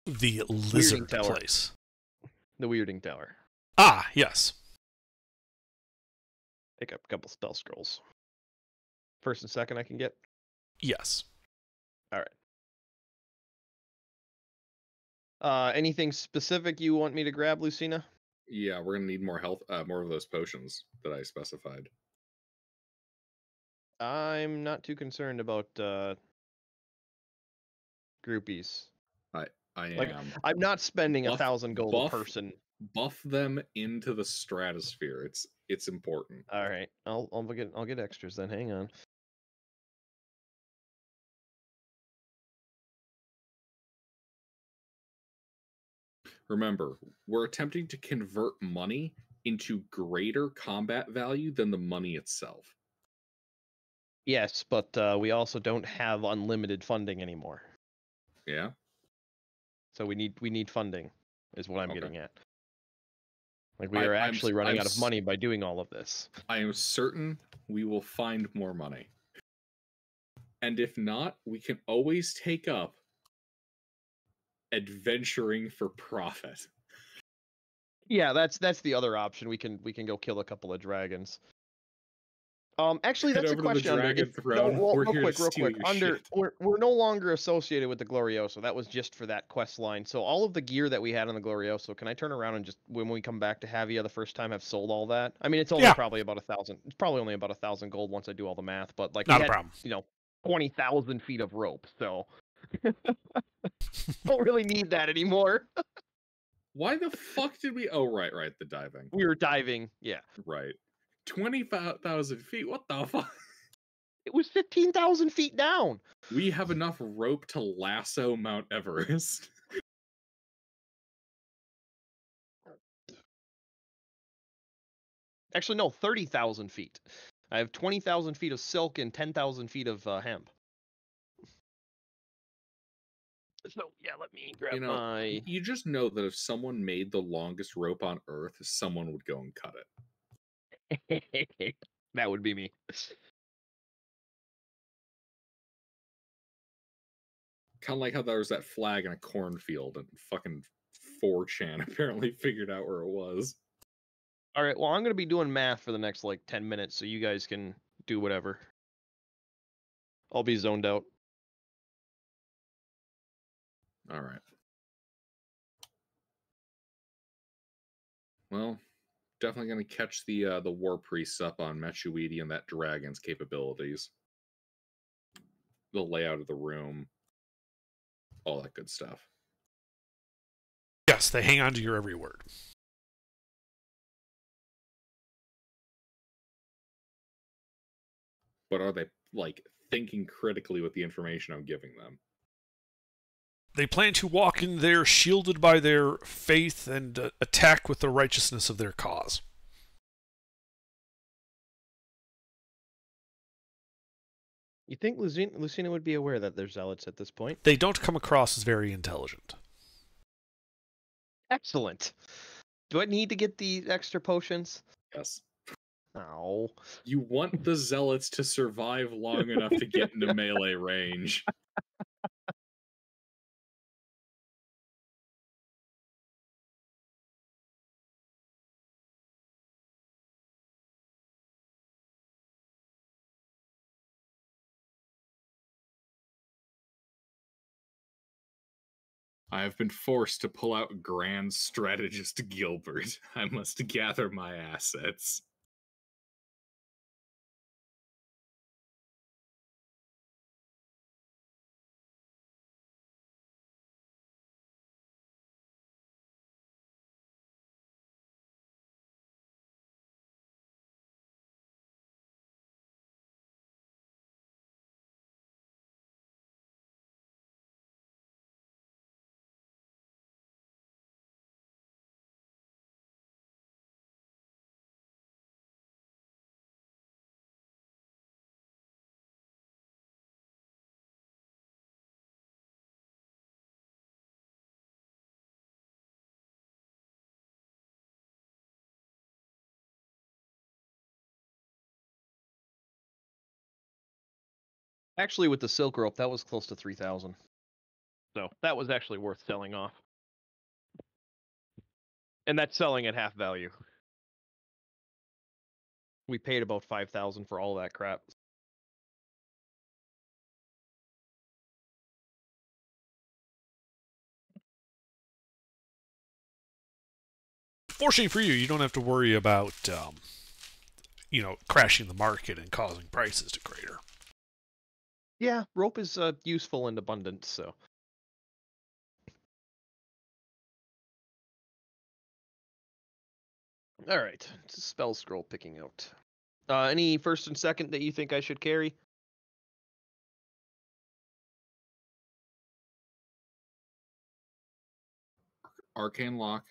A: The lizard
C: Tower.
A: place.
C: The Weirding Tower.
A: Ah, yes.
C: Pick up a couple spell scrolls. First and second I can get.
A: Yes.
C: All right. Anything specific you want me to grab, Lucina?
B: Yeah, we're gonna need more health, more of those potions that I specified.
C: I'm not too concerned about groupies.
B: I
C: Like,
B: am.
C: I'm not spending
B: Buff-
C: 1,000 gold
B: buff-
C: a person.
B: Buff them into the stratosphere. It's important.
C: All right, I'll get extras then. Hang on.
B: Remember, we're attempting to convert money into greater combat value than the money itself.
C: Yes, but we also don't have unlimited funding anymore.
B: Yeah.
C: So we need funding, is what I'm
B: Okay.
C: getting at. Like we are actually running out of
B: s-
C: money by doing all of this.
B: I am certain we will find more money. And if not, we can always take up adventuring for profit.
C: Yeah, that's the other option. We can go kill a couple of dragons. Actually,
B: Head
C: that's a
B: over to the
C: question. Under,
B: dragon
C: if,
B: throne.
C: no, well,
B: We're
C: real
B: here
C: quick,
B: to
C: real
B: steal
C: quick.
B: your
C: Under,
B: shit.
C: we're no longer associated with the Glorioso. That was just for that quest line. So all of the gear that we had on the Glorioso, can I turn around and just when we come back to Havia the first time, have sold all that? I mean, it's only
A: Yeah.
C: probably about 1,000. It's probably only about 1,000 gold once I do all the math. But like,
A: Not
C: we
A: a
C: had,
A: problem.
C: 20,000 feet of rope. So don't really need that anymore.
B: Why the fuck did we? Oh, right, the diving.
C: We were diving. Yeah,
B: Right. 20,000 feet. What the fuck?
C: it was 15,000 feet down.
B: We have enough rope to lasso Mount Everest.
C: Actually, no, 30,000 feet. I have 20,000 feet of silk and 10,000 feet of hemp. So yeah, let me grab my.
B: You just know that if someone made the longest rope on Earth, someone would go and cut it.
C: That would be me.
B: Kind of like how there was that flag in a cornfield and fucking 4chan apparently figured out where it was.
C: All right, well, I'm gonna be doing math for the next like 10 minutes, so you guys can do whatever. I'll be zoned out.
B: All right. Well, definitely going to catch the war priests up on Mechuidi and that dragon's capabilities. The layout of the room, all that good stuff.
A: Yes, they hang on to your every word.
B: But are they like thinking critically with the information I'm giving them?
A: They plan to walk in there shielded by their faith and attack with the righteousness of their cause.
C: You think Lucina would be aware that they're zealots at this point?
A: They don't come across as very intelligent.
C: Excellent. Do I need to get the extra potions?
B: Yes.
C: No.
B: You want the zealots to survive long enough to get into melee range. I have been forced to pull out Grand Strategist Gilbert. I must gather my assets.
C: Actually, with the silk rope, that was close to 3,000. So that was actually worth selling off. And that's selling at half value. We paid about 5,000 for all that crap.
A: Fortunately for you, you don't have to worry about, crashing the market and causing prices to crater.
C: Yeah, rope is useful and abundant, so. All right, it's a spell scroll picking out. Any first and second that you think I should carry?
B: Arcane Lock.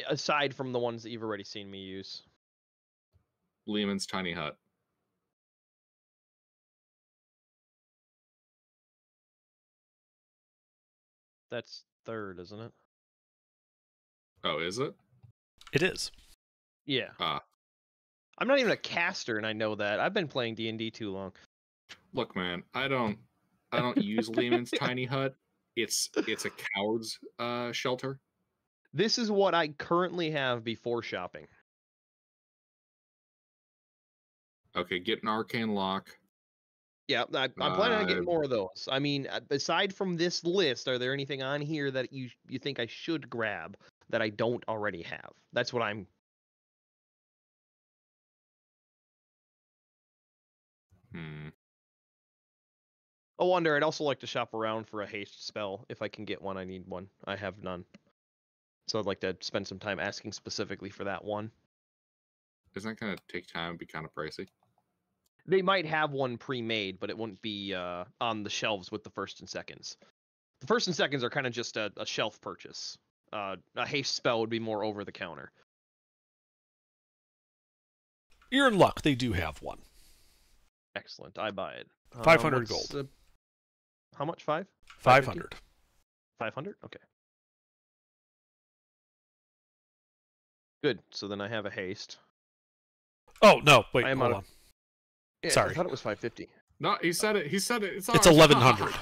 C: Aside from the ones that you've already seen me use.
B: Lehman's Tiny Hut.
C: That's third, isn't it?
B: Oh, is it?
A: It is.
C: Yeah.
B: Ah.
C: I'm not even a caster, and I know that. I've been playing D&D too long.
B: Look, man, I don't use Lehman's Tiny Hut. It's a coward's shelter.
C: This is what I currently have before shopping.
B: Okay, get an Arcane Lock.
C: Yeah, I'm planning on getting more of those. I mean, aside from this list, are there anything on here that you think I should grab that I don't already have? That's what I'm... I wonder, I'd also like to shop around for a haste spell. If I can get one, I need one. I have none. So I'd like to spend some time asking specifically for that one.
B: Isn't that going to take time and be kind of pricey?
C: They might have one pre-made, but it wouldn't be on the shelves with the first and seconds. The first and seconds are kind of just a shelf purchase. A haste spell would be more over the counter.
A: You're in luck. They do have one.
C: Excellent. I buy it.
A: 500 gold.
C: How much? 500. 500? Okay. Good. So then I have a haste.
A: Oh, no. Wait,
C: I am
A: hold
C: out
A: on.
C: Yeah,
A: Sorry.
C: I thought it was 550.
B: No, he said it. It's
A: It's 1,100.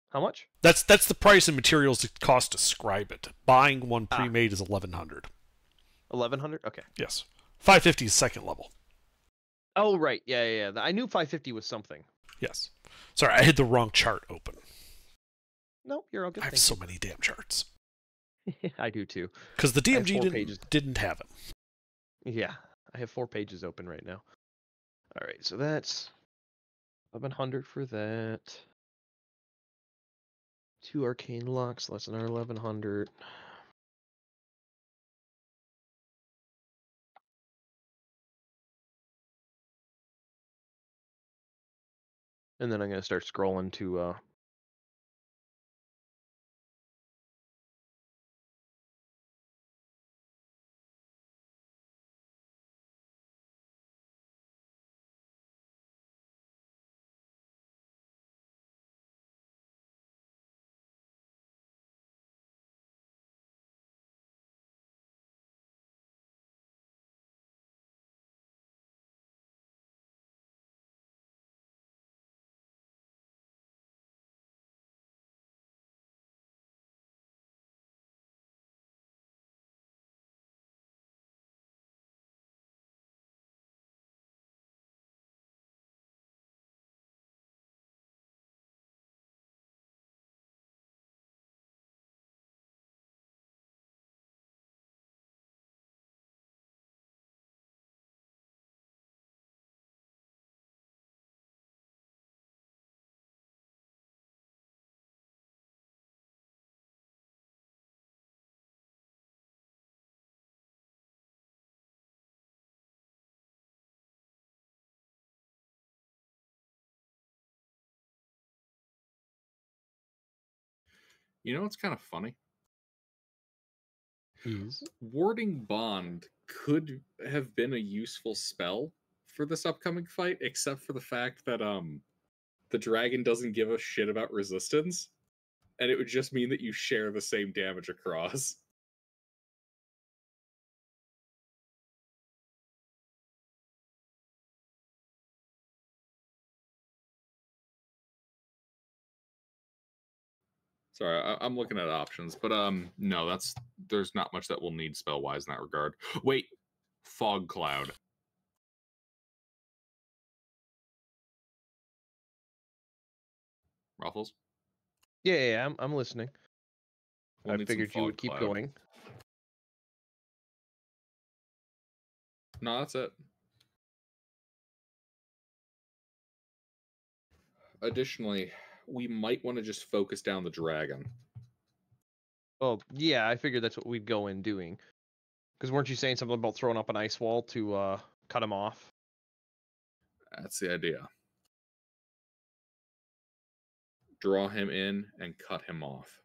C: How much?
A: That's the price and materials it costs to scribe it. Buying one pre-made is 1,100.
C: 1,100? Okay.
A: Yes. 550 is second level.
C: Oh, right. Yeah. I knew 550 was something.
A: Yes. Sorry, I had the wrong chart open.
C: No, you're all good.
A: I have so many damn charts.
C: I do too.
A: Because the DMG didn't have them.
C: Yeah, I have 4 pages open right now. All right, so that's 1,100 for that. 2 arcane locks, less than our 1,100. And then I'm going to start scrolling to
B: You know what's kind of funny?
C: is
B: Warding Bond could have been a useful spell for this upcoming fight, except for the fact that the dragon doesn't give a shit about resistance, and it would just mean that you share the same damage across. Sorry, I'm looking at options, but no, there's not much that we'll need spell wise in that regard. Wait, fog cloud. Ruffles.
C: Yeah, I'm listening.
B: We'll
C: I
B: need some
C: figured you
B: fog
C: would keep
B: cloud.
C: going.
B: No, that's it. Additionally, we might want to just focus down the dragon.
C: Oh, yeah, I figured that's what we'd go in doing. Because weren't you saying something about throwing up an ice wall to cut him off?
B: That's the idea. Draw him in and cut him off.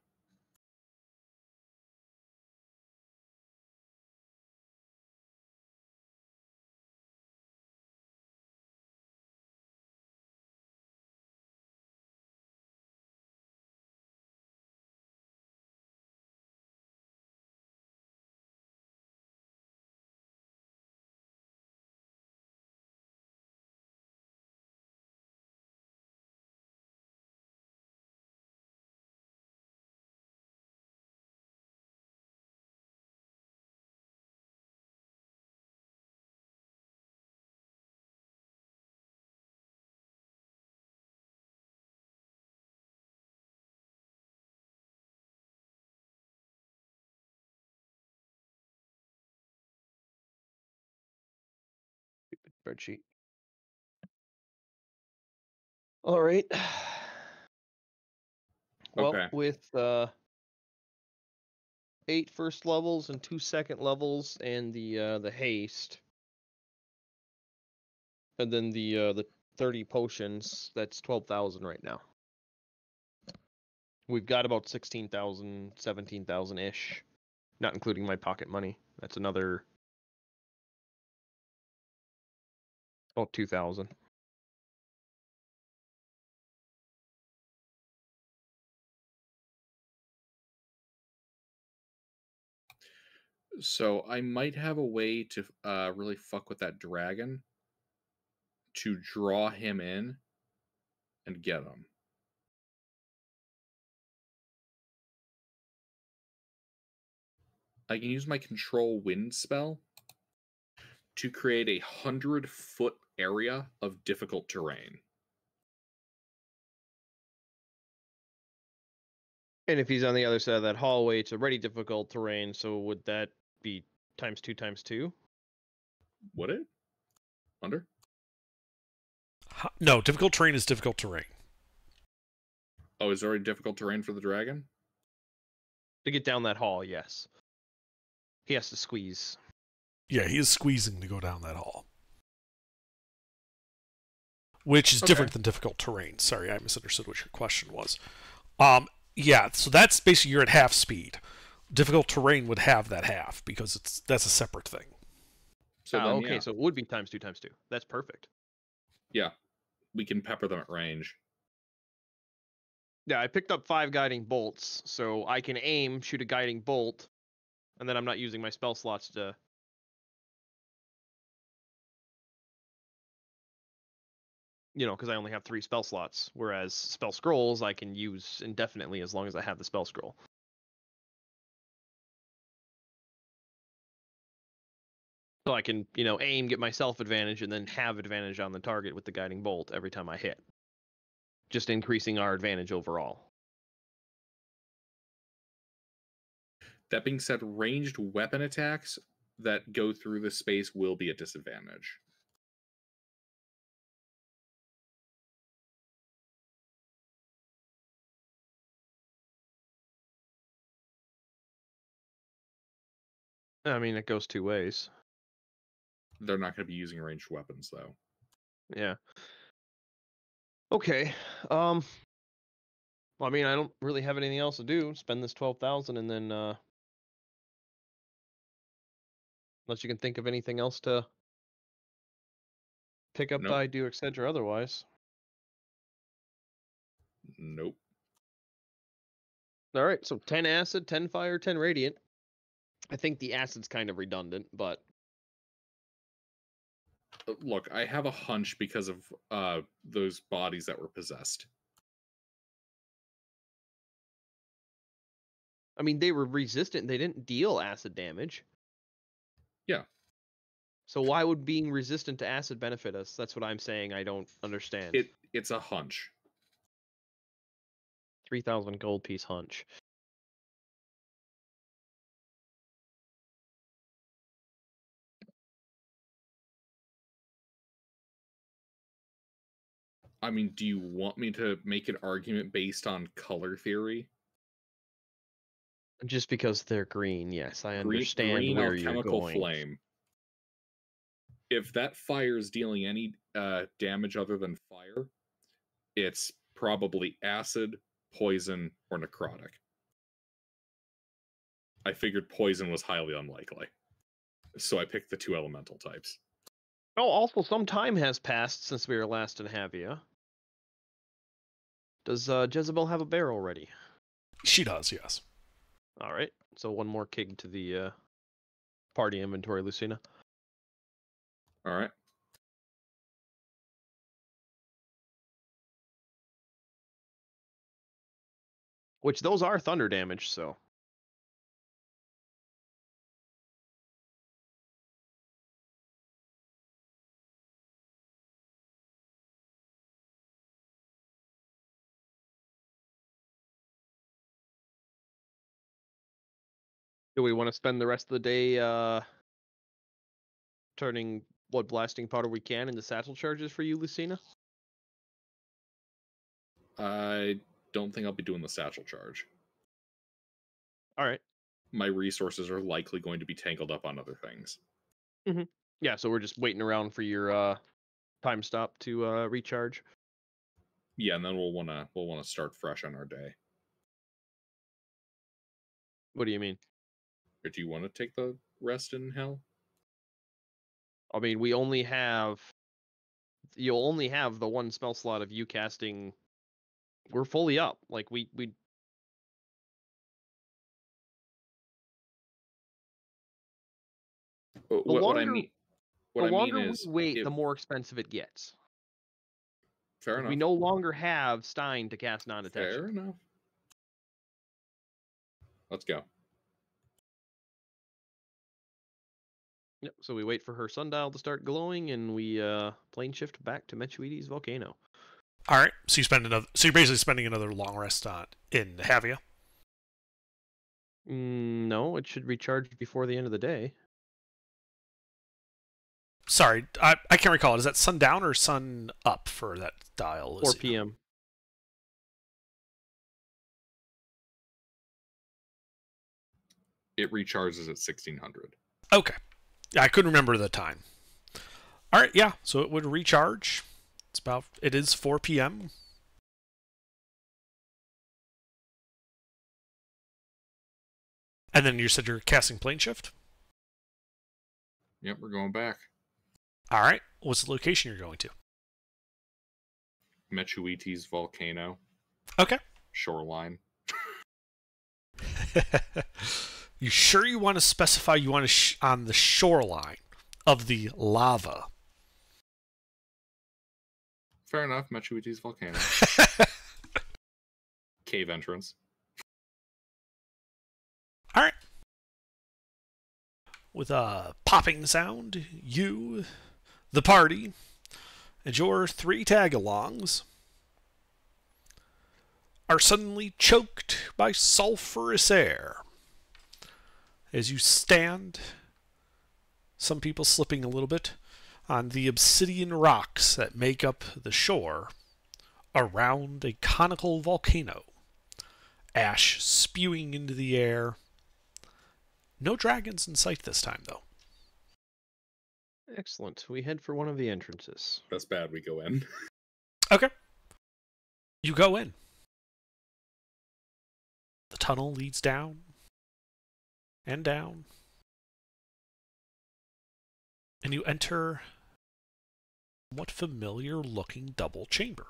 C: Spreadsheet. All right. Well,
B: Okay.
C: with 8 first levels and 2 second levels, and the haste, and then the 30 potions, that's 12,000 right now. We've got about 16,000, 17,000 ish, not including my pocket money. That's another about 2,000.
B: So I might have a way to really fuck with that dragon to draw him in and get him. I can use my control wind spell to create a 100-foot area of difficult terrain.
C: And if he's on the other side of that hallway, it's already difficult terrain, so would that be times 2 times 2?
B: Would it? Under?
A: No, difficult terrain is difficult terrain.
B: Oh, is there already difficult terrain for the dragon?
C: To get down that hall, yes. He has to squeeze.
A: Yeah, he is squeezing to go down that hall. Which is
B: Okay.
A: different than difficult terrain. Sorry, I misunderstood what your question was. Yeah, so that's basically you're at half speed. Difficult terrain would have that half because that's a separate thing.
B: So then,
C: okay,
B: yeah.
C: so it would be times 2 times 2. That's perfect.
B: Yeah, we can pepper them at range.
C: Yeah, I picked up 5 guiding bolts, so I can aim, shoot a guiding bolt, and then I'm not using my spell slots to... You know, because I only have 3 spell slots, whereas spell scrolls I can use indefinitely as long as I have the spell scroll. So I can, aim, get myself advantage, and then have advantage on the target with the guiding bolt every time I hit. Just increasing our advantage overall.
B: That being said, ranged weapon attacks that go through the space will be a disadvantage.
C: I mean, it goes 2 ways.
B: They're not going to be using ranged weapons, though.
C: Yeah. Okay. Well, I mean, I don't really have anything else to do. Spend this 12,000 and then unless you can think of anything else to pick up,
B: Nope.
C: I do, etc. Otherwise.
B: Nope.
C: All right, so 10 acid, 10 fire, 10 radiant. I think the acid's kind of redundant, but
B: Look, I have a hunch because of those bodies that were possessed.
C: I mean, they were resistant. They didn't deal acid damage.
B: Yeah.
C: So why would being resistant to acid benefit us? That's what I'm saying. I don't understand.
B: It's a hunch.
C: 3,000 gold piece hunch.
B: I mean, do you want me to make an argument based on color theory?
C: Just because they're green, yes, I
B: Green,
C: understand
B: green
C: where you're
B: alchemical
C: going.
B: flame. If that fire is dealing any damage other than fire, it's probably acid, poison, or necrotic. I figured poison was highly unlikely, so I picked the 2 elemental types.
C: Oh, also, some time has passed since we were last in Havia. Does Jezebel have a barrel ready?
A: She does, yes.
C: All right, so one more keg to the party inventory, Lucina.
B: All right.
C: Which those are thunder damage, so. Do we want to spend the rest of the day turning what blasting powder we can into satchel charges for you, Lucina?
B: I don't think I'll be doing the satchel charge.
C: All right.
B: My resources are likely going to be tangled up on other things.
C: Yeah, so we're just waiting around for your time stop to recharge.
B: Yeah, and then we'll wanna start fresh on our day.
C: What do you mean?
B: Or do you want to take the rest in hell?
C: I mean, you'll only have the one spell slot of you casting. We're fully up. Like we
B: What I
C: longer-
B: mean,
C: the longer
B: is,
C: we wait, the more expensive it gets.
B: fair enough.
C: We no longer have Stein to cast non-detection.
B: Fair enough. Let's go.
C: Yep. So we wait for her sundial to start glowing, and we plane shift back to Mechuides volcano.
A: All right. So you're basically spending another long rest in Havia.
C: No, it should recharge before the end of the day.
A: Sorry, I can't recall. Is that sundown or sun up for that dial?
C: 4 p.m.
B: It recharges at 1600.
A: Okay. Yeah, I couldn't remember the time. All right, yeah. So it would recharge. It is 4 p.m. And then you said you're casting plane shift?
B: Yep, we're going back.
A: All right. What's the location you're going to?
B: Mechuites volcano.
A: Okay.
B: Shoreline.
A: You sure you want to specify you want to on the shoreline of the lava?
B: Fair enough, Mechuites volcano. Cave entrance.
A: All right. With a popping sound, you, the party, and your 3 tag-alongs are suddenly choked by sulfurous air. As you stand, some people slipping a little bit, on the obsidian rocks that make up the shore around a conical volcano. Ash spewing into the air. No dragons in sight this time, though.
C: Excellent. We head for one of the entrances.
B: That's bad, we go in.
A: Okay. You go in. The tunnel leads down and down. And you enter a somewhat familiar looking double chamber.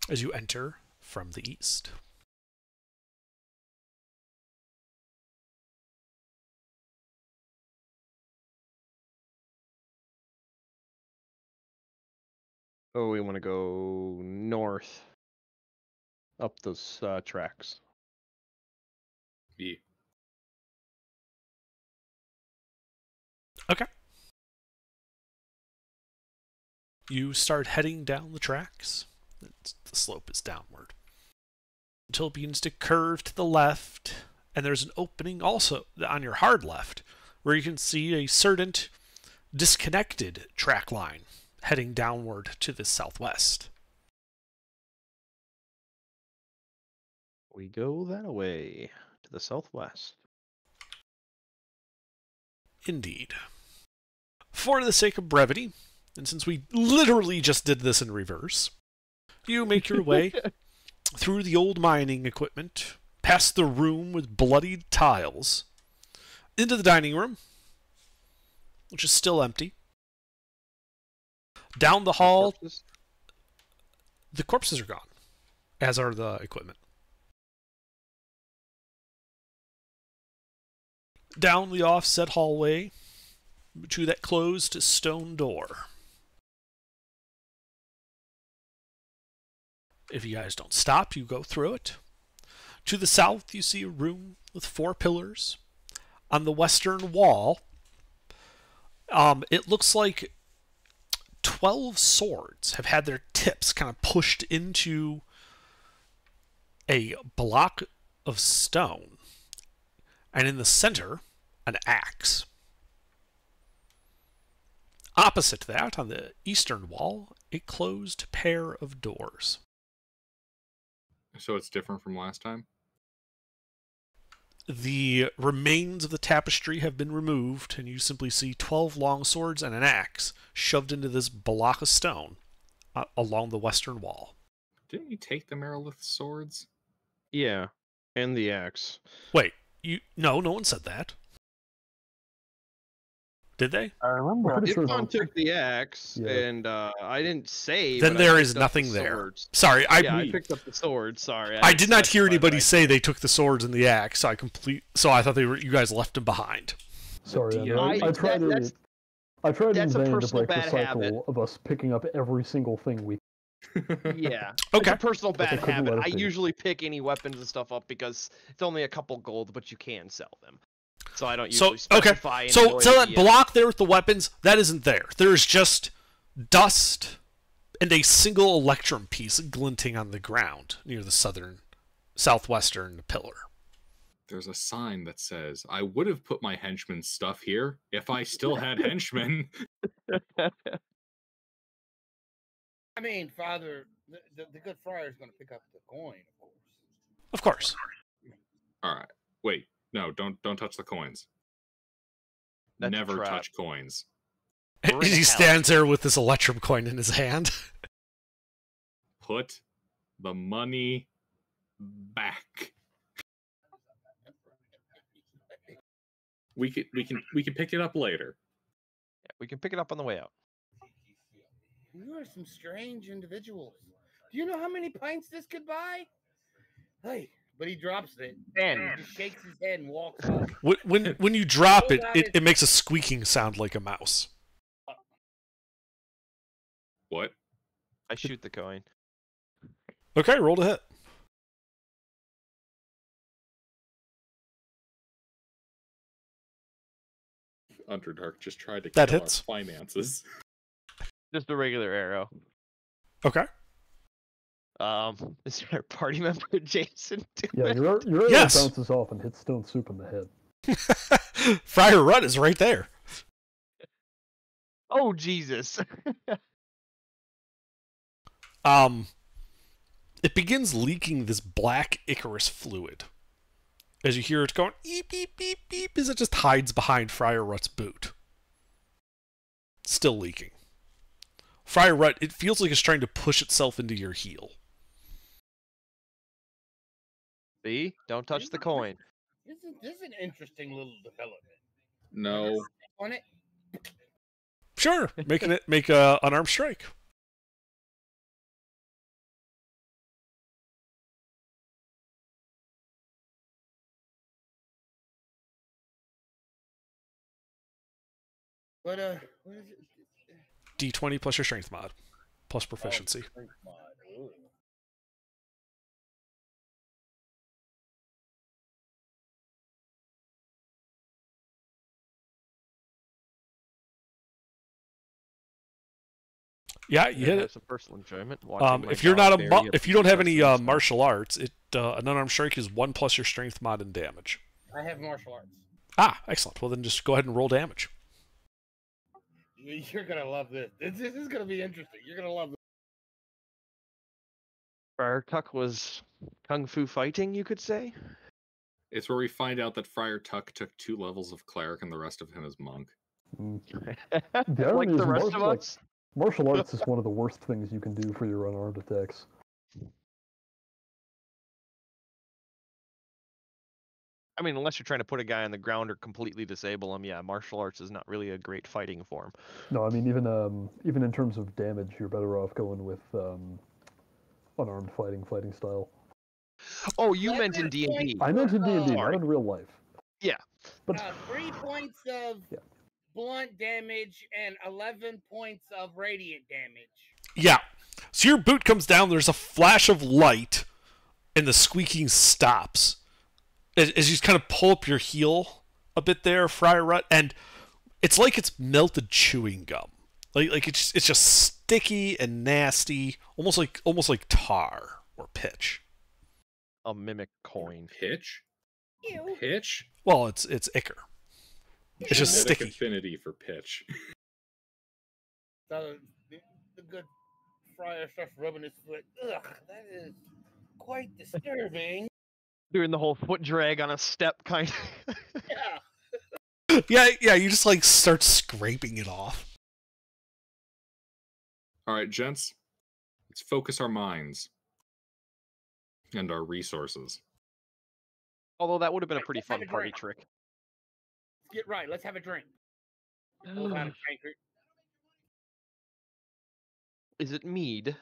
A: As you enter from the east.
C: Oh, we want to go north. Up those tracks.
B: Yeah.
A: Okay. You start heading down the tracks. The slope is downward. Until it begins to curve to the left, and there's an opening also on your hard left, where you can see a certain disconnected track line heading downward to the southwest.
C: We go that way to the southwest.
A: Indeed. For the sake of brevity, and since we literally just did this in reverse, you make your way through the old mining equipment, past the room with bloodied tiles, into the dining room, which is still empty. Down the hall,
C: Corpses?
A: the corpses are gone, as are the equipment. Down the offset hallway to that closed stone door. If you guys don't stop, you go through it. To the south, you see a room with 4 pillars. On the western wall, it looks like 12 swords have had their tips kind of pushed into a block of stone. And in the center, an axe. Opposite that, on the eastern wall, a closed pair of doors.
B: So it's different from last time?
A: The remains of the tapestry have been removed, and you simply see 12 long swords and an axe shoved into this block of stone along the western wall.
B: Didn't you take the Merilith swords?
C: Yeah, and the axe.
A: Wait, no one said that. Did they?
F: I remember.
D: Pretty sure
C: Ifon
D: not.
C: took the axe,
D: Yeah.
C: and I didn't say.
A: Then
C: but I
A: there
C: picked
A: is
C: up
A: nothing
C: the
A: there.
C: swords.
A: Sorry,
C: Yeah, I picked up the swords. Sorry,
A: I did not hear
C: specify
A: anybody
C: that I
A: say they took the swords and the axe. So I thought you guys left them behind.
D: Sorry,
C: DM.
D: I tried
C: that's-
D: I tried in
C: that's a
D: vain to
C: personal
D: break the
C: bad
D: cycle
C: habit.
D: of us picking up every single thing we.
C: Yeah.
A: Okay.
C: It's a personal
D: I
C: bad
D: couldn't
C: habit.
D: let it
C: I
D: be.
C: usually pick any weapons and stuff up because it's only a couple gold, but you can sell them. So I don't usually specify.
A: So
C: annoy
A: that
C: the,
A: block there with the weapons, that isn't there. There's just dust and a single electrum piece glinting on the ground near the southwestern pillar.
B: There's a sign that says, "I would have put my henchman's stuff here if I still had henchmen."
E: I mean, Father, the good friar is going to pick up the coin, of course.
A: Of course.
B: All right. Wait. No, don't touch the coins.
C: That's a
B: Never
C: trap.
B: touch coins.
C: We're in
A: He
C: hell.
A: stands there with this electrum coin in his hand.
B: Put the money back. We can pick it up later.
C: We can pick it up on the way out.
E: You are some strange individuals. Do you know how many pints this could buy? Hey, but he drops it.
C: Ben.
E: He just shakes his head and walks off.
A: When you drop it, it makes a squeaking sound like a mouse.
B: What?
C: I shoot the coin.
A: Okay, roll to hit.
B: Underdark just tried to
A: That
B: kill
A: hits.
B: our finances.
C: Just a regular arrow.
A: Okay.
C: Is there a party member Jason?
D: Yeah, your arrow
A: Yes.
D: bounces off and hits Stone Soup in the head.
A: Friar Rudd is right there.
C: Oh Jesus!
A: It begins leaking this black Icarus fluid. As you hear it going eep, beep, beep, beep, as it just hides behind Friar Rutt's boot. Still leaking. Friar Rutt, it feels like it's trying to push itself into your heel.
C: See? Don't touch the coin.
E: Isn't this an interesting little development?
B: No.
E: On it?
A: Sure, make a unarmed strike.
E: What is it?
A: D20 plus your strength mod. plus proficiency.
E: Strength mod. Ooh.
A: Yeah, you hit
C: have
A: it.
C: some personal enjoyment. Watching my
A: If you're not
C: dog
A: a
C: bury
A: if you don't have any
C: success in the snow.
A: martial arts, an unarmed strike is 1 plus your strength mod and damage.
E: I have martial arts.
A: Ah, excellent. Well, then just go ahead and roll damage.
E: You're gonna love this. This is gonna be interesting. You're gonna love this.
C: Friar Tuck was kung fu fighting, you could say.
B: It's where we find out that Friar Tuck took 2 levels of cleric and the rest of him is monk.
D: Mm.
C: Like
D: irony
C: the
D: is
C: rest of
D: like-
C: us.
D: Martial arts is one of the worst things you can do for your unarmed attacks.
C: I mean, unless you're trying to put a guy on the ground or completely disable him, yeah, martial arts is not really a great fighting form.
D: No, I mean even in terms of damage, you're better off going with unarmed fighting style.
C: Oh, you meant in
E: 11
C: D&D.
D: I meant in D&D, not
C: Sorry.
D: in real life.
C: Yeah.
D: But
E: 3 points of
D: Yeah.
E: blunt damage and 11 points of radiant damage.
A: Yeah. So your boot comes down. There's a flash of light, and the squeaking stops as you kind of pull up your heel a bit there, Friar Rut, and it's like it's melted chewing gum. Like it's just sticky and nasty, almost like tar or pitch.
C: A mimic coin.
B: Pitch?
E: Ew.
B: Pitch?
A: Well, it's ichor. It's just
B: Genetic
A: sticky.
B: affinity for pitch.
E: So the good friar starts rubbing his foot. Ugh, that is quite disturbing.
C: Doing the whole foot drag on a step kind of.
E: Yeah.
A: Yeah. You just like start scraping it off.
B: All right, gents, let's focus our minds and our resources.
C: Although that would have been a pretty
E: Let's have
C: fun
E: a
C: party
E: drink.
C: trick.
E: Get right. Let's have a drink. Pull out a tankard.
C: Is it mead?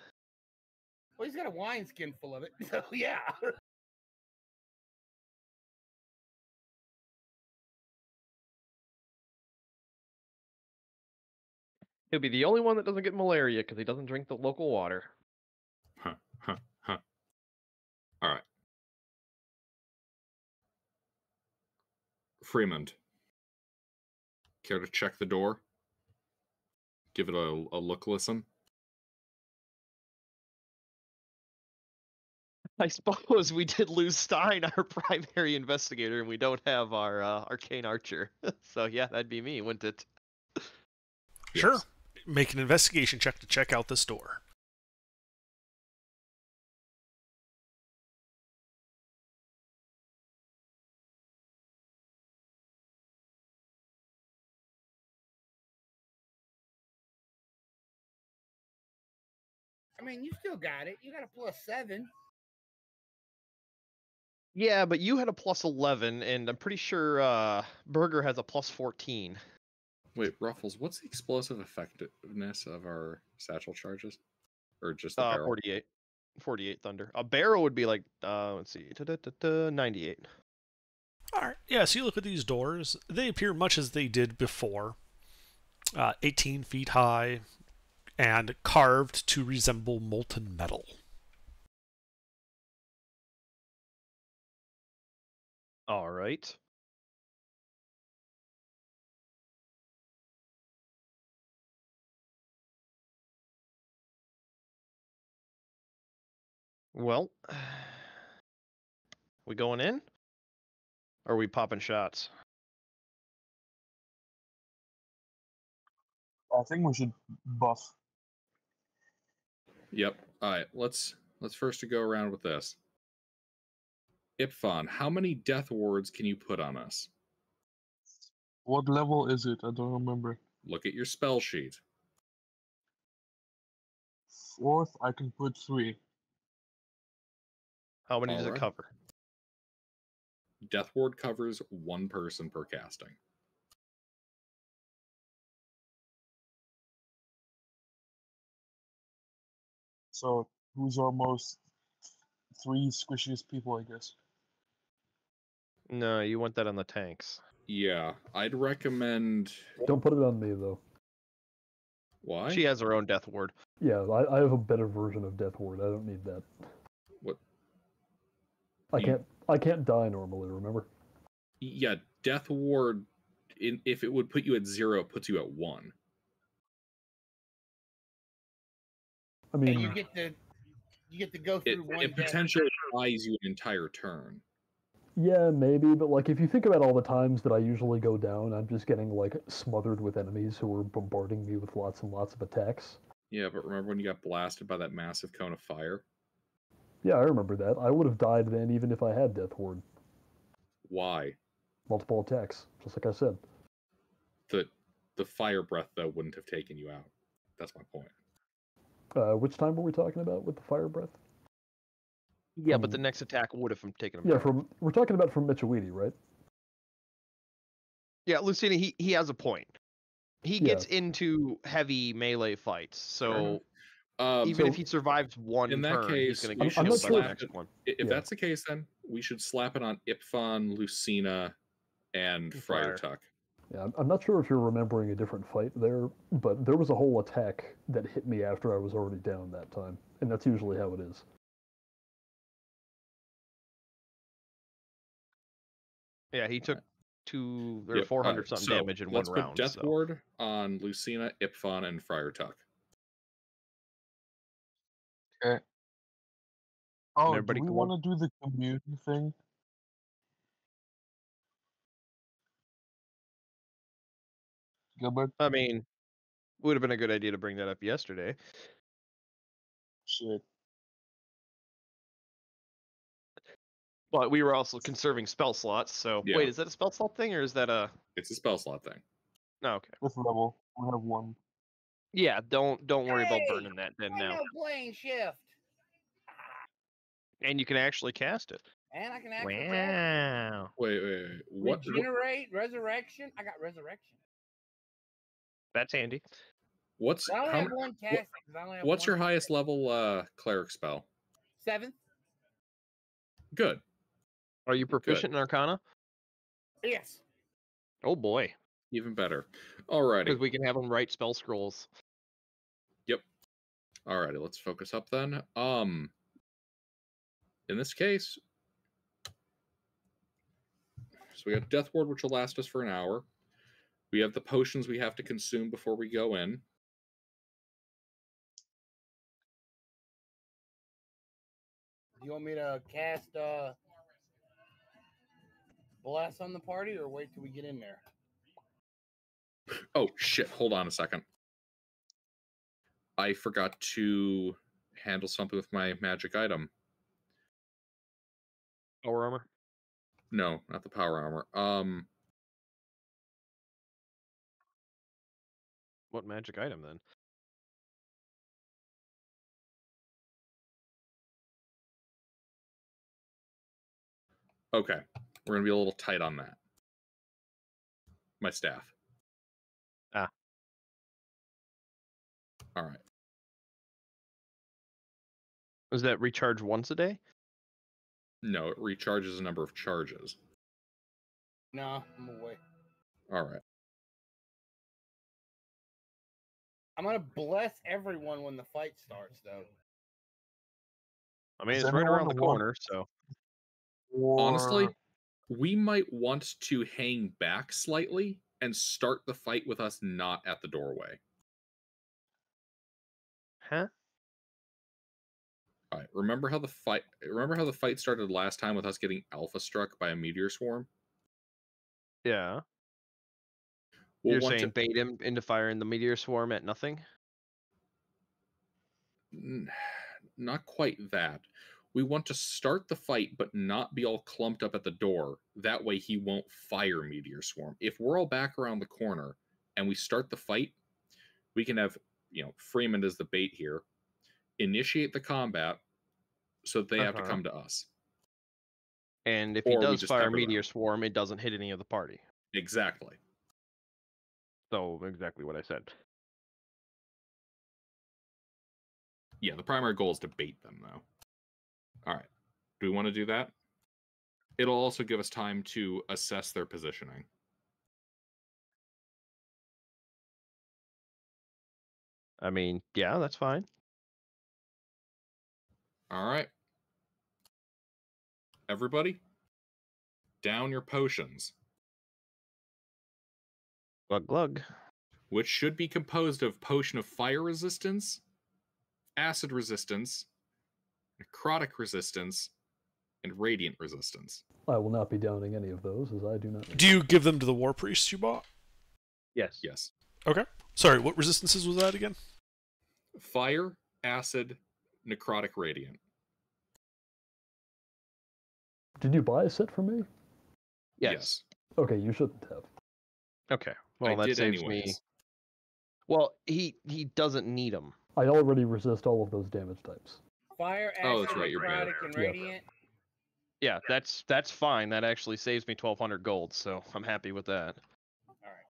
E: Well, he's got a wineskin full of it. So yeah.
C: He'll be the only one that doesn't get malaria because he doesn't drink the local water.
B: Huh. All right. Fremont, care to check the door? Give it a look, listen.
C: I suppose we did lose Stein, our primary investigator, and we don't have our arcane archer. So yeah, that'd be me, wouldn't it?
A: Sure.
B: Yes.
A: Make an investigation check to check out this door.
E: I mean, you still got it. You got a +7.
C: Yeah, but you had a +11, and I'm pretty sure Burger has a +14.
B: Wait, Ruffles, what's the explosive effectiveness of our satchel charges? Or just the barrel?
C: 48. 48 thunder. A barrel would be like, let's see, 98.
A: All right. Yeah, so you look at these doors. They appear much as they did before. 18 feet high and carved to resemble molten metal.
C: All right. Well, we going in? Or are we popping shots?
F: I think we should buff.
B: Yep. All right, let's first go around with this. Ipfon, how many death wards can you put on us?
F: What level is it? I don't remember.
B: Look at your spell sheet.
F: 4th, I can put 3.
C: How many does it
B: Alright.
C: cover?
B: Death ward covers 1 person per casting.
F: So who's our most 3 squishiest people, I guess?
C: No, you want that on the tanks.
B: Yeah, I'd recommend.
D: Don't put it on me though.
B: Why?
C: She has her own death ward.
D: Yeah, I have a better version of Death Ward. I don't need that.
B: What?
D: I
B: You-
D: can't die normally. Remember?
B: Yeah, Death Ward. If it would put you at 0, it puts you at 1.
D: I
E: Yeah,
D: mean,
E: you get to go through one
B: It
E: death.
B: potentially buys you an entire turn.
D: yeah, maybe, but like if you think about all the times that I usually go down, I'm just getting like smothered with enemies who are bombarding me with lots and lots of attacks.
B: Yeah, but remember when you got blasted by that massive cone of fire?
D: Yeah, I remember that. I would have died then even if I had Death Ward.
B: Why?
D: Multiple attacks, just like I said.
B: The fire breath though wouldn't have taken you out. That's my point.
D: Which time were we talking about with the fire breath?
C: Yeah, but
D: From-
C: the next attack would have taken him.
D: Yeah,
C: down.
D: we're talking about from Michoidi, right?
C: Yeah, Lucina, he has a point. He
D: Yeah.
C: gets into heavy melee fights, so
B: enough.
C: even
D: so-
C: if he survives one
B: in that
C: turn, he's
B: case,
C: going
B: we
C: to get
D: I'm
C: killed
D: not
C: by
D: sure
C: the
D: if-
C: next one.
B: If
D: Yeah.
B: that's the case, then we should slap it on Ipfon, Lucina, and
C: Friar.
B: Friar Tuck.
D: Yeah, I'm not sure if you're remembering a different fight there, but there was a whole attack that hit me after I was already down that time, and that's usually how it is.
C: Yeah, he took 200 or
B: Yep,
C: 400 something
B: so
C: damage in
B: let's
C: one
B: put
C: round.
B: Death
C: so.
B: Ward on Lucina, Ipfon, and Friar Tuck.
F: Okay. Oh, do
C: everybody
F: we
C: come
F: want to do the community thing? Gilbert?
C: I mean, would have been a good idea to bring that up yesterday.
F: Shit.
C: But we were also conserving spell slots, so
B: Yeah.
C: wait, is that a spell slot thing or is that a
B: It's a spell slot thing.
C: no, okay.
F: Fifth level. We have one.
C: Yeah, don't worry about
E: Hey,
C: burning that then
E: I
C: now.
E: know plane shift,
C: And you can actually cast it.
E: and I can actually cast
C: Wow.
B: Wait. What?
E: regenerate, resurrection. I got resurrection.
C: That's handy.
B: What's
E: I only
B: how,
E: have one cast. 'Cause I only have
B: what's
E: one
B: your highest level cleric spell?
E: 7th.
B: Good.
C: Are you proficient in Arcana?
E: Yes.
C: Oh boy.
B: Even better. Alrighty.
C: Because we can have them write spell scrolls.
B: Alrighty, let's focus up then. In this case, so we have Death Ward, which will last us for an hour. We have the potions we have to consume before we go in.
E: Do you want me to cast bless on the party, or wait till we get in there?
B: Oh shit! Hold on a second. I forgot to handle something with my magic item.
C: Power armor.
B: No, not the power armor.
C: What magic item then?
B: Okay, we're gonna be a little tight on that. My staff.
C: Ah.
B: All right.
C: Was that recharge once a day?
B: No, it recharges a number of charges.
E: No, I'm away.
B: All right.
E: I'm gonna bless everyone when the fight starts, though.
C: I mean,
F: Is
C: it's right
F: anyone
C: around the
F: the one-
C: corner, so
B: Honestly,
F: Or-
B: we might want to hang back slightly and start the fight with us not at the doorway.
C: huh?
B: All right. Remember how the fight started last time with us getting alpha struck by a meteor swarm?
C: Yeah.
B: We'll
C: You're
B: want
C: saying bait him into firing the meteor swarm at nothing?
B: not quite that. We want to start the fight, but not be all clumped up at the door. That way, he won't fire meteor swarm. If we're all back around the corner and we start the fight, we can have Freeman as the bait here, initiate the combat, so they have to
C: Uh-huh.
B: come to us.
C: And if he
B: Or we
C: does
B: just
C: fire
B: cover them.
C: meteor swarm, it doesn't hit any of the party.
B: Exactly.
C: So exactly what I said.
B: Yeah, the primary goal is to bait them, though. All right. Do we want to do that? It'll also give us time to assess their positioning.
C: I mean, yeah, that's fine.
B: All right. Everybody, down your potions,
C: Glug glug.
B: which should be composed of potion of fire resistance, acid resistance, necrotic resistance, and radiant resistance.
D: I will not be downing any of those, as I do not.
A: Do you give them to the war priest you bought?
C: Yes.
B: Yes.
A: Okay. Sorry, what resistances was that again?
B: Fire, acid, necrotic, radiant.
D: Did you buy a set for me?
C: Yes.
D: Okay, you shouldn't have.
C: Okay. Well,
B: I
C: that
B: did
C: saves
B: anyways.
C: me. Well, he doesn't need them.
D: I already resist all of those damage types.
E: Fire, acid,
B: Oh, that's right, you're
E: necrotic,
B: bad.
E: and
D: Yeah.
E: radiant.
C: Yeah, that's fine. That actually saves me 1,200 gold, so I'm happy with that.
E: All right.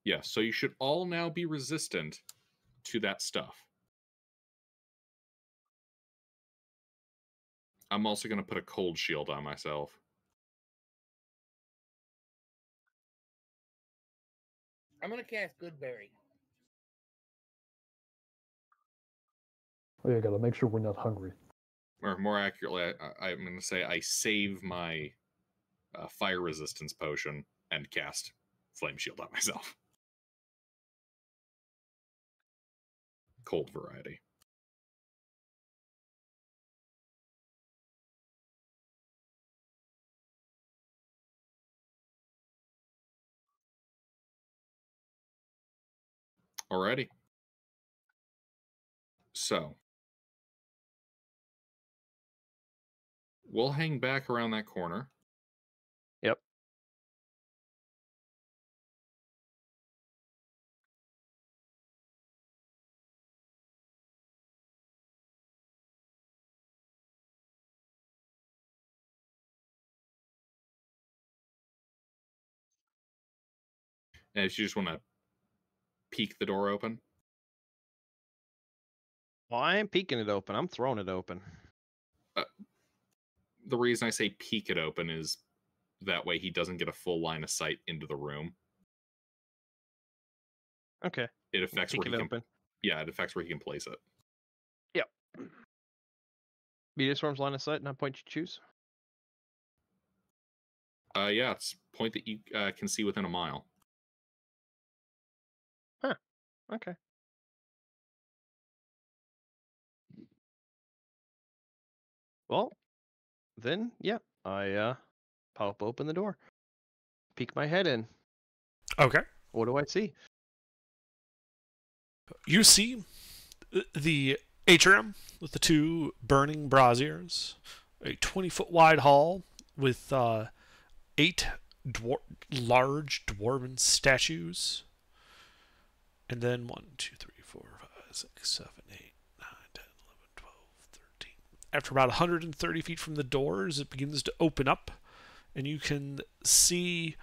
B: Yeah, so you should all now be resistant to that stuff. I'm also going to put a cold shield on myself.
E: I'm gonna cast Goodberry.
D: Oh yeah, gotta make sure we're not hungry.
B: Or more accurately, I'm going to say I save my fire resistance potion and cast flame shield on myself. Cold variety. Alrighty. So we'll hang back around that corner.
C: Yep.
B: And if you just want to peek the door open.
C: Well, I ain't peeking it open. I'm throwing it open.
B: The reason I say peek it open is that way he doesn't get a full line of sight into the room.
C: Okay.
B: It affects
C: Peek
B: where
C: it
B: he can.
C: open.
B: Yeah, it affects where he can place it.
C: Yep. Meteor Swarm's line of sight, not point you choose.
B: Yeah, it's point that you can see within a mile.
C: Okay. Well, then, yeah, I pop open the door, peek my head in.
A: Okay.
C: What do I see?
A: You see the atrium with the two burning braziers, a 20-foot wide hall with 8 large dwarven statues, and then 1, 2, 3, 4, 5, 6, 7, 8, 9, 10, 11, 12, 13. After about 130 feet from the doors, it begins to open up, and you can see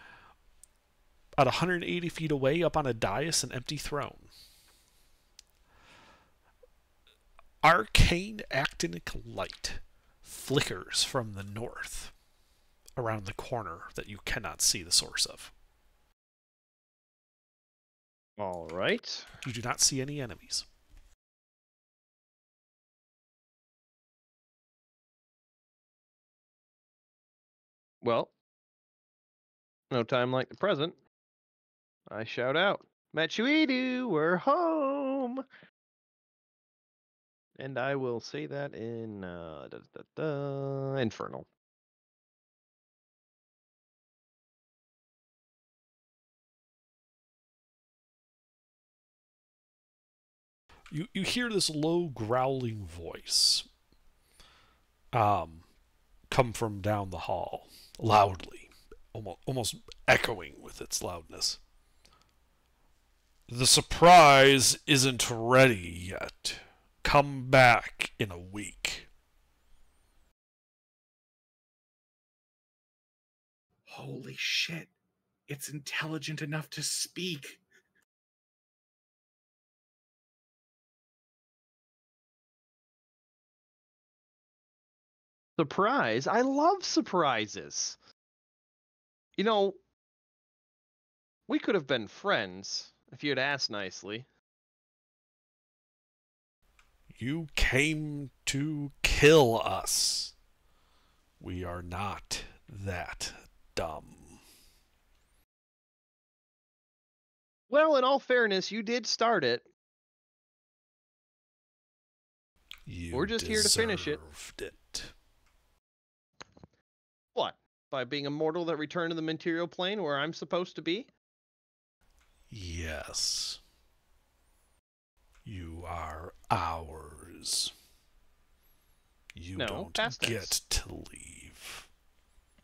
A: about 180 feet away, up on a dais, an empty throne. Arcane actinic light flickers from the north around the corner that you cannot see the source of.
C: All right.
A: You do not see any enemies.
C: Well, no time like the present. I shout out, Machuidu, we're home! And I will say that in Infernal.
A: You hear this low growling voice come from down the hall, loudly, almost echoing with its loudness. The surprise isn't ready yet. Come back in a week.
B: Holy shit. It's intelligent enough to speak.
C: Surprise? I love surprises. You know, we could have been friends if you'd asked nicely.
A: You came to kill us. We are not that dumb.
C: Well, in all fairness, you did start it.
A: You
C: We're just here to finish it.
A: deserved it.
C: What? By being a mortal that returned to the material plane where I'm supposed to be?
A: Yes. You are ours. You
C: No,
A: don't
C: past
A: get
C: tense.
A: to leave.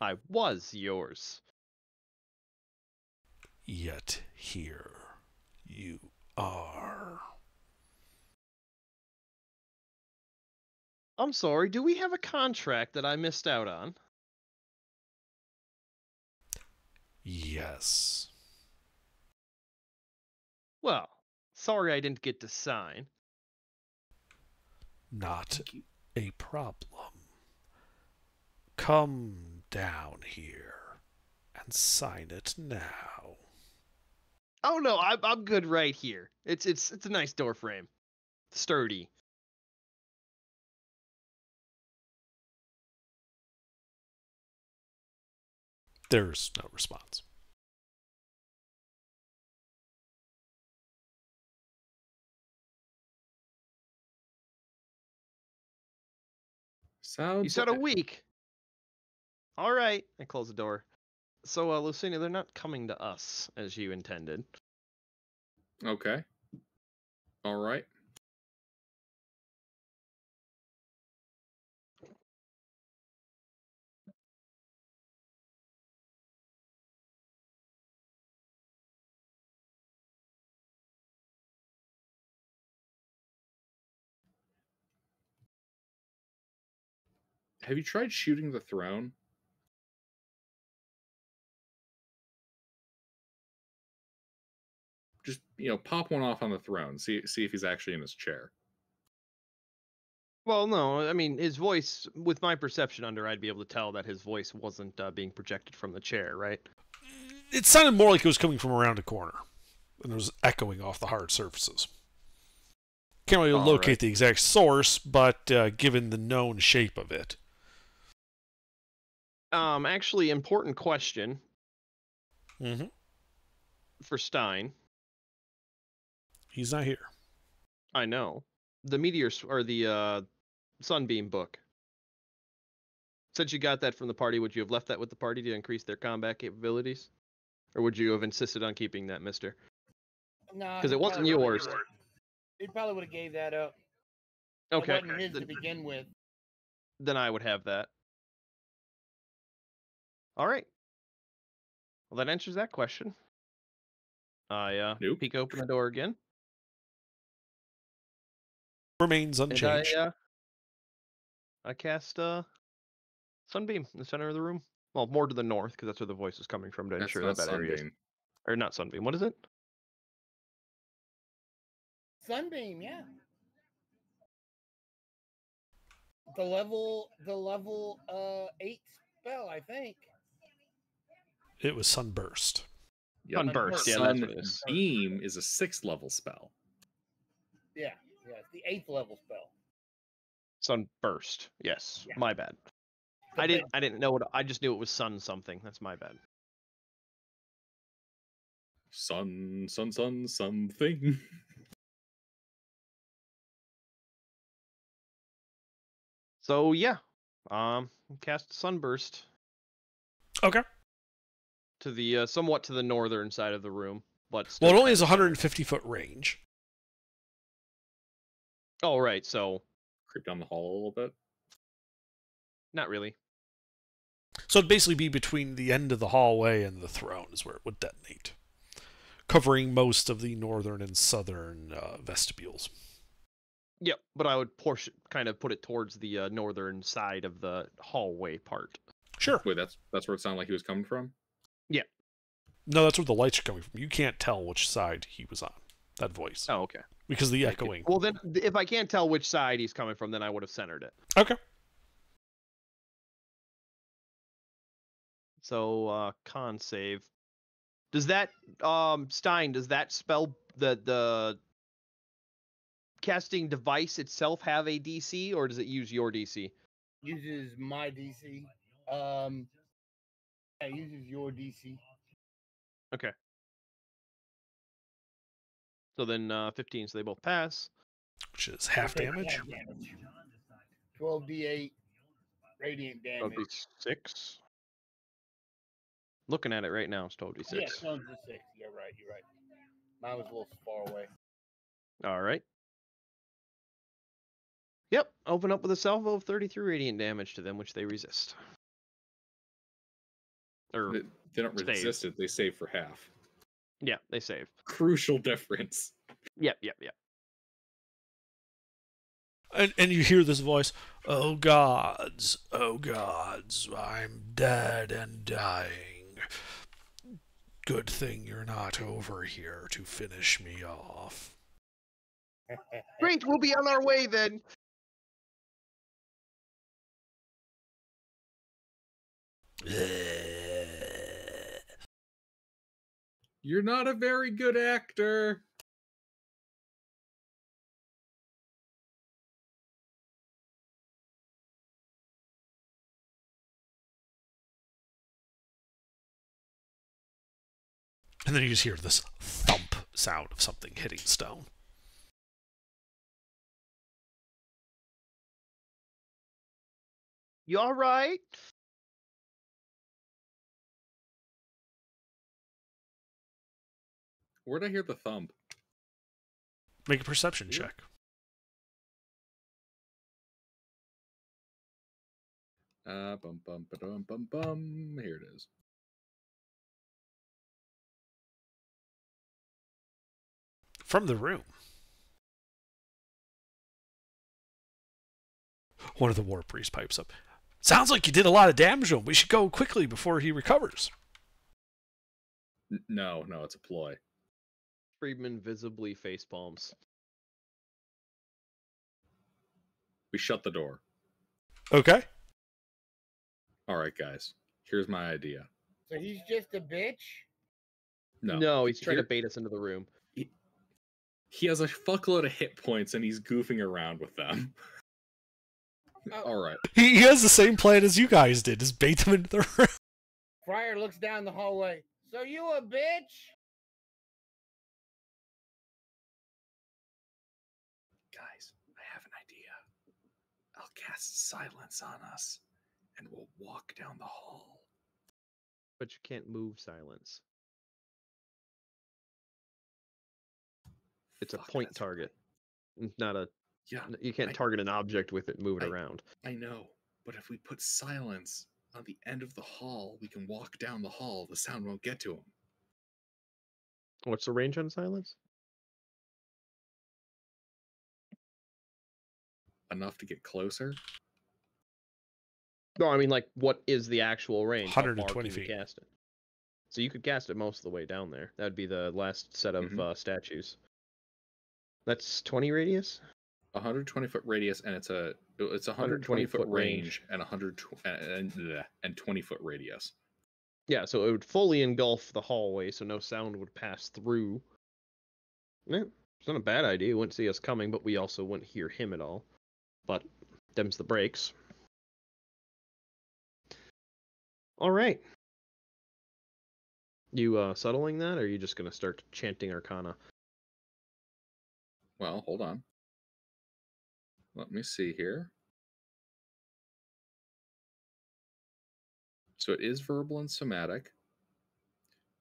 C: I was yours.
A: Yet here you are.
C: I'm sorry, do we have a contract that I missed out on?
A: Yes.
C: Well, sorry I didn't get to sign.
A: Not a problem. Come down here and sign it now.
C: Oh no, I'm good right here. It's a nice door frame. Sturdy.
A: There's no response.
B: Sounds
C: You said a
B: like-
C: week. All right. I close the door. So, Lucinia, they're not coming to us as you intended.
B: Okay. All right. Have you tried shooting the throne? Just, pop one off on the throne. See if he's actually in his chair.
C: Well, no, I mean, his voice, with my perception under, I'd be able to tell that his voice wasn't being projected from the chair, right?
A: It sounded more like it was coming from around a corner, and it was echoing off the hard surfaces. Can't really
C: All
A: locate
C: right.
A: the exact source, but given the known shape of it.
C: Actually, important question
A: Mm-hmm.
C: for Stein.
A: He's not here.
C: I know. The or the Sunbeam book. Since you got that from the party, would you have left that with the party to increase their combat capabilities? Or would you have insisted on keeping that, mister?
E: Nah,
C: 'Cause
E: he
C: it wasn't
E: probably would've
C: yours.
E: gave that- He probably would have gave that up.
C: Okay.
E: It wasn't his to
C: Then,
E: begin with.
C: then I would have that. All right. Well, that answers that question. I
B: Nope.
C: peek open the door again.
A: Remains
C: And
A: unchanged.
C: I cast Sunbeam in the center of the room. Well, more to the north, because that's where the voice is coming from to
B: That's
C: ensure
B: not
C: that area is.
B: Sunbeam.
C: Or not Sunbeam. What is it?
E: Sunbeam, yeah. The level 8 spell, I think.
A: It was Sunburst.
B: Yep.
C: Sunburst. Yeah, that's what it is.
B: Sunbeam is a 6th level spell.
E: Yeah, it's the 8th level spell.
C: Sunburst. Yes.
E: Yeah.
C: My bad.
E: But
C: I didn't know what. I just knew it was sun something. That's my bad.
B: Sun, something.
C: So yeah, cast Sunburst
A: Okay.
C: to the somewhat to the northern side of the room, but
A: Well,
C: still
A: it only has
C: kinda centered.
A: 150-foot range.
C: Oh right, so
B: Creep down the hall a little bit.
C: not really.
A: So it'd basically be between the end of the hallway and the throne is where it would detonate, covering most of the northern and southern vestibules.
C: Yep, but I would kind of put it towards the northern side of the hallway part.
A: Sure.
B: Wait, that's where it sounded like he was coming from?
A: No, that's where the lights are coming from. You can't tell which side he was on, that voice,
C: Oh, okay.
A: because of the
C: Thank you.
A: echoing.
C: Well, then, if I can't tell which side he's coming from, then I would have centered it.
A: Okay.
C: So, con save. Does that Stein? Does that spell the casting device itself have a DC, or does it use your DC?
E: Uses my DC. It uses your DC.
C: Okay. So then 15, so they both pass.
A: Which is half damage.
E: 12d8 radiant
C: That'll
E: damage.
C: be 6. Looking at it right now, it's 12d6.
E: Yeah, 12d6. You're right. You're right. Mine was a little far away.
C: All right. Yep, open up with a salvo of 33 radiant damage to them, which they resist. Or
B: They don't
C: Save.
B: resist it, they save for half.
C: yeah, they save.
B: Crucial difference.
C: Yep.
A: And you hear this voice, oh gods, I'm dead and dying. Good thing you're not over here to finish me off.
C: Great, we'll be on our way then.
B: You're not a very good actor.
A: And then you just hear this thump sound of something hitting stone.
C: You all right?
B: Where'd I hear the thump?
A: Make a perception
B: Yeah.
A: check.
B: Bum bum ba-dum bum bum. Here it is.
A: From the room, one of the war priests pipes up. Sounds like you did a lot of damage to him. We should go quickly before he recovers.
B: No, it's a ploy.
C: Friedman visibly facepalms.
B: We shut the door.
A: Okay.
B: All right, guys. Here's my idea.
E: So he's just a bitch?
C: No, he's trying to
B: Here-
C: bait us into the room.
B: He has a fuckload of hit points and he's goofing around with them.
E: Oh.
B: All right.
A: He has the same plan as you guys did, just bait them into the room.
E: Friar looks down the hallway. So you a bitch?
B: Guys, I have an idea. I'll cast silence on us and we'll walk down the hall.
C: But you can't move silence. It's a
B: Fuck,
C: point
B: that's
C: target. Not a.
B: Yeah,
C: You can't
B: I-
C: target an object with it, move it
B: I-
C: around.
B: I know. But if we put silence on the end of the hall, we can walk down the hall. The sound won't get to him.
C: What's the range on silence?
B: Enough to get closer.
C: No, I mean, like, what is the actual range? How far
A: 120
C: can you
A: feet.
C: cast it? So you could cast it most of the way down there. That would be the last set of
B: Mhm.
C: statues. That's 20 radius?
B: 120-foot radius, and it's a 120-foot range and 20-foot radius.
C: Yeah, so it would fully engulf the hallway, so no sound would pass through. Yeah, it's not a bad idea. He wouldn't see us coming, but we also wouldn't hear him at all. But them's the breaks. All right. You settling that, or are you just gonna start chanting Arcana?
B: Well, hold on. Let me see here. So it is verbal and somatic.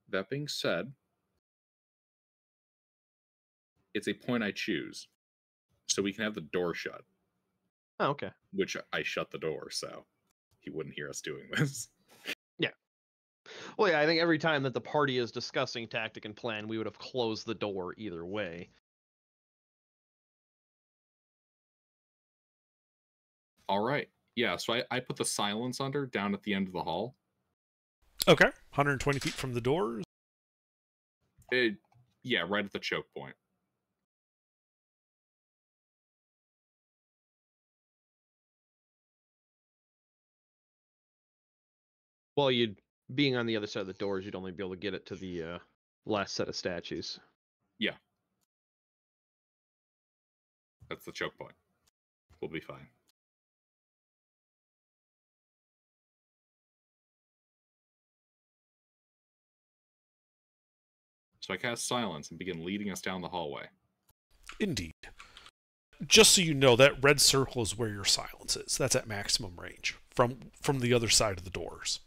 B: That being said, it's a point I choose. So we can have the door shut,
C: Oh, okay.
B: which I shut the door, so he wouldn't hear us doing this.
C: Well, yeah, I think every time that the party is discussing tactic and plan, we would have closed the door either way.
B: All right. Yeah, so I put the silence under down at the end of the hall.
A: Okay. 120 feet from the doors.
B: Yeah, right at the choke point.
C: Well, you'd being on the other side of the doors, you'd only be able to get it to the last set of statues.
B: That's the choke point. We'll be fine. So I cast Silence and begin leading us down the hallway.
A: Indeed. Just so you know, that red circle is where your silence is. That's at maximum range from the other side of the doors.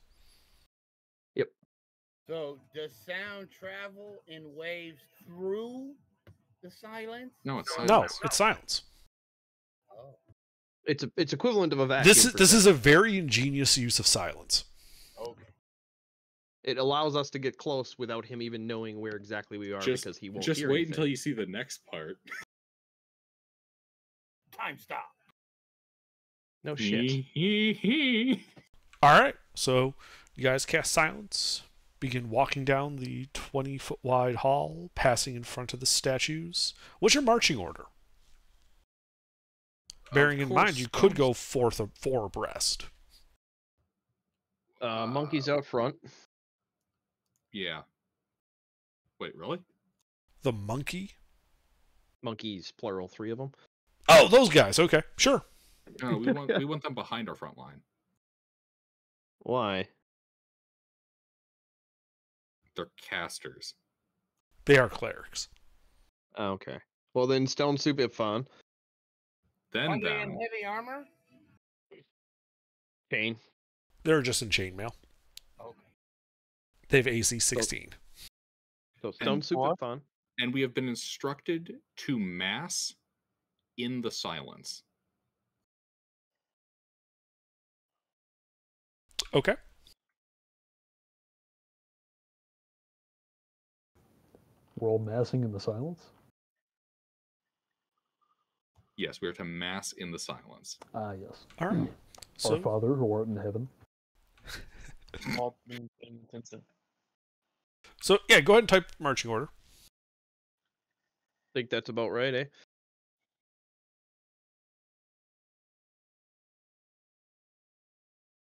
E: So does sound travel in waves through the silence?
B: No, it's
E: Or-
B: silence.
A: No, it's silence.
E: Oh,
C: It's equivalent of a vacuum.
A: This is a very ingenious use of silence.
E: okay.
C: It allows us to get close without him even knowing where exactly we are because he won't
B: Just
C: hear
B: wait
C: anything.
B: until you see the next part.
E: Time stop.
C: No shit.
A: All right, so you guys cast silence. Begin walking down the 20-foot wide hall, passing in front of the statues. What's your marching order? Bearing in mind, you could go four abreast.
C: Monkeys out front.
B: Yeah. Wait, really?
A: The monkey?
C: Monkeys, plural, 3 of them.
A: Oh, those guys. Okay, sure.
B: No, we want them behind our front line.
C: Why?
B: They're casters.
A: They are clerics.
C: Okay. Well, then Stone Soup Ifan.
B: Then
E: Are they
B: them.
E: in heavy armor?
C: Kane.
A: They're just in chainmail.
E: Okay.
A: They have AC 16.
C: So Stone
B: And
C: Soup
F: what?
C: Ifan.
B: And we have been instructed to mass in the silence.
A: Okay.
D: We're all massing in the silence?
B: Yes, we are to mass in the silence.
D: Ah, yes.
A: All right.
D: Our
A: So,
D: Father who art in heaven.
F: Not being intensive.
A: so yeah, go ahead and type marching order.
C: Think that's about right, eh?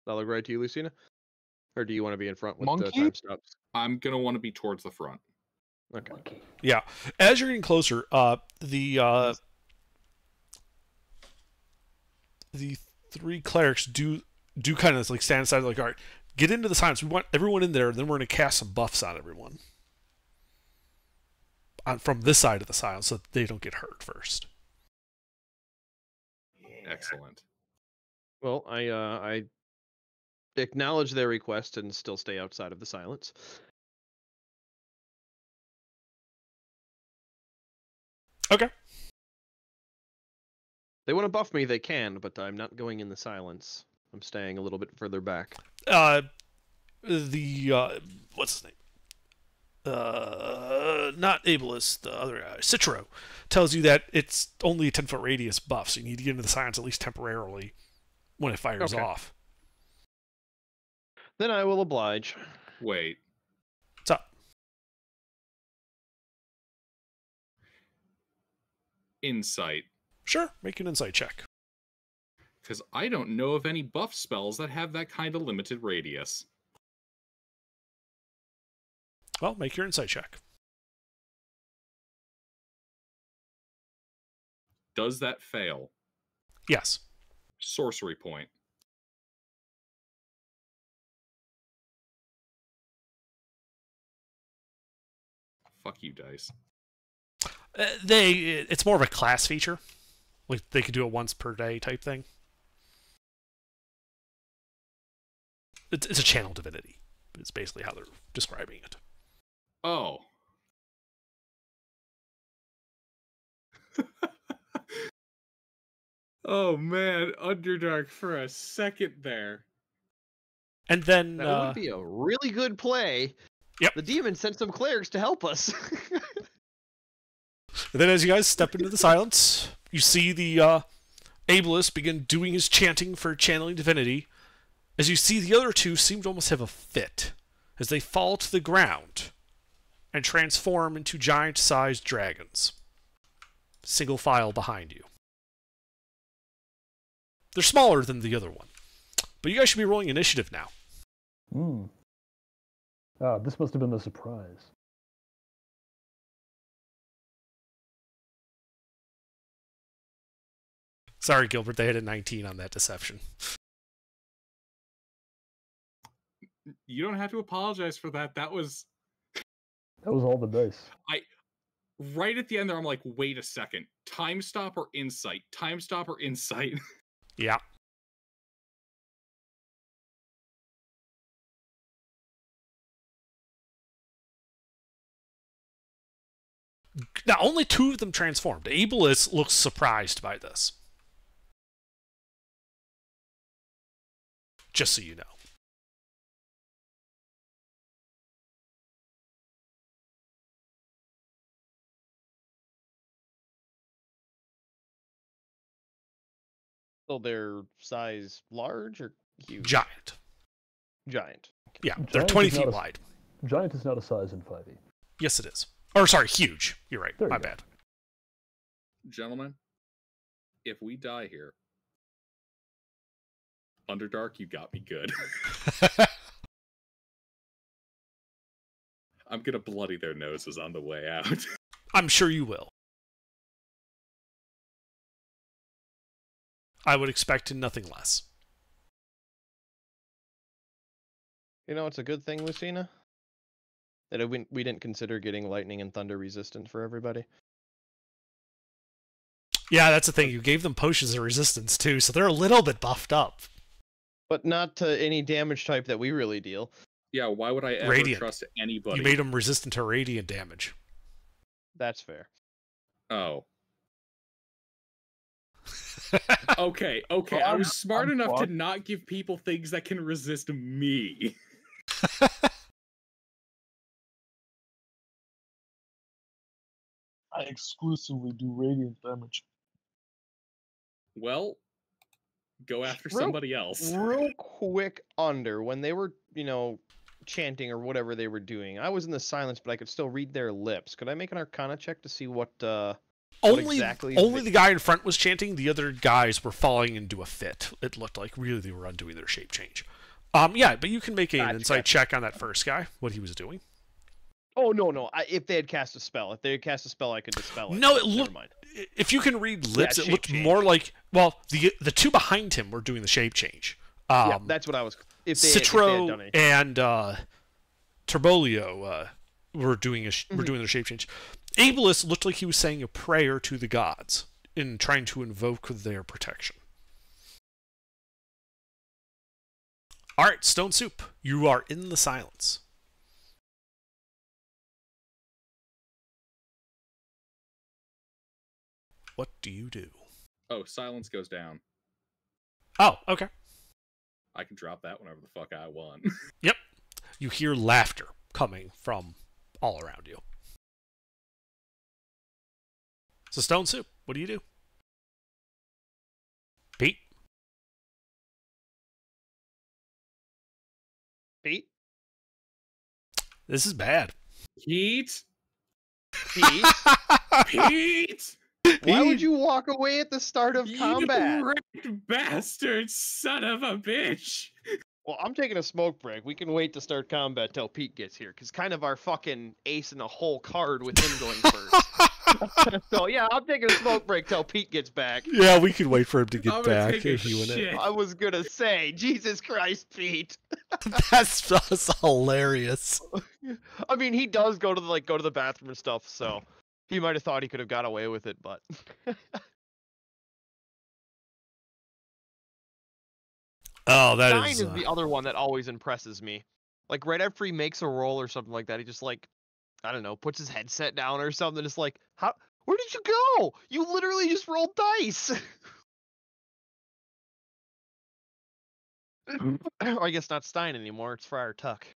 C: That look right to you, Lucina? Or do you want to be in front with the
F: Monkey?
C: time stops?
B: I'm gonna want to be towards the front.
C: Okay.
D: Monkey.
A: Yeah. As you're getting closer, the 3 clerics do kind of like stand aside, like, all right, get into the silence. We want everyone in there, and then we're going to cast some buffs on everyone. From this side of the silence, so that they don't get hurt first.
E: Yeah.
B: Excellent.
C: Well, I acknowledge their request and still stay outside of the silence.
A: Okay.
C: They want to buff me, they can, but I'm not going in the silence. I'm staying a little bit further back.
A: What's his name? Not Ableist, the other guy, Citro, tells you that it's only a 10-foot radius buff, so you need to get into the silence at least temporarily when it fires
C: Okay.
A: off.
C: Then I will oblige.
B: Wait.
A: What's up?
B: Insight.
A: Sure, make an insight check.
B: Because I don't know of any buff spells that have that kind of limited radius.
A: Well, make your insight check.
B: Does that fail?
A: Yes.
B: Sorcery point. Fuck you, dice.
A: It's more of a class feature. Like, they could do it once per day type thing. It's a channel divinity. It's basically how they're describing it.
B: Oh. Oh man, Underdark for a second there.
A: And then
C: That would be a really good play.
A: Yep.
C: The demon sent some clerics to help us.
A: And then as you guys step into the silence, you see the Ableist begin doing his chanting for channeling divinity. As you see the other two seem to almost have a fit as they fall to the ground and transform into giant-sized dragons. Single file behind you. They're smaller than the other one. But you guys should be rolling initiative now.
D: Hmm. Ah, this must have been the surprise.
A: Sorry, Gilbert, they had a 19 on that deception.
B: You don't have to apologize for that. That was
D: all the dice.
B: right at the end there. I'm like, wait a second. Time stop or insight? Time stop or insight?
A: Yeah. Now, only 2 of them transformed. Ableist looks surprised by this. Just so you know.
C: So they're size large or huge?
A: Giant.
C: Giant.
A: Yeah, they're
D: Giant
A: 20
D: is not
A: feet
D: a-
A: wide.
D: Giant is not a size in 5e.
A: Yes, it is. Or, sorry, huge. You're right.
D: There you
A: My
D: go.
A: bad.
B: Gentlemen, if we die here, Underdark, you got me good. I'm gonna bloody their noses on the way out.
A: I'm sure you will. I would expect nothing less.
C: You know, it's a good thing, Lucina, that we didn't consider getting lightning and thunder resistant for everybody.
A: Yeah, that's the thing. You gave them potions of resistance, too, so they're a little bit buffed up.
C: But not to any damage type that we really deal.
B: Yeah, why would I ever
A: Radiant.
B: trust anybody?
A: You made them resistant to radiant damage.
C: That's fair.
B: Oh. Okay. I
F: I'm-
B: was smart
F: I'm
B: enough to
F: fucked.
B: not give people things that can resist me.
F: I exclusively do radiant damage.
B: Well, go after
C: Real-
B: somebody else.
C: Real quick under, when they were, chanting or whatever they were doing, I was in the silence, but I could still read their lips. Could I make an Arcana check to see what
A: Only
C: exactly
A: the guy in front was chanting. The other guys were falling into a fit. It looked like really they were undoing their shape change. Yeah, but you can make an
C: Gotcha.
A: insight check on that first guy, what he was doing.
C: Oh, no. If they had cast a spell. If they had cast a spell, I could dispel it.
A: No, it
C: Never
A: looked.
C: mind.
A: If you can read lips, it
C: shape
A: looked
C: change.
A: more like. Well, the 2 behind him were doing the shape change.
C: Yeah, that's what I was... If they had done
A: Citro
C: it.
A: and Turbolio were doing their shape change. Ableist looked like he was saying a prayer to the gods in trying to invoke their protection. All right, Stone Soup, you are in the silence. What do you do?
B: Oh, silence goes down.
A: Oh, okay.
B: I can drop that whenever the fuck I want.
A: Yep. You hear laughter coming from all around you. So, Stone Soup, what do you do? Pete?
C: Pete?
A: This is bad.
B: Pete?
C: Pete?
B: Pete!
C: Why would you walk away at the start of combat?
B: You wrecked bastard son of a bitch!
C: Well, I'm taking a smoke break. We can wait to start combat till Pete gets here, because kind of our fucking ace in a whole card with him going first. So, yeah, I'm taking a smoke break till Pete gets back.
A: Yeah, we can wait for him to get
B: I'm gonna
A: back.
B: take a
A: if you and it.
B: shit.
C: I was gonna say, Jesus Christ, Pete.
A: That's hilarious.
C: I mean, he does go to the bathroom and stuff, so he might have thought he could have got away with it, but
A: Oh, that
C: Stein
A: is.
C: is the other one that always impresses me. Like right after he makes a roll or something like that, he just I don't know, puts his headset down or something. It's like, how? Where did you go? You literally just rolled dice. Or I guess not Stein anymore. It's Friar Tuck.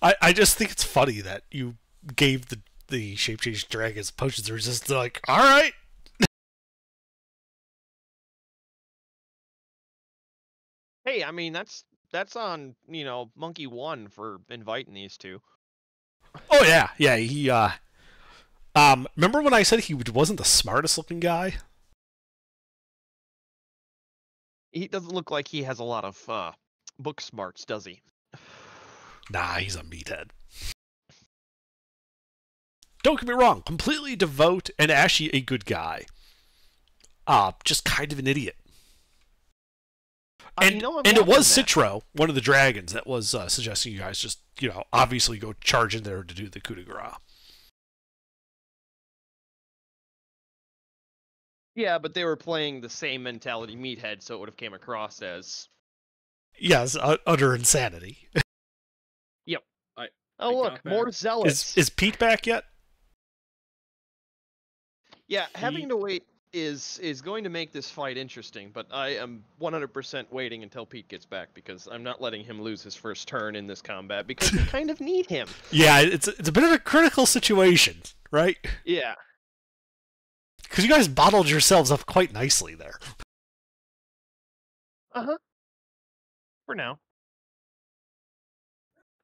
A: I just think it's funny that you gave the shape change dragons potions of resistance. They're like, all right.
C: Hey, I mean that's on Monkey 1 for inviting these two.
A: Oh yeah. He remember when I said he wasn't the smartest looking guy?
C: He doesn't look like he has a lot of book smarts, does he?
A: Nah, he's a meathead. Don't get me wrong, completely devout and actually a good guy. Just kind of an idiot. And it was Citro, one of the dragons, that was suggesting you guys just, obviously go charge in there to do the coup de grace.
C: Yeah, but they were playing the same mentality meathead, so it would have came across as...
A: Yes, utter insanity.
C: Yep.
B: I
C: look, more zealots.
A: Is Pete back yet?
C: Yeah, having to wait is going to make this fight interesting, but I am 100% waiting until Pete gets back, because I'm not letting him lose his first turn in this combat, because we kind of need him.
A: Yeah, it's a bit of a critical situation, right?
C: Yeah.
A: Because you guys bottled yourselves up quite nicely there.
C: Uh-huh. For now.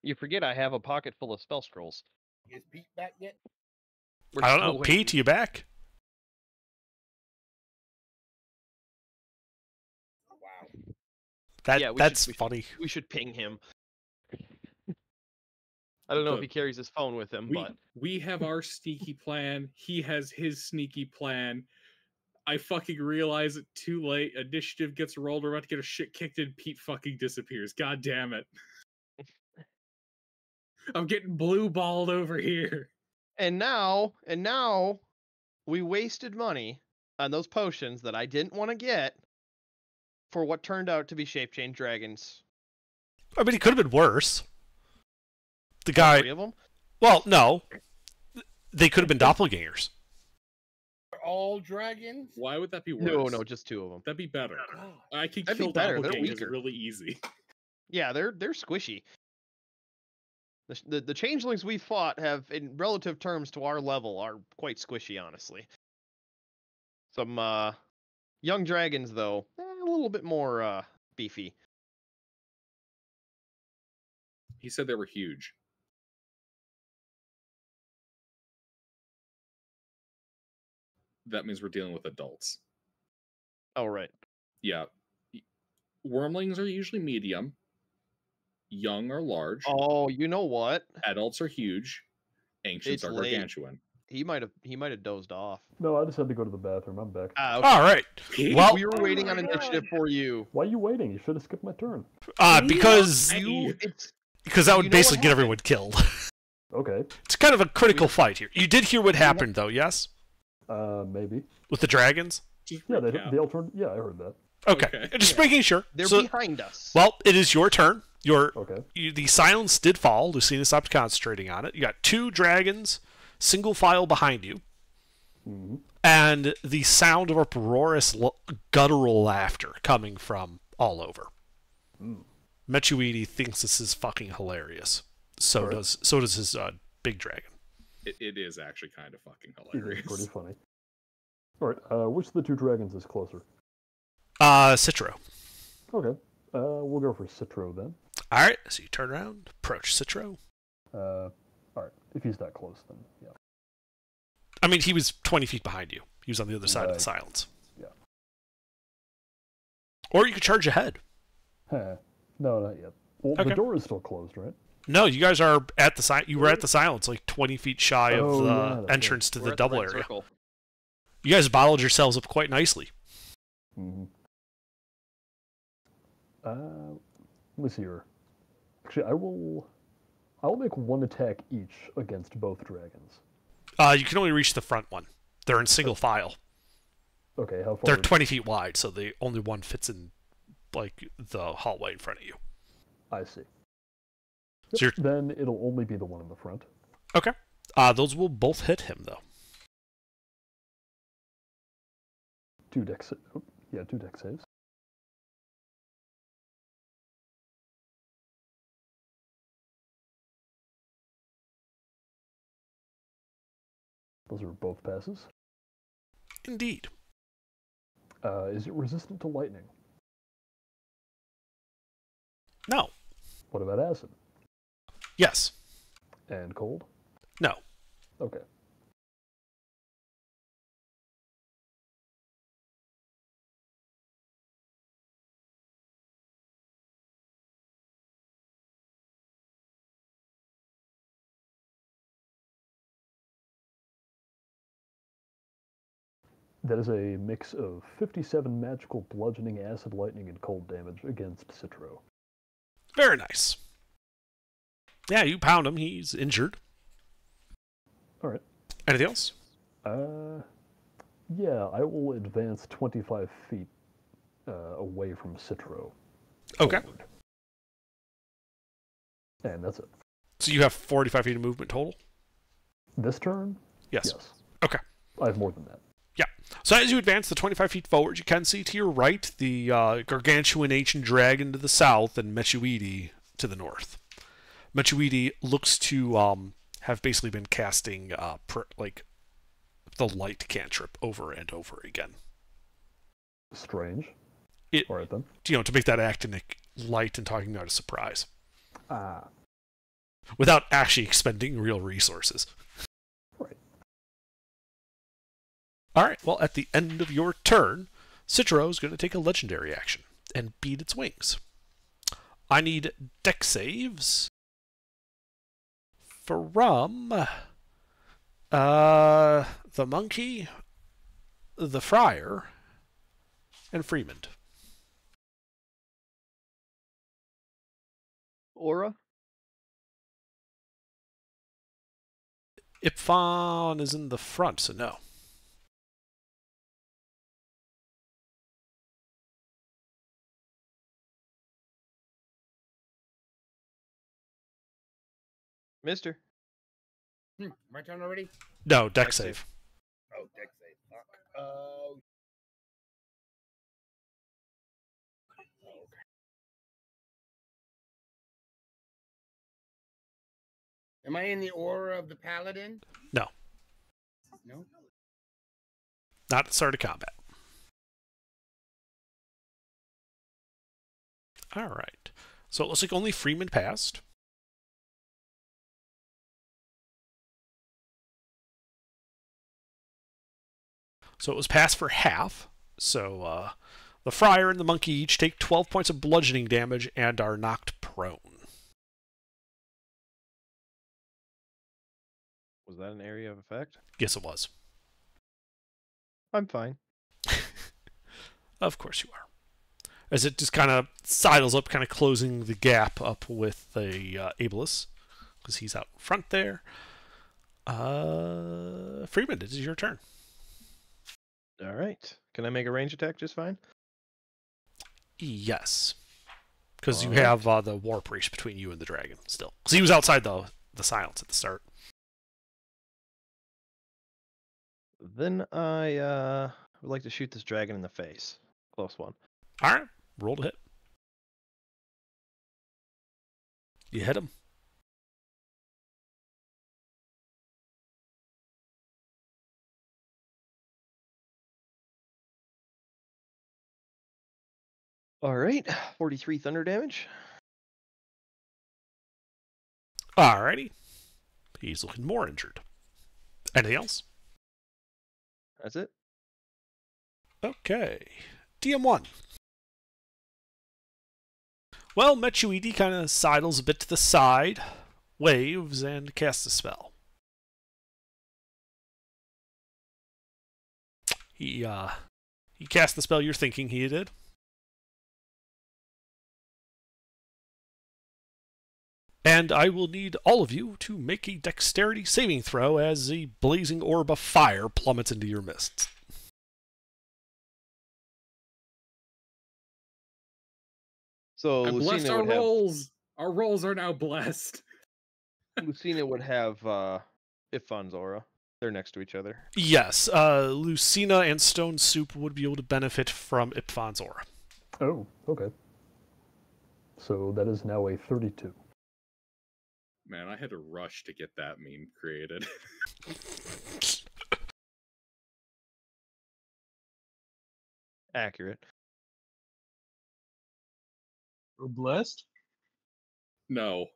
C: You forget I have a pocket full of spell scrolls.
E: Is Pete back yet?
C: We're
A: I don't
C: still
A: know.
C: waiting.
A: Pete, you back?
E: Wow.
A: That's funny.
C: We should ping him. I don't know if he carries his phone with him, but...
B: We have our sneaky plan. He has his sneaky plan. I fucking realize it too late. Initiative gets rolled. We're about to get our shit kicked in. Pete fucking disappears. God damn it. I'm getting blue balled over here.
C: And now, we wasted money on those potions that I didn't want to get for what turned out to be shape-change dragons.
A: I mean, it could have been worse. The
C: All
A: guy...
C: 3 of them?
A: Well, no. They could have been doppelgangers.
E: All dragons?
B: Why would that be worse?
C: No, just 2 of them.
B: That'd be better. I can
C: That'd be
B: kill
C: better. They're
B: doppelgangers
C: weaker.
B: really easy.
C: Yeah, they're squishy. The changelings we fought have, in relative terms to our level, are quite squishy, honestly. Some young dragons, though, a little bit more beefy.
B: He said they were huge. That means we're dealing with adults.
C: Oh, right.
B: Yeah. Wormlings are usually medium. Young are large.
C: Oh, you know what?
B: Adults are huge. Ancients
C: It's
B: are
C: late.
B: gargantuan.
C: He might have dozed off.
D: No, I just had to go to the bathroom. I'm back.
C: Ah, okay.
A: All right. Well,
C: We were waiting on initiative for you.
D: Why are you waiting? You should have skipped my turn.
A: because that would
C: you know
A: basically
C: what
A: get everyone killed.
D: Okay.
A: It's kind of a critical fight here. You did hear what happened, though, yes?
D: Maybe.
A: With the dragons?
D: Yeah, they all turned. Yeah, I heard that.
A: Okay. Just making sure.
C: They're
A: So,
C: behind us.
A: well, it is your turn.
D: Okay.
A: The silence did fall. Lucina stopped concentrating on it. You got 2 dragons, single file behind you,
D: Mm-hmm.
A: and the sound of uproarious guttural laughter coming from all over. Mechuidi thinks this is fucking hilarious. So
D: Alright.
A: does his big dragon.
B: It is actually kind of fucking
D: It is
B: hilarious.
D: pretty funny. All right. Which of the 2 dragons is closer?
A: Citro.
D: Okay. We'll go for Citro then.
A: All right, so you turn around, approach Citro.
D: All right. If he's that close, then yeah.
A: I mean, he was 20 feet behind you. He was on the other side of
D: Right.
A: the silence.
D: Yeah.
A: Or you could charge ahead.
D: Huh. No, not yet. Well,
A: Okay.
D: the door is still closed, right?
A: No, you guys are at the you were at the silence, like 20 feet shy of
D: Oh,
A: the
D: yeah, that's
A: entrance to
C: We're
A: the
C: at
A: double
C: right
A: area.
C: circle.
A: You guys bottled yourselves up quite nicely.
D: Mm-hmm. Let me see here. Actually, I will make one attack each against both dragons.
A: You can only reach the front one. They're in single file.
D: Okay, how far?
A: They're 20 feet wide, so only one fits in like the hallway in front of you.
D: I see.
A: So
D: Yep, then it'll only be the one in the front.
A: Okay. Those will both hit him, though.
D: 2 dex. Yeah, 2 dex saves. Those are both passes.
A: Indeed.
D: Is it resistant to lightning?
A: No.
D: What about acid?
A: Yes.
D: And cold?
A: No.
D: Okay. That is a mix of 57 magical bludgeoning, acid, lightning, and cold damage against Citro.
A: Very nice. Yeah, you pound him. He's injured.
D: All right.
A: Anything else?
D: Yeah, I will advance 25 feet away from Citro.
A: Okay.
D: Forward. And that's it.
A: So you have 45 feet of movement total?
D: This turn?
A: Yes.
D: Yes.
A: Okay.
D: I have more than that.
A: Yeah. So as you advance the 25 feet forward, you can see to your right the gargantuan ancient dragon to the south and Mechuidi to the north. Mechuidi looks to have basically been casting the light cantrip over and over again.
D: Strange.
A: It,
D: All right, then.
A: to make that actinic light and talking about a surprise.
D: Ah.
A: Without actually expending real resources.
D: Right.
A: Alright, well, at the end of your turn, Citro is going to take a legendary action and beat its wings. I need dex saves from the monkey, the friar, and Freeman.
C: Aura?
A: Ipfon is in the front, so no.
C: Mister?
E: My turn already?
A: No, dex
C: Dex
A: save.
E: Oh, deck save. Fuck. Oh. Am I in the aura of the paladin?
A: No.
E: No?
A: Not at the start of combat. Alright. So it looks like only Freeman passed. So it was passed for half. So the friar and the monkey each take 12 points of bludgeoning damage and are knocked prone.
C: Was that an area of effect?
A: Yes, it was.
C: I'm fine.
A: Of course you are. As it just kind of sidles up, kind of closing the gap up with the Abelus, because he's out front there. Freeman, it is your turn.
C: All right. Can I make a range attack just fine?
A: Yes. Because you
C: Alright.
A: have the War Priest between you and the dragon still. Because he was outside the silence at the start.
C: Then I would like to shoot this dragon in the face. Close one.
A: Alright, roll to hit. You hit him.
C: All right. 43 thunder damage.
A: Alrighty. He's looking more injured. Anything else?
C: That's it.
A: Okay. DM1. Well, Mechuidi kind of sidles a bit to the side, waves, and casts a spell. He cast the spell you're thinking he did. And I will need all of you to make a dexterity saving throw as a blazing orb of fire plummets into your mists.
C: So
B: I blessed
C: Lucina
B: our
C: would have
B: rolls. Our rolls are now blessed.
C: Lucina would have Ifan's aura. They're next to each other.
A: Yes, Lucina and Stone Soup would be able to benefit from Ipfon's aura.
D: Oh, okay. So that is now a 32.
B: Man, I had to rush to get that meme created.
C: Accurate.
F: We're blessed.
B: No.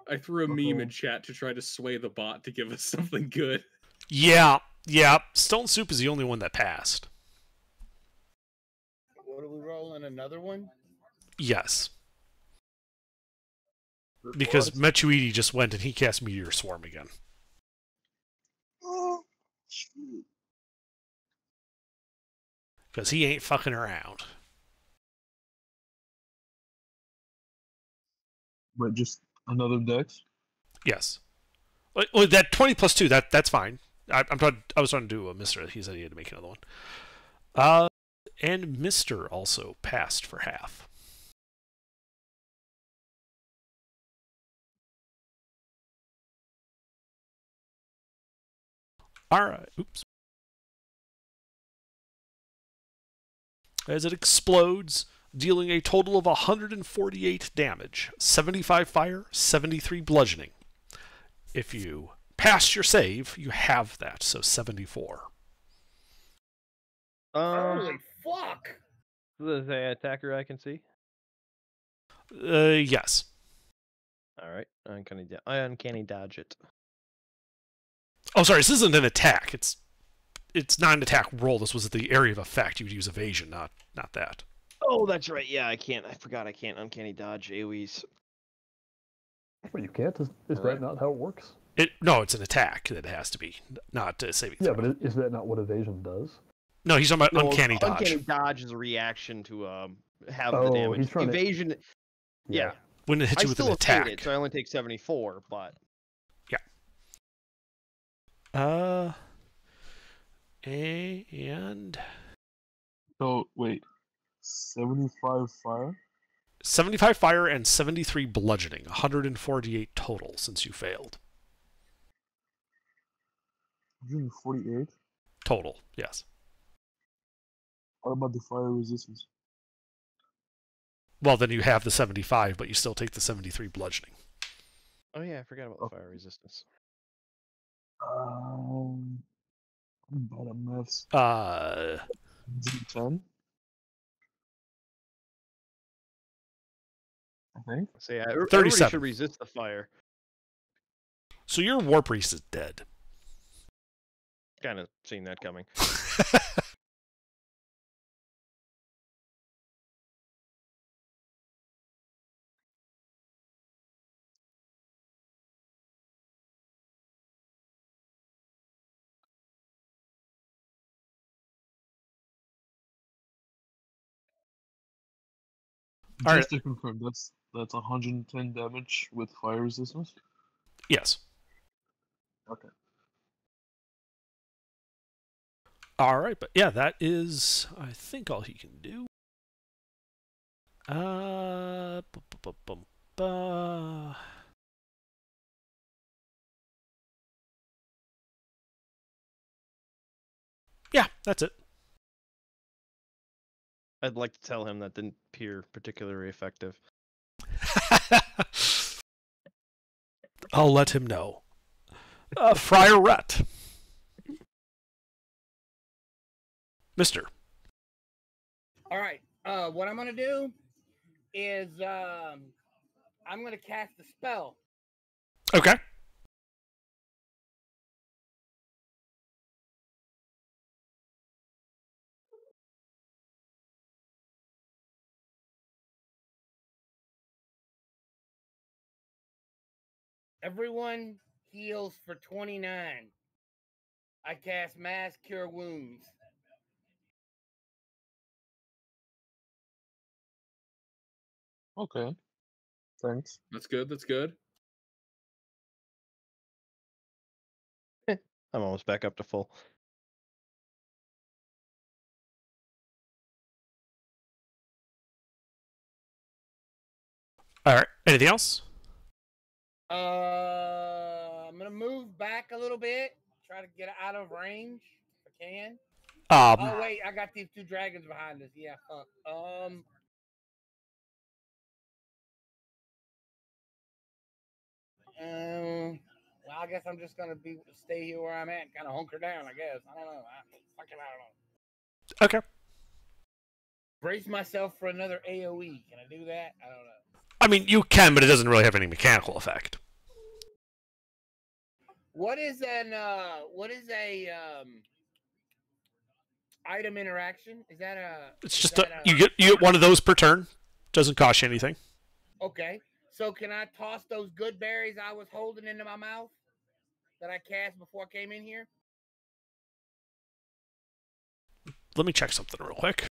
B: I threw a meme
F: Uh-oh.
B: in chat to try to sway the bot to give us something good.
A: Yeah. Stone Soup is the only one that passed.
E: What are we rolling? Another one?
A: Yes. Because
F: What?
A: Mechuidi just went and he cast Meteor Swarm again.
F: Oh, shoot.
A: Because he ain't fucking around.
F: But just another dex.
A: Yes. Well, that 20 plus 2, that's fine. I was trying to do a Mr. He said he had to make another one. And Mr. also passed for half. Alright. Oops. As it explodes, dealing a total of 148 damage, 75 fire, 73 bludgeoning. If you pass your save, you have that, so 74.
E: Holy fuck!
C: There's an attacker I can see.
A: Yes.
C: All right, I uncanny dodge it.
A: Oh, sorry, this isn't an attack. It's not an attack roll. This was the area of effect. You would use evasion, not that.
C: Oh, that's right. Yeah, I can't. I forgot I can't uncanny dodge AoEs.
D: Well, you can't. Is that not how it works?
A: No, it's an attack that it has to be, not a saving throw.
D: Yeah, but is that not what evasion does?
A: No, he's talking about uncanny dodge.
C: Uncanny dodge is a reaction to have the
D: Oh,
C: damage.
D: he's trying to-
C: Evasion. Yeah.
A: When it hits
C: I
A: you with an
C: still
A: attack.
C: evade it, so I only take 74, but
A: And
F: So wait, 75 fire.
A: 75 fire and 73 bludgeoning, 148 total since you failed.
F: 148.
A: Total, yes.
F: What about the fire resistance?
A: Well, then you have the 75, but you still take the 73 bludgeoning.
C: oh yeah, I forgot about the fire resistance.
F: I'm bad at maths. 10. I think.
C: So yeah, everybody
A: 37.
C: should resist the fire.
A: So your War Priest is dead.
C: Kind of seen that coming.
A: All
F: Just to confirm, that's 110 damage with fire resistance.
A: Yes.
F: Okay.
A: All right, but yeah, that is, I think, all he can do. Yeah, that's it.
C: I'd like to tell him that didn't appear particularly effective.
A: I'll let him know. Friar Rhett. Mister.
E: All right. What I'm gonna do is I'm gonna cast a spell.
A: Okay.
E: Everyone heals for 29. I cast Mass Cure Wounds.
F: Okay. Thanks.
B: That's good. That's good.
C: I'm almost back up to full.
A: All right. Anything else?
E: I'm gonna move back a little bit. Try to get out of range if I can. Oh wait, I got these two dragons behind us. Yeah, fuck. Well, I guess I'm just gonna stay here where I'm at and kind of hunker down. I guess I don't know. I don't know.
A: Okay.
E: Brace myself for another AOE. Can I do that? I don't know.
A: I mean, you can, but it doesn't really have any mechanical effect.
E: What is a item interaction? Is that a?
A: It's just you get one of those per turn. Doesn't cost you anything.
E: Okay. So can I toss those good berries I was holding into my mouth that I cast before I came in here?
A: let me check something real quick.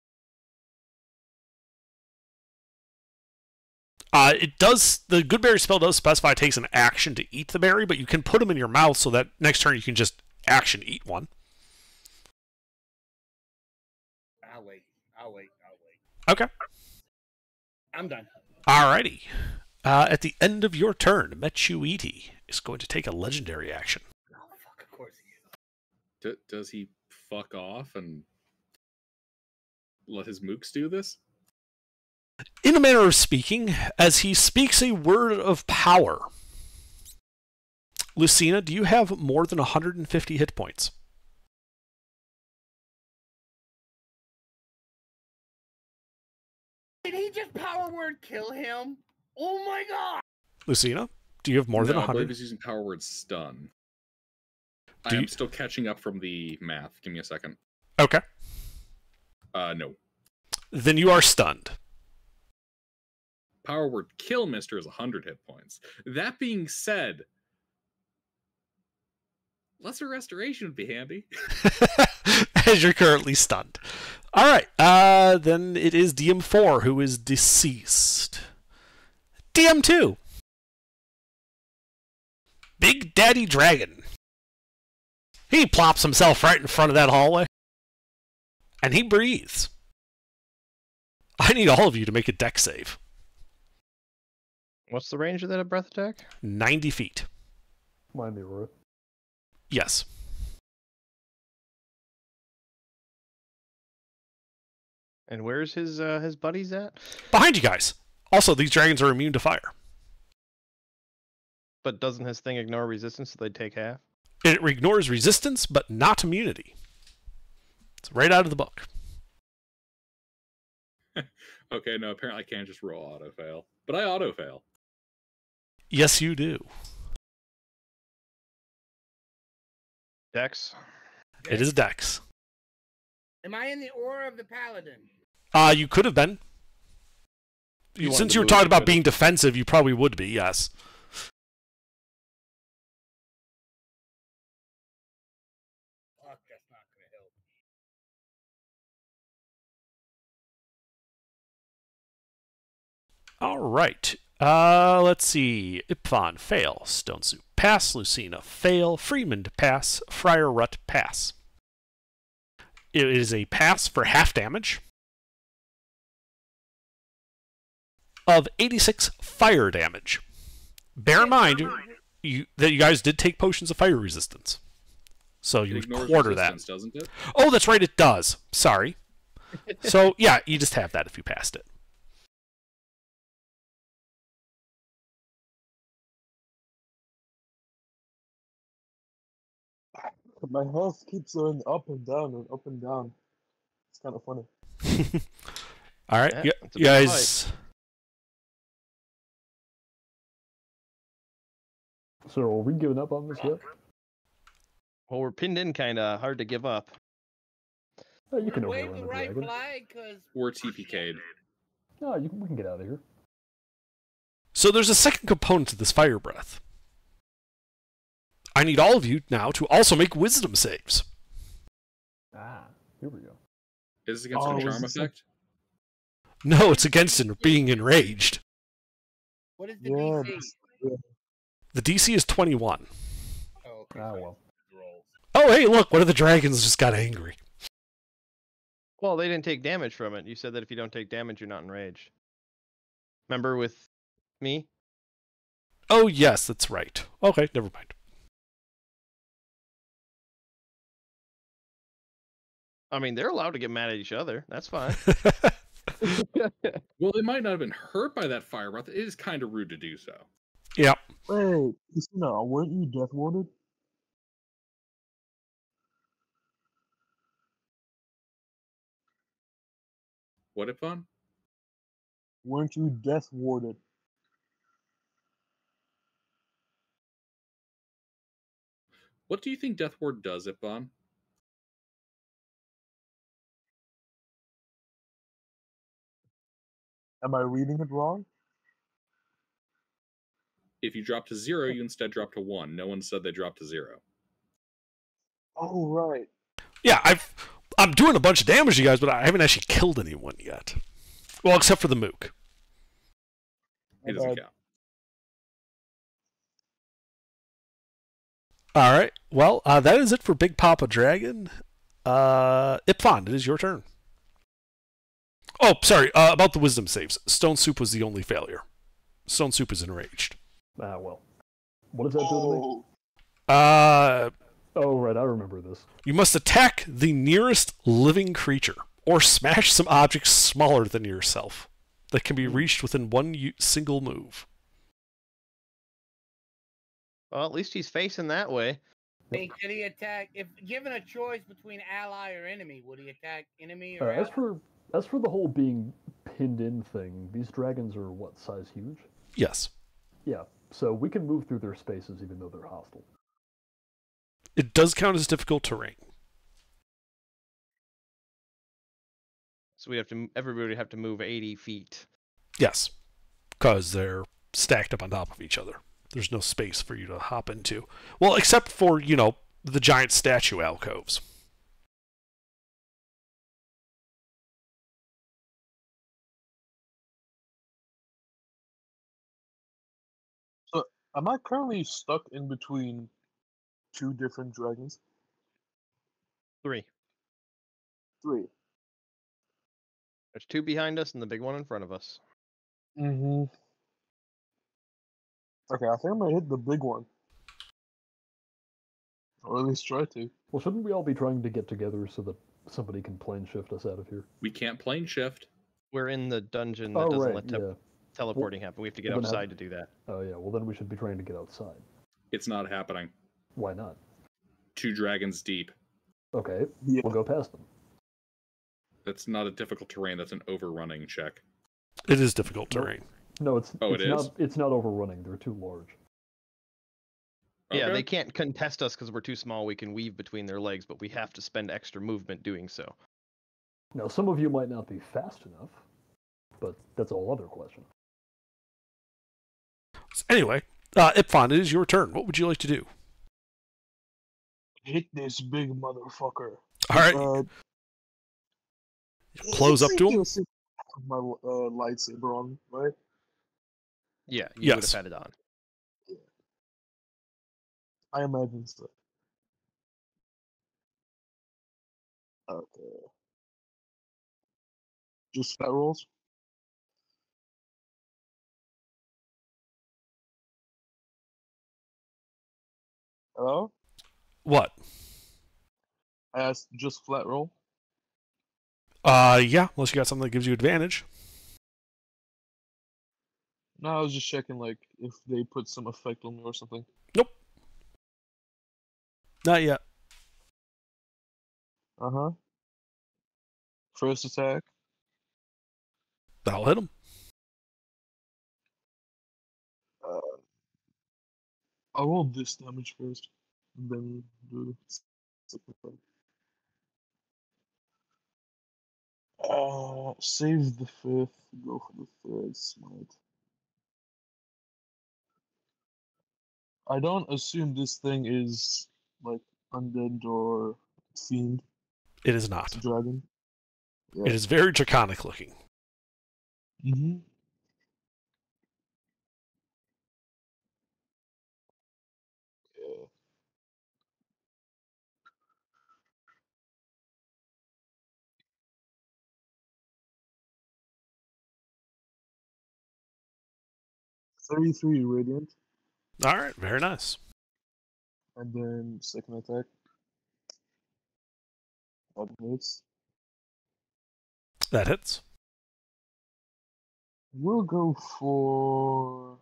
A: It does. The good berry spell does specify it takes an action to eat the berry, but you can put them in your mouth so that next turn you can just action eat one.
E: I'll wait.
A: Okay.
E: I'm done.
A: Alrighty. At the end of your turn, Mechuiti is going to take a legendary action.
E: Oh, fuck, of course he is.
B: Does he fuck off and let his mooks do this?
A: In a manner of speaking, as he speaks a word of power. Lucina, do you have more than 150 hit points?
E: Did he just power word kill him? Oh my god!
A: Lucina, do you have more than
B: No, I believe
A: 100?
B: he's using power word stun.
A: Do
B: I am
A: you-
B: still catching up from the math. Give me a second.
A: Okay.
B: No.
A: Then you are stunned.
B: Power word kill Mister is 100 hit points. That being said, lesser restoration would be handy.
A: As you're currently stunned. Alright, then it is DM4 who is deceased. DM2. Big Daddy Dragon. He plops himself right in front of that hallway. And he breathes. I need all of you to make a dex save.
C: What's the range of that breath attack?
A: 90 feet.
D: Mind me, Roy.
A: Yes.
C: And where's his buddies at?
A: Behind you guys. Also, these dragons are immune to fire.
C: But doesn't his thing ignore resistance, so they take half?
A: It ignores resistance, but not immunity. It's right out of the book.
B: Okay, no, apparently I can't just roll auto fail. But I auto fail.
A: Yes, you do.
C: Dex.
A: It is dex.
E: Am I in the aura of the paladin?
A: You could have been.
C: You wanted
A: Since
C: to
A: you were
C: move,
A: talking
C: you
A: about
C: could've.
A: being defensive, you probably would be, yes.
E: Fuck, that's not gonna help.
A: All right. Let's see. Ipvan, fail. Stonesuit, pass. Lucina, fail. Freeman, pass. Friar Rut, pass. It is a pass for half damage of 86 fire damage. Bear in mind that you guys did take potions of fire resistance. So
B: It
A: you
B: ignores
A: quarter that.
B: resistance, doesn't it?
A: Oh, that's right, it does. Sorry. So, yeah, you just have that if you passed it.
F: My health keeps going up and down and up and down. It's kind of funny.
A: All right,
C: Yeah,
A: you
C: it's a big
A: guys.
D: So are we giving up on this yet?
C: Well, we're pinned in, kind of hard to give up.
D: Oh, you can
E: Wave
D: overrun
E: the
D: the
E: right
D: dragon.
E: flag, cause
B: Or TPK'd.
D: No, we can get out of here.
A: So there's a second component to this fire breath. I need all of you now to also make wisdom saves.
D: Ah, here we go.
B: Is this against
F: Oh,
B: our
F: is
B: charm
F: this
B: effect?
A: No, it's against being enraged.
E: what is the
F: Yeah,
E: DC?
F: that's-
A: The DC is 21.
E: Oh, okay.
D: Ah,
E: so
D: well.
E: rolls.
A: Oh, hey, look, one of the dragons just got angry.
C: Well, they didn't take damage from it. You said that if you don't take damage, you're not enraged. Remember with me?
A: Oh, yes, that's right. Okay, never mind.
C: I mean, they're allowed to get mad at each other. That's fine.
B: Well, they might not have been hurt by that fire breath. It is kind of rude to do so.
A: Yeah.
F: Wait, Christina, weren't you death warded?
B: What, Ipon?
F: Weren't you death warded?
B: What do you think Death Ward does, Ipon?
F: Am I reading it wrong?
B: If you drop to 0, you instead drop to 1. No one said they dropped to 0.
F: Oh, right.
A: Yeah, I'm doing a bunch of damage to you guys, but I haven't actually killed anyone yet. Well, except for the Mook.
B: He doesn't
F: bad.
B: count.
A: All right. Well, that is it for Big Papa Dragon. Ipfon, it is your turn. Oh, sorry. About the wisdom saves. Stone Soup was the only failure. Stone Soup is enraged.
D: Ah, well. What does that do to me? Oh, right, I remember this.
A: You must attack the nearest living creature, or smash some objects smaller than yourself that can be reached within one single move.
C: Well, at least he's facing that way.
E: Hey, could he attack if given a choice between ally or enemy? Would he attack enemy or
D: As
E: ally?
D: for the whole being pinned in thing, these dragons are what size huge?
A: Yes.
D: Yeah, so we can move through their spaces even though they're hostile.
A: It does count as difficult terrain.
C: So everybody would have to move 80 feet.
A: Yes. Because they're stacked up on top of each other. There's no space for you to hop into. Well, except for, the giant statue alcoves.
F: So, am I currently stuck in between two different dragons?
C: 3.
F: 3.
C: There's 2 behind us and the big one in front of us.
F: Mm-hmm. Okay, I think I'm gonna hit the big one. Or at least try to.
D: Well, shouldn't we all be trying to get together so that somebody can plane shift us out of here?
B: We can't plane shift.
C: We're in the dungeon that
D: Oh,
C: doesn't
D: right,
C: let
D: yeah.
C: teleporting happen. We have to get
D: well, then
C: outside to do that.
D: Oh, yeah, well then we should be trying to get outside.
B: It's not happening.
D: Why not?
B: 2 dragons deep.
D: Okay,
F: Yeah.
D: we'll go past them.
B: That's not a difficult terrain. That's an overrunning check.
A: It is difficult terrain.
D: No, it's
B: Oh,
D: it's
B: it is?
D: not. It's not overrunning. They're too large.
C: Yeah,
B: Okay.
C: they can't contest us because we're too small. We can weave between their legs, but we have to spend extra movement doing so.
D: Now, some of you might not be fast enough, but that's a whole other question.
A: Anyway, Ipfon, it is your turn. What would you like to do?
F: Hit this big motherfucker.
A: All right. Close up to him.
F: My lightsaber on, right?
C: Yeah, you would
A: Yes.
C: have had it on.
F: I imagine so. Okay. Just fat rolls? Hello?
A: What?
F: I asked just flat roll?
A: Yeah, unless you got something that gives you advantage.
F: No, I was just checking, like, if they put some effect on me or something.
A: Nope. Not yet.
F: Uh-huh. First attack.
A: That'll hit him.
F: I'll roll this damage first, and then do second attack. Save the 5th, go for the 3rd smite. I don't assume this thing is, like, undead or fiend.
A: It is
F: It's
A: not.
F: a dragon. Yeah.
A: It is very draconic looking.
F: Mm-hmm. Yeah. $33 radiant,
A: All right, very nice.
F: and then second attack. That hits.
A: That hits.
F: We'll go for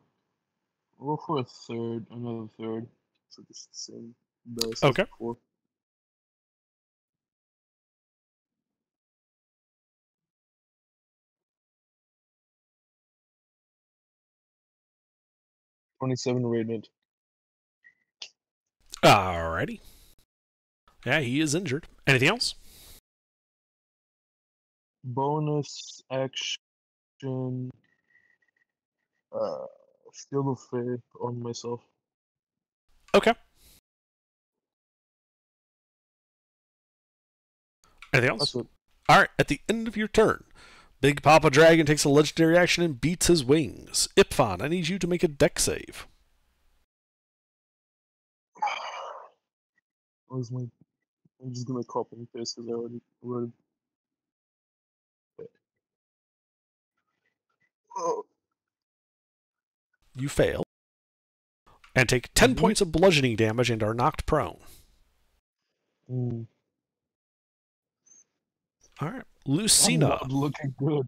F: a third, another third. So just the same dice
A: Okay.
F: as before. $27 radiant.
A: Alrighty. Yeah, he is injured. Anything else?
F: Bonus action. Shield of Faith on myself.
A: Okay. Anything
F: That's
A: else?
F: it.
A: All right. At the end of your turn, Big Papa Dragon takes a legendary action and beats his wings. Ipfon, I need you to make a dex save.
F: Where's my? I'm just gonna copy and paste because I already wrote it. Oh.
A: You fail. And take 10
F: Mhm.
A: points of bludgeoning damage and are knocked prone.
F: Mm.
A: All right.
F: I'm
A: Lucina,
F: not looking good.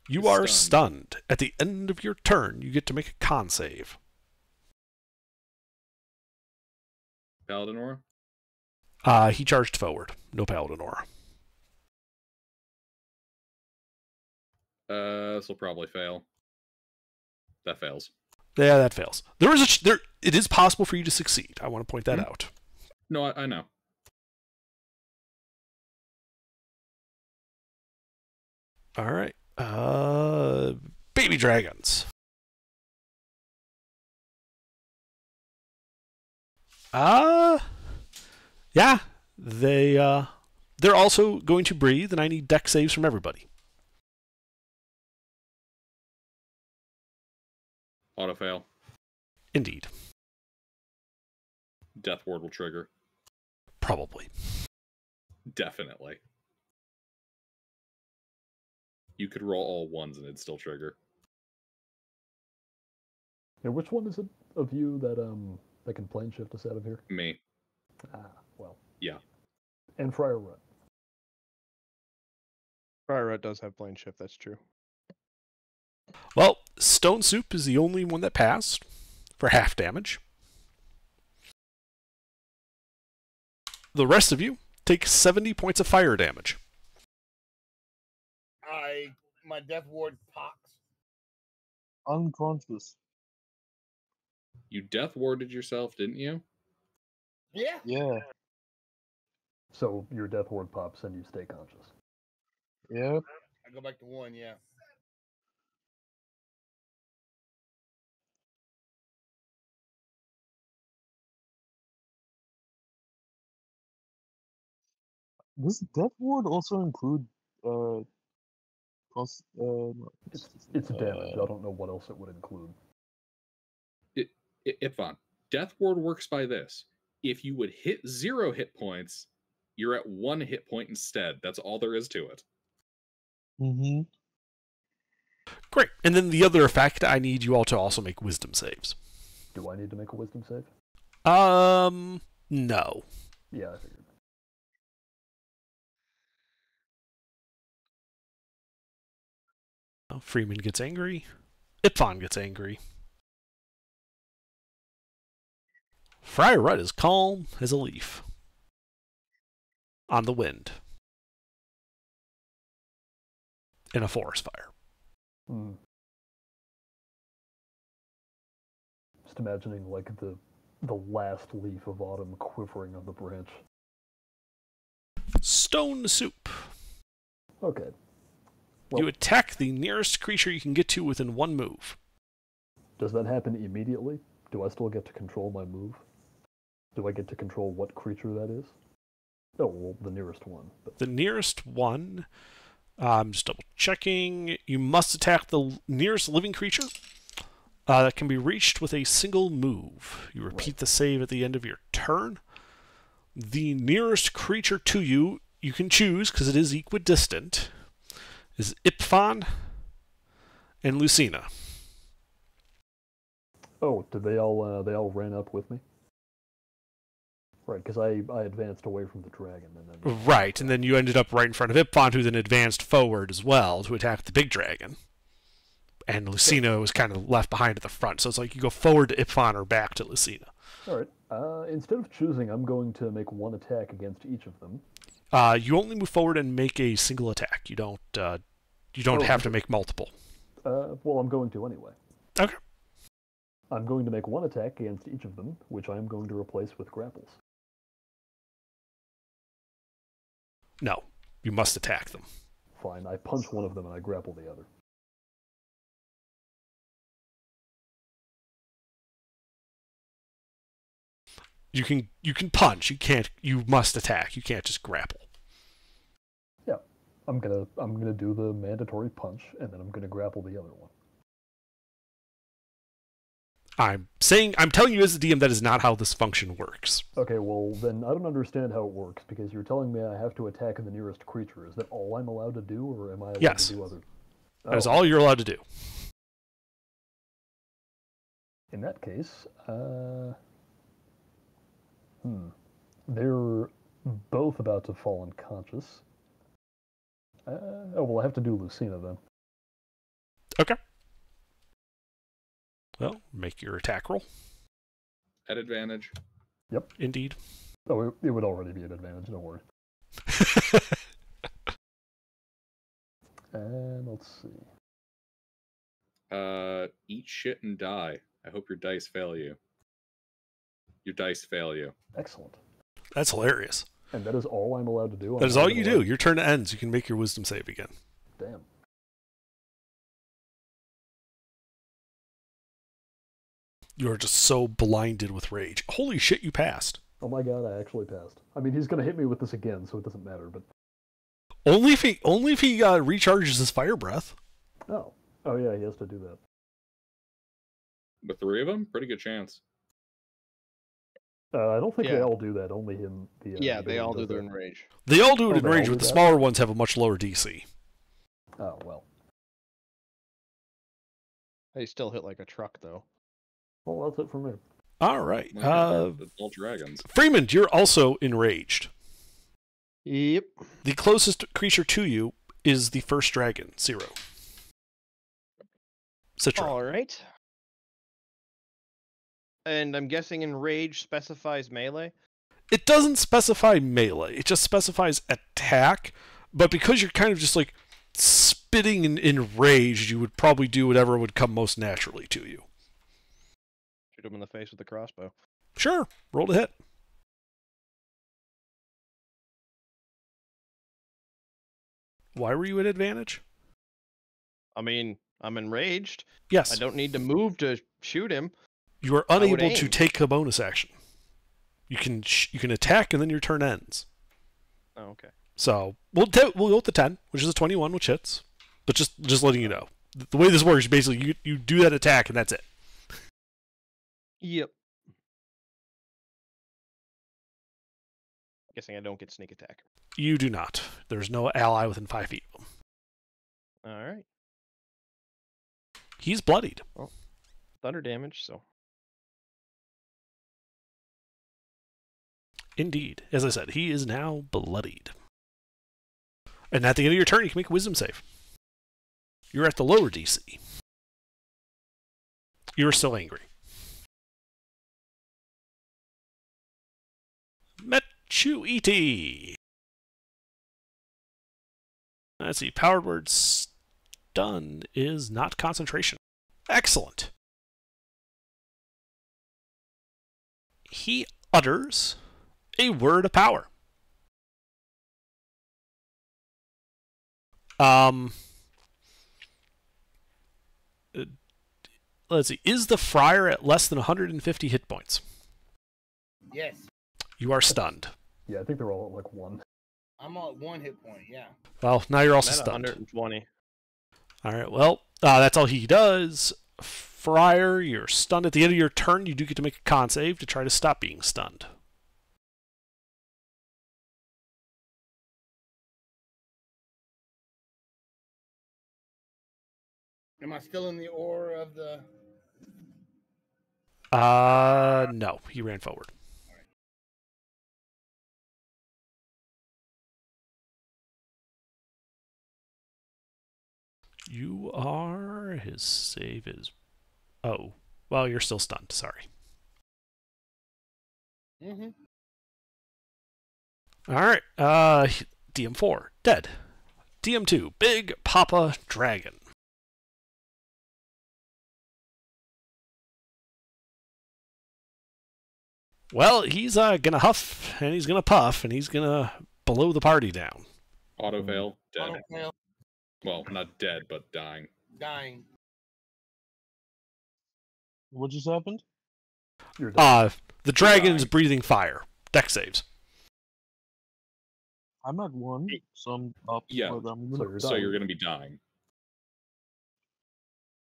A: you
B: You're
A: are
B: stunned.
A: stunned. At the end of your turn, you get to make a con save.
B: Paladin aura?
A: He charged forward. No Paladin aura.
B: This will probably fail. That fails.
A: Yeah, that fails. It is possible for you to succeed. I want to point that out.
B: No, I know.
A: All right. Baby dragons. Yeah. They're also going to breathe, and I need dex saves from everybody.
B: Auto fail.
A: Indeed.
B: Death ward will trigger.
A: Probably.
B: Definitely. You could roll all ones and it'd still trigger.
D: Yeah, which one is it of you that can plane shift us out of here?
B: Me.
D: Ah, well.
B: Yeah.
D: And Friar Rut.
C: Friar Rut does have plane shift, that's true.
A: Well, Stone Soup is the only one that passed for half damage. The rest of you take 70 points of fire damage.
E: My death ward pox.
F: Unconscious.
B: You death warded yourself, didn't you?
E: Yeah.
F: Yeah.
D: So your death ward pops and you stay conscious.
F: Yep.
E: I go back to 1, yeah.
F: Does Death Ward also include no,
D: It's damage. I don't know what else it would include.
B: Ipfon. Death ward works by this. If you would hit 0 hit points, you're at 1 hit point instead. That's all there is to it.
F: Mm-hmm.
A: Great. And then the other effect, I need you all to also make wisdom saves.
D: Do I need to make a wisdom save?
A: No.
D: Yeah, I figured.
A: Freeman gets angry. Ipfon gets angry. Friar Rut is calm as a leaf. On the wind. In a forest fire.
D: Hmm. Just imagining like the last leaf of autumn quivering on the branch.
A: Stone Soup.
D: Okay.
A: You
D: Well,
A: attack the nearest creature you can get to within 1 move.
D: does that happen immediately? Do I still get to control my move? Do I get to control what creature that is? Oh, well, the nearest one. But
A: The nearest one, I'm just double checking. You must attack the nearest living creature that can be reached with a single move. You repeat the save at the end of your turn. The nearest creature to you, you can choose, because it is equidistant, is Ipfon and Lucina.
D: oh, did they all ran up with me? Right, because I advanced away from the dragon and then.
A: Right, and then you ended up right in front of Ipfon, who then advanced forward as well to attack the big dragon. And Lucina was kind of left behind at the front, so it's like you go forward to Ipfon or back to Lucina.
D: All right. Instead of choosing, I'm going to make one attack against each of them.
A: You only move forward and make a single attack. You don't have to make multiple.
D: Well, I'm going to anyway.
A: Okay.
D: I'm going to make one attack against each of them, which I'm going to replace with grapples.
A: No, you must attack them.
D: Fine, I punch one of them and I grapple the other.
A: You can punch. You must attack. You can't just grapple.
D: I'm gonna do the mandatory punch, and then I'm gonna grapple the other one.
A: I'm telling you as a DM that is not how this function works.
D: Okay, well then I don't understand how it works because you're telling me I have to attack the nearest creature. Is that all I'm allowed to do, or am I allowed
A: Yes.
D: to do other?
A: That is all you're allowed to do.
D: In that case, they're both about to fall unconscious. Oh well, I have to do Lucina then.
A: Okay. Well, make your attack roll.
B: At advantage.
A: Indeed.
D: Oh, it would already be an advantage. Don't worry. And let's see.
B: Eat shit and die. I hope your dice fail you. Your dice fail you.
D: Excellent.
A: That's hilarious.
D: And that is all I'm allowed to do.
A: That is all you do. Your turn ends. You can make your wisdom save again.
D: Damn.
A: You are just so blinded with rage. Holy shit, you passed.
D: Oh my god, I actually passed. I mean, he's gonna hit me with this again, so it doesn't matter. But
A: Only if he recharges his fire breath.
D: oh yeah, he has to do that.
B: The three of them? Pretty good chance.
D: I don't think they
C: Yeah.
D: all do that. Only him.
C: Yeah, they
D: Villain
C: all do
D: does
C: their
D: that.
C: enrage.
A: They all do it
D: Oh,
A: in
D: they all
A: range,
D: do
A: but the
D: that?
A: smaller ones have a much lower DC.
D: Oh well.
C: They still hit like a truck though.
D: Well, that's it for me.
A: All right.
B: My God, it's all dragons.
A: Freeman, you're also enraged.
C: Yep.
A: The closest creature to you is the first dragon, Zero. Citra.
C: All right. And I'm guessing enrage specifies melee.
A: It doesn't specify melee. It just specifies attack. But because you're kind of just like spitting in rage, you would probably do whatever would come most naturally to you.
C: Shoot him in the face with a crossbow.
A: Sure. Roll to hit. Why were you at advantage?
C: I mean, I'm enraged.
A: Yes.
C: I don't need to move to shoot him.
A: You are
C: would
A: unable to
C: aim.
A: take a bonus action. You can attack and then your turn ends.
C: Oh, okay.
A: So we'll go with the 10, which is a 21, which hits. But just letting you know, the way this works, basically you do that attack and that's it.
C: Yep. Guessing I don't get sneak attack.
A: You do not. There's no ally within 5 feet of him.
C: All right.
A: He's bloodied.
C: Thunder damage, so.
A: Indeed. As I said, he is now bloodied. And at the end of your turn, you can make a wisdom save. You're at the lower DC. You're still angry. Mechuiti. Let's see. Powered word stun is not concentration. Excellent. He utters a word of power. Let's see. Is the friar at less than 150 hit points?
E: Yes.
A: You are stunned.
D: Yeah, I think they're all at like 1.
E: I'm at 1 hit point, yeah.
A: Well, now you're also
C: I'm at
A: stunned.
C: 120.
A: All right. Well, that's all he does. Friar, you're stunned. At the end of your turn, you do get to make a con save to try to stop being stunned.
E: Am I still in the aura of the...
A: No, he ran forward. You are. His save is. Oh, well, you're still stunned. Sorry.
E: Mm-hmm.
A: All right. DM4 dead. DM2 Big Papa Dragon. Well, he's gonna huff and he's gonna puff and he's gonna blow the party down.
B: Auto fail. Dead.
E: Auto fail,
B: Well, not dead, but dying.
E: dying.
F: What just happened?
D: You're done.
A: The dragon's
B: Dying.
A: breathing fire. Deck saves.
F: I'm at 1, so I'm up.
B: Yeah,
F: but I'm
D: So
F: gonna-
D: you're
B: So
D: dying.
B: you're going to be dying.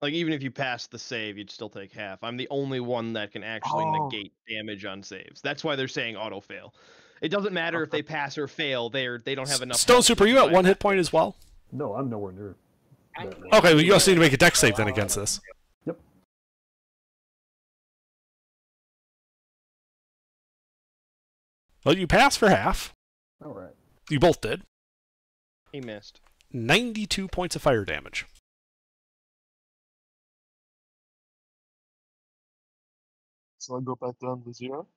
C: Like, even if you pass the save, you'd still take half. I'm the only one that can actually
F: Oh.
C: negate damage on saves. That's why they're saying auto fail. It doesn't matter if they pass or fail. They don't have enough.
A: Stone
C: health
A: Soup,
C: to
A: are you at
C: survive
A: 1 hit
C: that
A: point
C: damage.
A: as well?
D: No, I'm nowhere near.
E: I-
D: that one.
A: Okay, well, you also need to make a dex save then against this.
D: Yep.
A: Well, you pass for half.
D: All right.
A: You both did.
C: He missed.
A: 92 points of fire damage.
F: So I go back down to 0.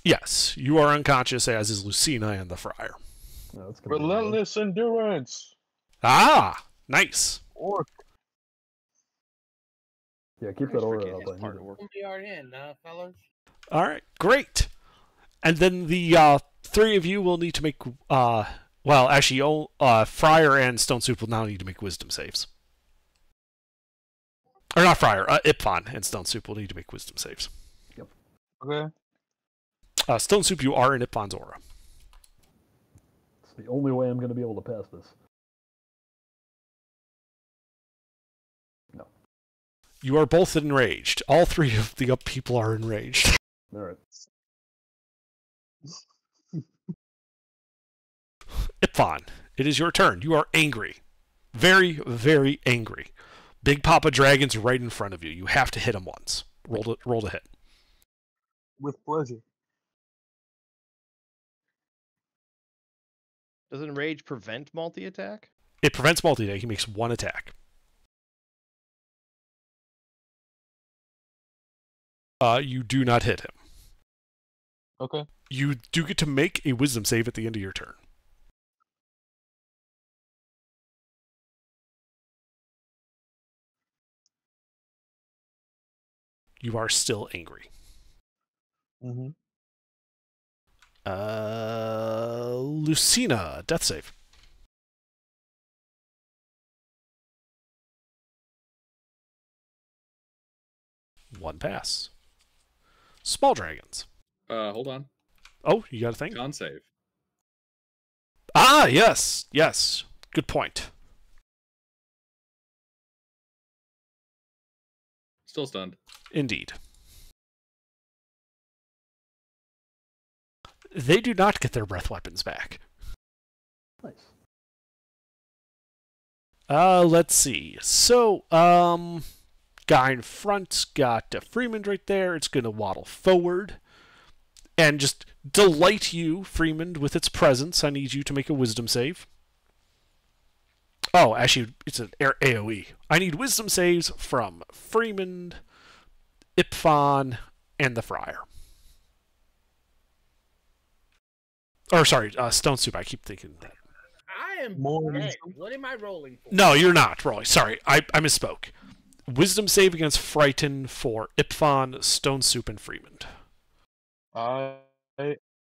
A: Yes, you are unconscious, as is Lucina and the Friar.
D: No, that's gonna be bad.
F: Relentless endurance.
A: Ah, nice.
F: Orc.
D: Yeah, keep
C: Always
D: that aura
C: forget
D: up.
C: his
D: I need
C: part
D: it.
C: work.
E: We are in, fellas.
A: All right, great. And then the three of you will need to make. Well, actually, Friar and Stone Soup will now need to make wisdom saves. Or not Friar, Ipfon and Stone Soup will need to make wisdom saves.
F: Okay.
A: Stone Soup, you are in Ipfon's aura.
D: It's the only way I'm going to be able to pass this. No.
A: You are both enraged. All three of the up people are enraged.
D: All right.
A: Ipfon, it is your turn. You are angry. Very, very angry. Big Papa Dragon's right in front of you. You have to hit him once. Roll to hit.
F: With pleasure.
C: Doesn't rage prevent multi-attack?
A: It prevents multi-attack. He makes one attack. You do not hit him.
F: Okay.
A: You do get to make a wisdom save at the end of your turn. You are still angry.
F: Mm-hmm.
A: Lucina, death save. One pass. Small dragons.
B: Hold on.
A: Oh, you got a thing?
B: Con save.
A: Ah, yes, yes. Good point.
B: Still stunned.
A: Indeed. They do not get their breath weapons back.
D: Nice.
A: Let's see. So, guy in front's got Freeman right there. It's going to waddle forward and just delight you, Freeman, with its presence. I need you to make a wisdom save. Oh, actually, it's an AoE. I need wisdom saves from Freeman, Ipfon, and the Friar. Or, sorry, Stone Soup. I keep thinking that.
E: I am
F: More
E: dead.
F: wisdom?
E: What am I rolling for?
A: No, you're not rolling. Sorry, I misspoke. Wisdom save against Frighten for Ipfon, Stone Soup, and Freeman.
F: I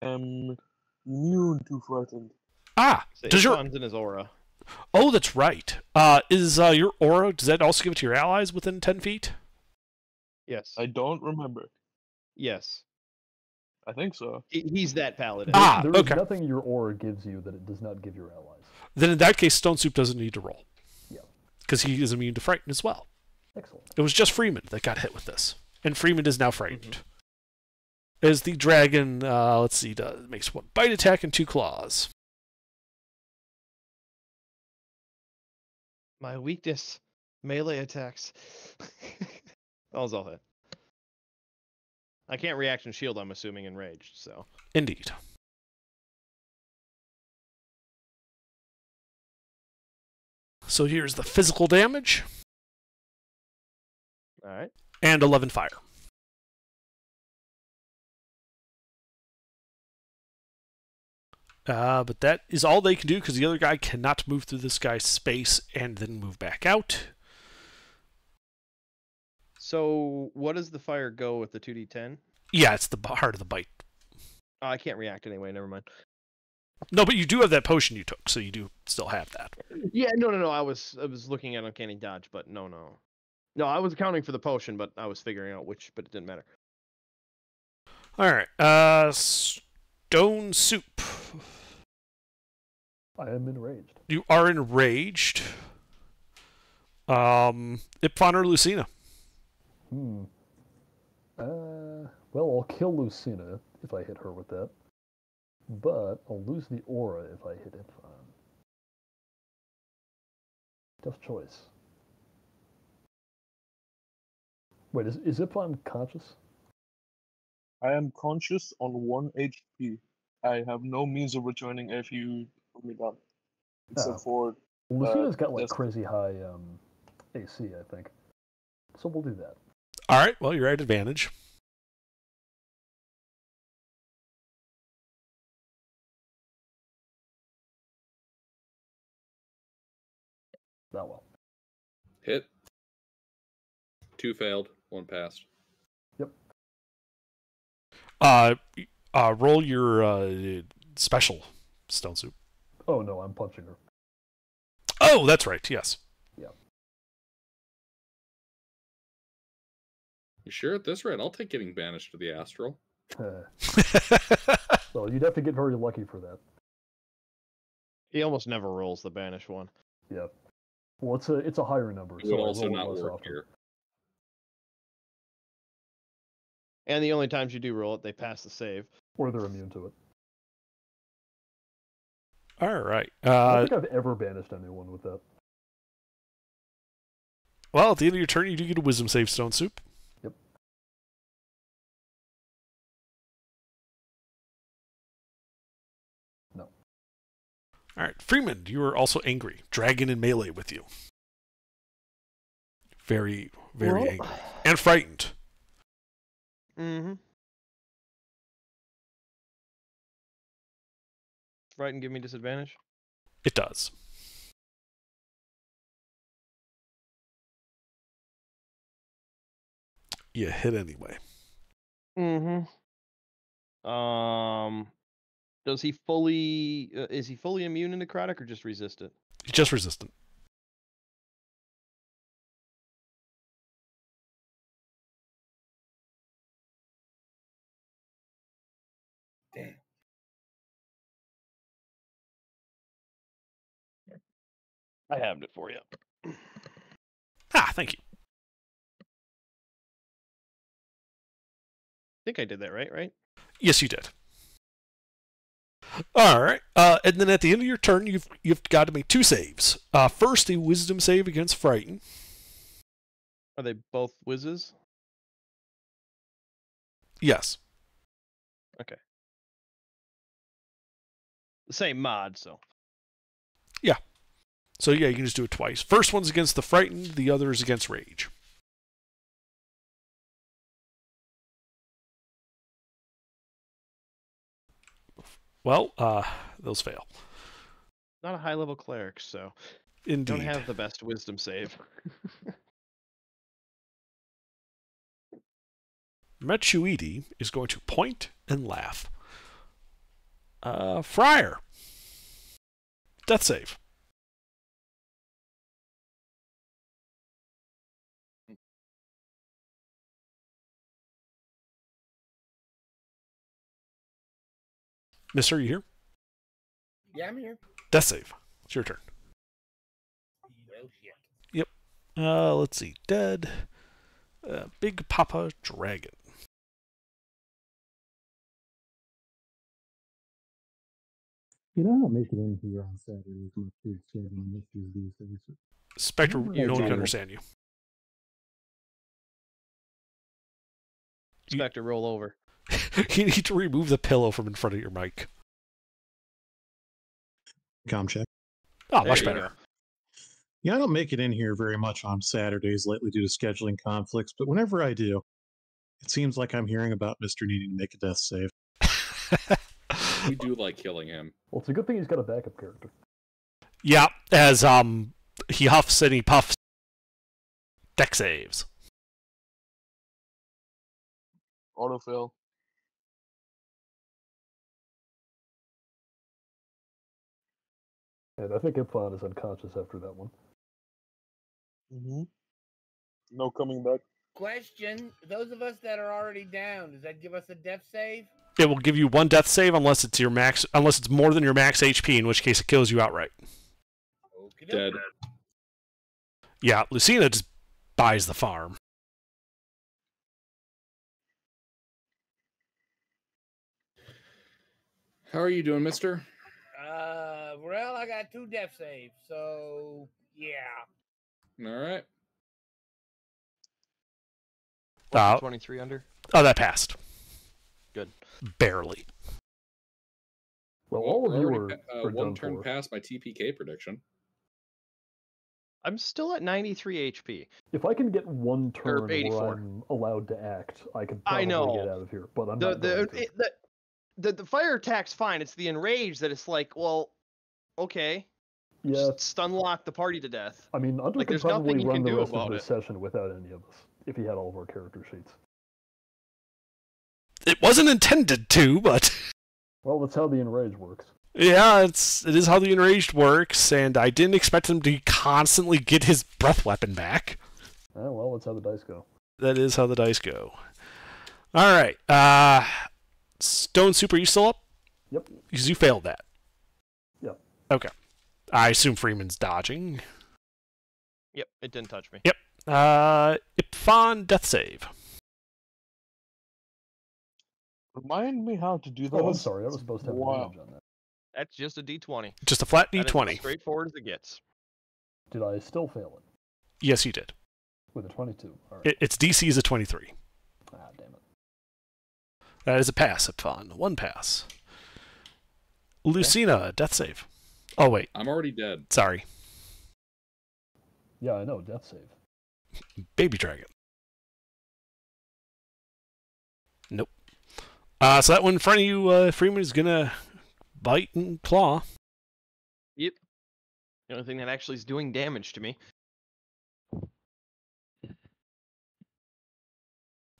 F: am immune to frightened.
A: Ah,
C: So
A: does your
C: Ipfon's in his aura.
A: oh, that's right. Is your aura? Does that also give it to your allies within 10 feet?
C: Yes.
F: I don't remember.
C: Yes.
F: I think so.
C: He's that paladin.
A: Ah,
D: There is
A: okay.
D: nothing your aura gives you that it does not give your allies.
A: Then in that case, Stone Soup doesn't need to roll.
D: Yeah.
A: Because he is immune to Frighten as well.
D: Excellent.
A: It was just Freeman that got hit with this, and Freeman is now frightened. As the dragon, let's see, makes one bite attack and 2 claws.
C: My weakness. Melee attacks. That was all hit. I can't reaction shield, I'm assuming, enraged, so.
A: Indeed. So here's the physical damage
C: Alright.
A: and 11 fire. But that is all they can do because the other guy cannot move through this guy's space and then move back out.
C: So, what does the fire go with the 2d10?
A: Yeah, it's the heart of the bite.
C: Oh, I can't react anyway, never mind.
A: No, but you do have that potion you took, so you do still have that.
C: Yeah, no. I was looking at Uncanny Dodge, but no. No, I was accounting for the potion, but I was figuring out which, but it didn't matter.
A: All right. Stone Soup.
D: I am enraged.
A: You are enraged. Ipfon or Lucina?
D: Well, I'll kill Lucina if I hit her with that. But I'll lose the aura if I hit Ipfon. Tough choice. Wait, is Ipfon conscious?
F: I am conscious on 1 HP. I have no means of returning if you put me down. Except
D: Oh.
F: for
D: Lucina's got like
F: that's-
D: crazy high AC, I think. So we'll do that.
A: All right. Well, you're at advantage.
D: That well.
B: Hit. 2 failed, 1 passed.
A: Roll your special Stone Soup.
D: Oh no, I'm punching her.
A: Oh, that's right. Yes.
B: You sure at this rate? I'll take getting banished to the astral.
D: So you'd have to get very lucky for that.
C: He almost never rolls the banish one.
D: Yeah. Well, it's a higher number,
B: It
D: so
B: would
D: I
B: also
D: roll it
B: not
D: less
B: work
D: often.
B: here.
C: And the only times you do roll it, they pass the save.
D: Or they're immune to it.
A: All right.
D: I don't think I've ever banished anyone with that.
A: Well, at the end of your turn, you do get a Wisdom save, Stone Soup.
D: Yep. No.
A: All right, Freeman, you are also angry. Dragon in melee with you. Very, very angry. And frightened.
C: Mm-hmm. Frightened give me disadvantage?
A: It does. You hit anyway.
C: Mm-hmm. Does he fully... is he fully immune to necrotic or just resistant?
A: He's just resistant.
E: Damn.
C: I have it for you.
A: Ah, thank you.
C: I think I did that right?
A: Yes, you did. All right. And then at the end of your turn, you've got to make 2 saves. First, a Wisdom save against Frighten.
C: Are they both whizzes?
A: Yes.
C: Okay. The same mod, so.
A: So yeah, you can just do it twice. First one's against the Frightened, the other is against Rage. Well, those fail.
C: Not a high level cleric, so.
A: Indeed.
C: Don't have the best wisdom save.
A: Mechuidi is going to point and laugh. Friar. Death save. Mister, you here?
E: Yeah, I'm here.
A: Death save. It's your turn.
E: Well, shit.
A: Let's see. Dead. Big Papa Dragon.
G: You know, I don't make it in here on Saturdays much as scheduling issues these days.
A: Spectre,
G: Remember
A: no one
G: that
A: can
G: guy?
A: understand you.
C: Spectre, roll over.
A: You need to remove the pillow from in front of your mic.
G: Com check.
A: Oh,
C: There
A: much
C: you
A: better.
C: go.
G: Yeah, I don't make it in here very much on Saturdays lately due to scheduling conflicts, but whenever I do, it seems like I'm hearing about Mr. needing to make a death save.
B: We do like killing him.
D: Well, it's a good thing he's got a backup character.
A: Yeah, as he huffs and he puffs. Deck saves.
F: Autofill.
D: And I think Ipfon is unconscious after that one.
F: Mm-hmm. No coming back.
E: Question: those of us that are already down, does that give us a death save?
A: It will give you 1 death save unless it's unless it's more than your max HP, in which case it kills you outright.
B: Dead.
A: Yeah, Lucina just buys the farm.
B: How are you doing, mister?
E: Well, I got 2 death saves, so yeah.
B: All right.
C: What's the 23 under?
A: Oh, that passed.
C: Good.
A: Barely.
D: Well, all of
B: we're
D: you
B: already
D: are
B: one
D: done
B: turn
D: for.
B: past my TPK prediction.
C: I'm still at 93 HP.
D: If I can get one turn where
C: 84.
D: I'm allowed to act, I could
C: I
D: probably
C: know.
D: get out of here. But I'm
C: The
D: not going to.
C: the fire attack's fine. It's the enrage that it's like, well, okay.
D: Yeah,
C: Just stun lock the party to death.
D: I mean, Hunter
C: Like,
D: could
C: there's nothing
D: probably
C: you
D: run
C: can
D: the
C: do
D: rest of
C: about
D: this
C: it.
D: session without any of us if he had all of our character sheets.
A: It wasn't intended to, but
D: Well, that's how the enrage works.
A: yeah, it is how the enraged works, and I didn't expect him to constantly get his breath weapon back.
D: Well, that's how the dice go.
A: That is how the dice go. All right, Stone Soup, are you still up?
D: Yep.
A: Because you failed that.
D: Yep.
A: Okay. I assume Freeman's dodging.
C: Yep, it didn't touch me.
A: Yep. Ipfon, death save.
F: Remind me how to do that.
D: Oh, I'm sorry. I was supposed to have
F: Wow.
D: advantage on that.
C: That's just a D20.
A: Just a flat
C: That is as
A: D20.
C: straightforward as it gets.
D: Did I still fail it
A: Yes, you did.
D: with a 22? All right.
A: Its DC is a 23.
D: Damn it.
A: That is a pass, Ipfon. 1 pass. Lucina, death save. Oh, wait.
B: I'm already dead.
A: Sorry.
D: Yeah, I know. Death save.
A: Baby dragon. Nope. So that one in front of you, Freeman, is going to bite and claw.
C: Yep. The only thing that actually is doing damage to me.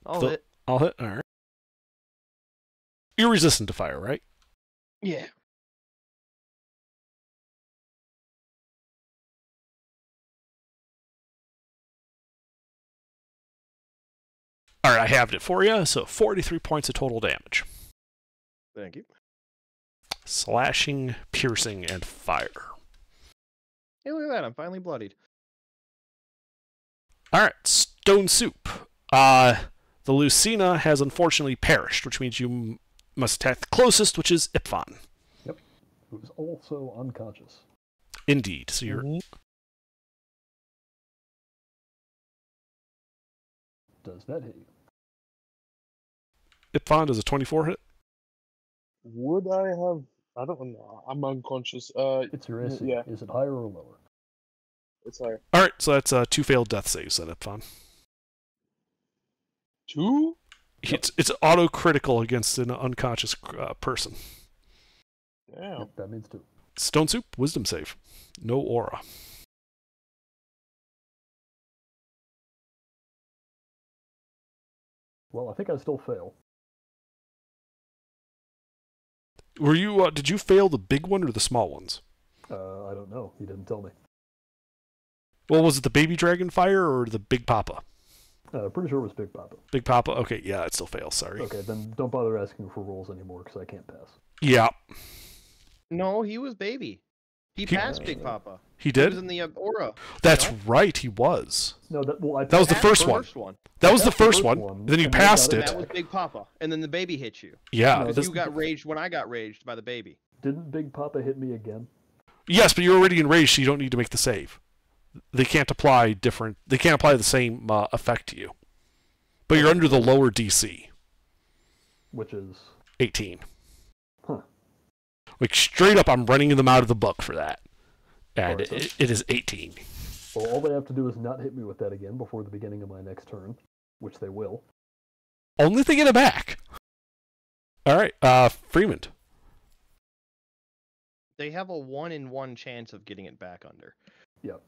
C: I'll hit.
A: I'll hit. All right. You're resistant to fire, right?
C: Yeah.
A: All right, I have it for you. So 43 points of total damage.
C: Thank you.
A: Slashing, piercing, and fire.
C: Hey, look at that. I'm finally bloodied.
A: All right, Stone Soup. The Lucina has unfortunately perished, which means you must attack the closest, which is Ipfon.
D: Who's also unconscious.
A: Indeed. So you're
D: Does that hit you?
A: Ipfon does a 24 hit.
F: Would I have? I don't know. I'm unconscious.
D: It's your AC.
F: Yeah.
D: Is it higher or lower?
F: It's higher.
A: All right, so that's 2 failed death saves then, Ipfon.
F: 2?
A: It's auto critical against an unconscious person.
F: Damn.
D: Yep, that means 2.
A: Stone Soup, wisdom save. No aura.
D: Well, I think I still fail.
A: Were you? Did you fail the big one or the small ones?
D: I don't know. He didn't tell me.
A: Well, was it the baby dragon fire or the big papa?
D: Pretty sure it was Big Papa.
A: Big papa. Okay, yeah, it still fails. Sorry.
D: Okay, then don't bother asking for rolls anymore because I can't pass.
A: Yeah,
C: No, he was baby. He passed Big Papa.
A: he
C: He was
A: did.
C: in the aura.
A: That's
C: No?
A: right. He was.
D: No, that well, I
A: That was the
C: Passed
A: first one. That was the
D: That's the
A: first
D: first
A: one.
D: one,
A: Then you
D: and then
A: passed
D: got
A: it.
C: That was Big Papa, and then the baby hit you.
A: Yeah.
D: No,
C: Because
A: this-
C: you got raged when I got raged by the baby.
D: Didn't Big Papa hit me again?
A: yes, but you're already enraged, so you don't need to make the save. They can't apply different. They can't apply the same effect to you. But you're under the lower DC,
D: Which is
A: 18.
D: Huh.
A: Like straight up, I'm running them out of the book for that, and
D: Alright,
A: it is 18.
D: well, all they have to do is not hit me with that again before the beginning of my next turn, which they will.
A: Only if they get it back. All right, Freeman.
C: They have a 1 in 1 chance of getting it back under.
D: Yep.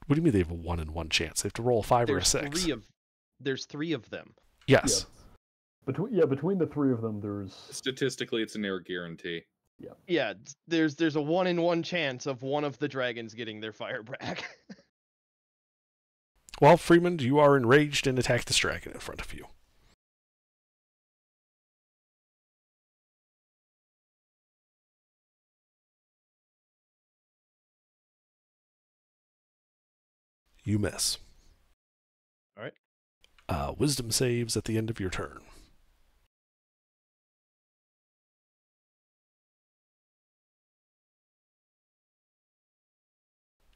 A: What do you mean they have a 1 in 1 chance? They have to roll a 5 or a 6.
C: There's 3 of them.
A: Yes.
D: Between the 3 of them, there's
B: Statistically, it's a near guarantee.
C: Yeah, there's a 1 in 1 chance of one of the dragons getting their fire back.
A: Well, Freeman, you are enraged and attack this dragon in front of you. You miss.
C: All right.
A: Wisdom saves at the end of your turn.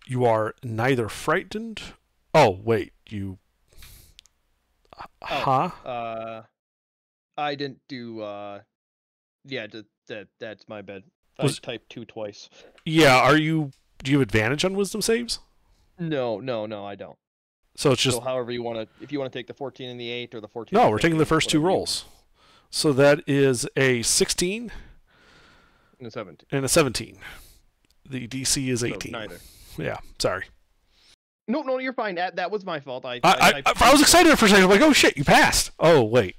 A: You are neither frightened. Oh, wait. You. Huh?
C: I didn't do. Yeah, that's my bad. I
A: Was-
C: typed 2 twice.
A: Yeah, are you. Do you have advantage on wisdom saves?
C: No, I don't.
A: So it's just.
C: So however you want to, if you want to take the 14 and the 8 or the 14.
A: No,
C: and
A: we're taking the
C: 15,
A: first 2
C: whatever you-
A: rolls. So that is a 16
C: And a 17.
A: and a 17. The DC is
C: So
A: 18.
C: neither.
A: Yeah, sorry.
C: No, you're fine. That was my fault. I
A: I was excited for a second. I'm like, oh shit, you passed. Oh, wait.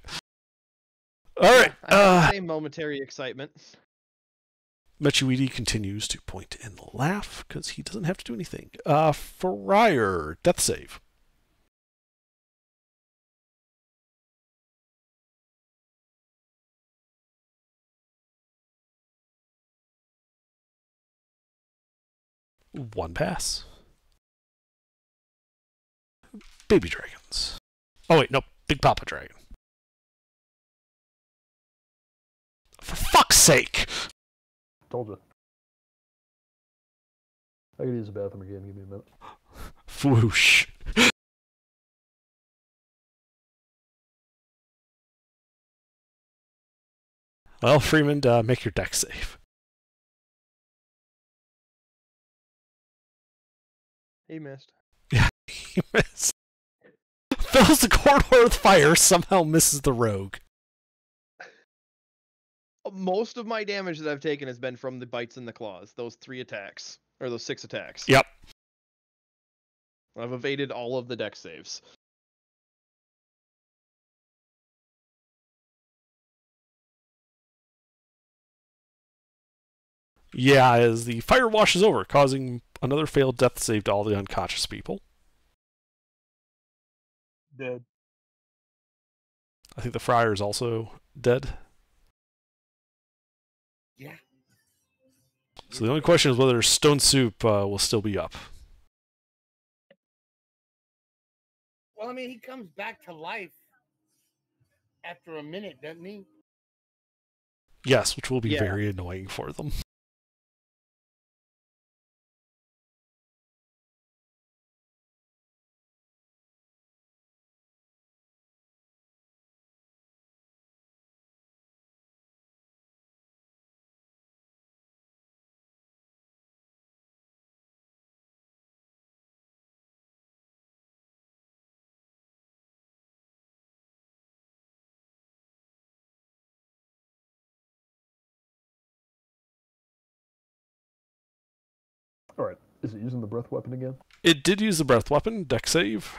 A: All right.
C: I had the same momentary excitement.
A: Mechuidi continues to point and laugh because he doesn't have to do anything. Friar, death save. One pass. Baby dragons. Oh wait, no, Big Papa Dragon. For fuck's sake!
D: Told you. I could use the bathroom again. Give me a minute.
A: Whoosh. Well, Freeman, make your deck save.
C: He missed.
A: Yeah, he missed. Fills the corridor with fire, somehow misses the rogue.
C: Most of my damage that I've taken has been from the bites and the claws. Those 3 attacks. Or those 6 attacks.
A: Yep.
C: I've evaded all of the deck saves.
A: Yeah, as the fire washes over, causing another failed death save to all the unconscious people.
F: Dead.
A: I think the friar is also dead.
E: Yeah.
A: So the only question is whether Stone Soup will still be up.
E: Well, I mean, he comes back to life after a minute, doesn't he?
A: Yes, which will be
C: Yeah.
A: very annoying for them.
D: Alright. Is it using the breath weapon again?
A: It did use the breath weapon, deck save.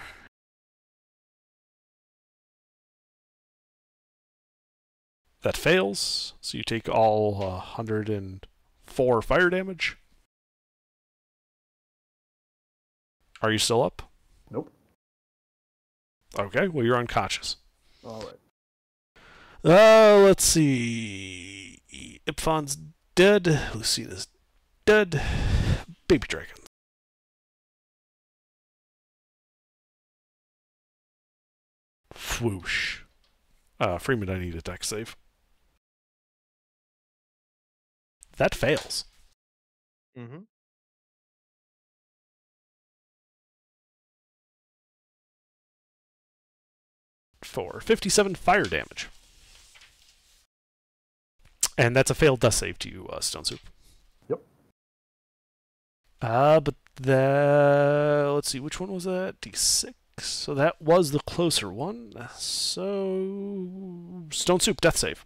A: That fails, so you take all 104 fire damage. Are you still up?
D: Nope.
A: Okay, well, you're unconscious.
D: Alright.
A: Let's see. Ipfon's dead. Lucina's dead. Baby dragons. Whoosh. Freeman, I need a deck save. That fails.
C: Mm-hmm.
A: For 57 fire damage. And that's a failed death save to you, Stone Soup.
D: Yep.
A: But let's see, which one was that? D6. So that was the closer one. So Stone Soup, death save.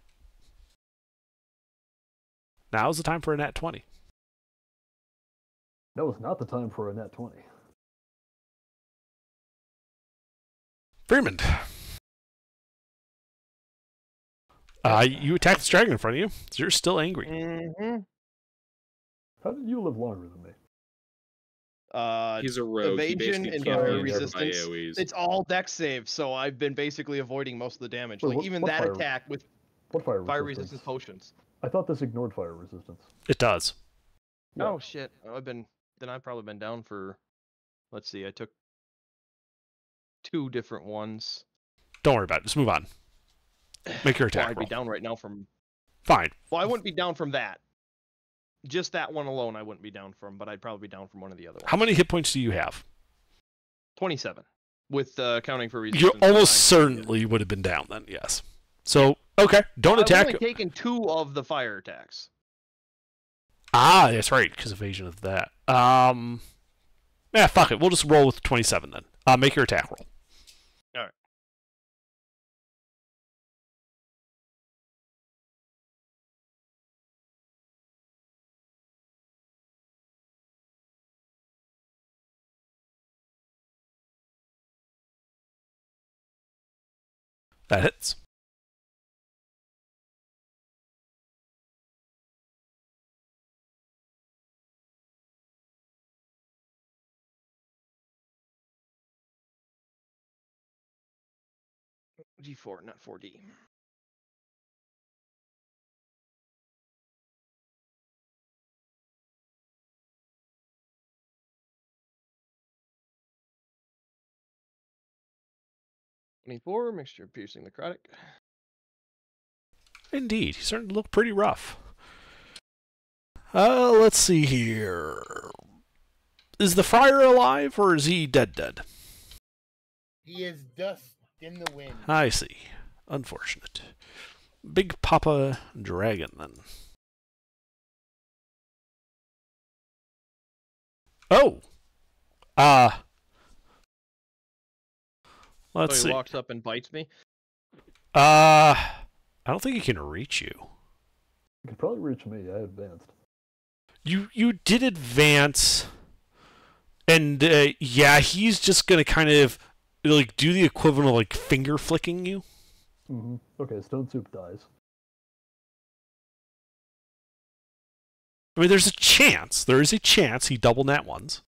A: Now's the time for a nat 20.
D: That was not the time for a nat 20.
A: Freeman. You attack this dragon in front of you, so you're still angry.
C: Mm-hmm.
D: How did you live longer than me?
B: He's a rogue. He
C: evasion
B: basically
C: and
B: can't
C: fire
B: be injured by
C: resistance.
B: AoEs.
C: It's all dex save, so I've been basically avoiding most of the damage.
D: Wait,
C: Like
D: what-
C: even
D: what
C: that
D: fire-
C: attack with
D: What fire
C: fire
D: resistance?
C: resistance potions.
D: I thought this ignored fire resistance.
A: It does.
D: Yeah.
C: Oh shit! I've probably been down for. Let's see. I took 2 different ones.
A: Don't worry about it. Just move on. Make your
C: Well,
A: attack
C: I'd
A: roll.
C: be down right now from.
A: Fine.
C: Well, I wouldn't be down from that. Just that one alone, I wouldn't be down from, but I'd probably be down from one of the other ones.
A: How many hit points do you have?
C: 27, with counting for resistance.
A: You
C: for
A: almost
C: 9.
A: certainly would have been down then. Yes. So okay, don't
C: I've
A: attack.
C: only taken 2 of the fire attacks.
A: Ah, that's right, because evasion of that. Yeah, fuck it. We'll just roll with 27 then. Make your attack roll.
C: All right.
A: That hits.
C: G4, not 4D. $24, mixture of piercing necrotic.
A: Indeed, he's starting to look pretty rough. Let's see here. Is the friar alive, or is he dead?
E: He is dust in the wind.
A: I see. Unfortunate. Big Papa Dragon, then. Oh! Let's
C: So
A: see.
C: he walks up and bites me.
A: I don't think he can reach you.
D: You could probably reach me. I advanced.
A: You did advance, and yeah, he's just gonna kind of like do the equivalent of like finger flicking you.
D: Mm-hmm. Okay, Stone Soup dies.
A: I mean, there's a chance. There is a chance he double nat ones.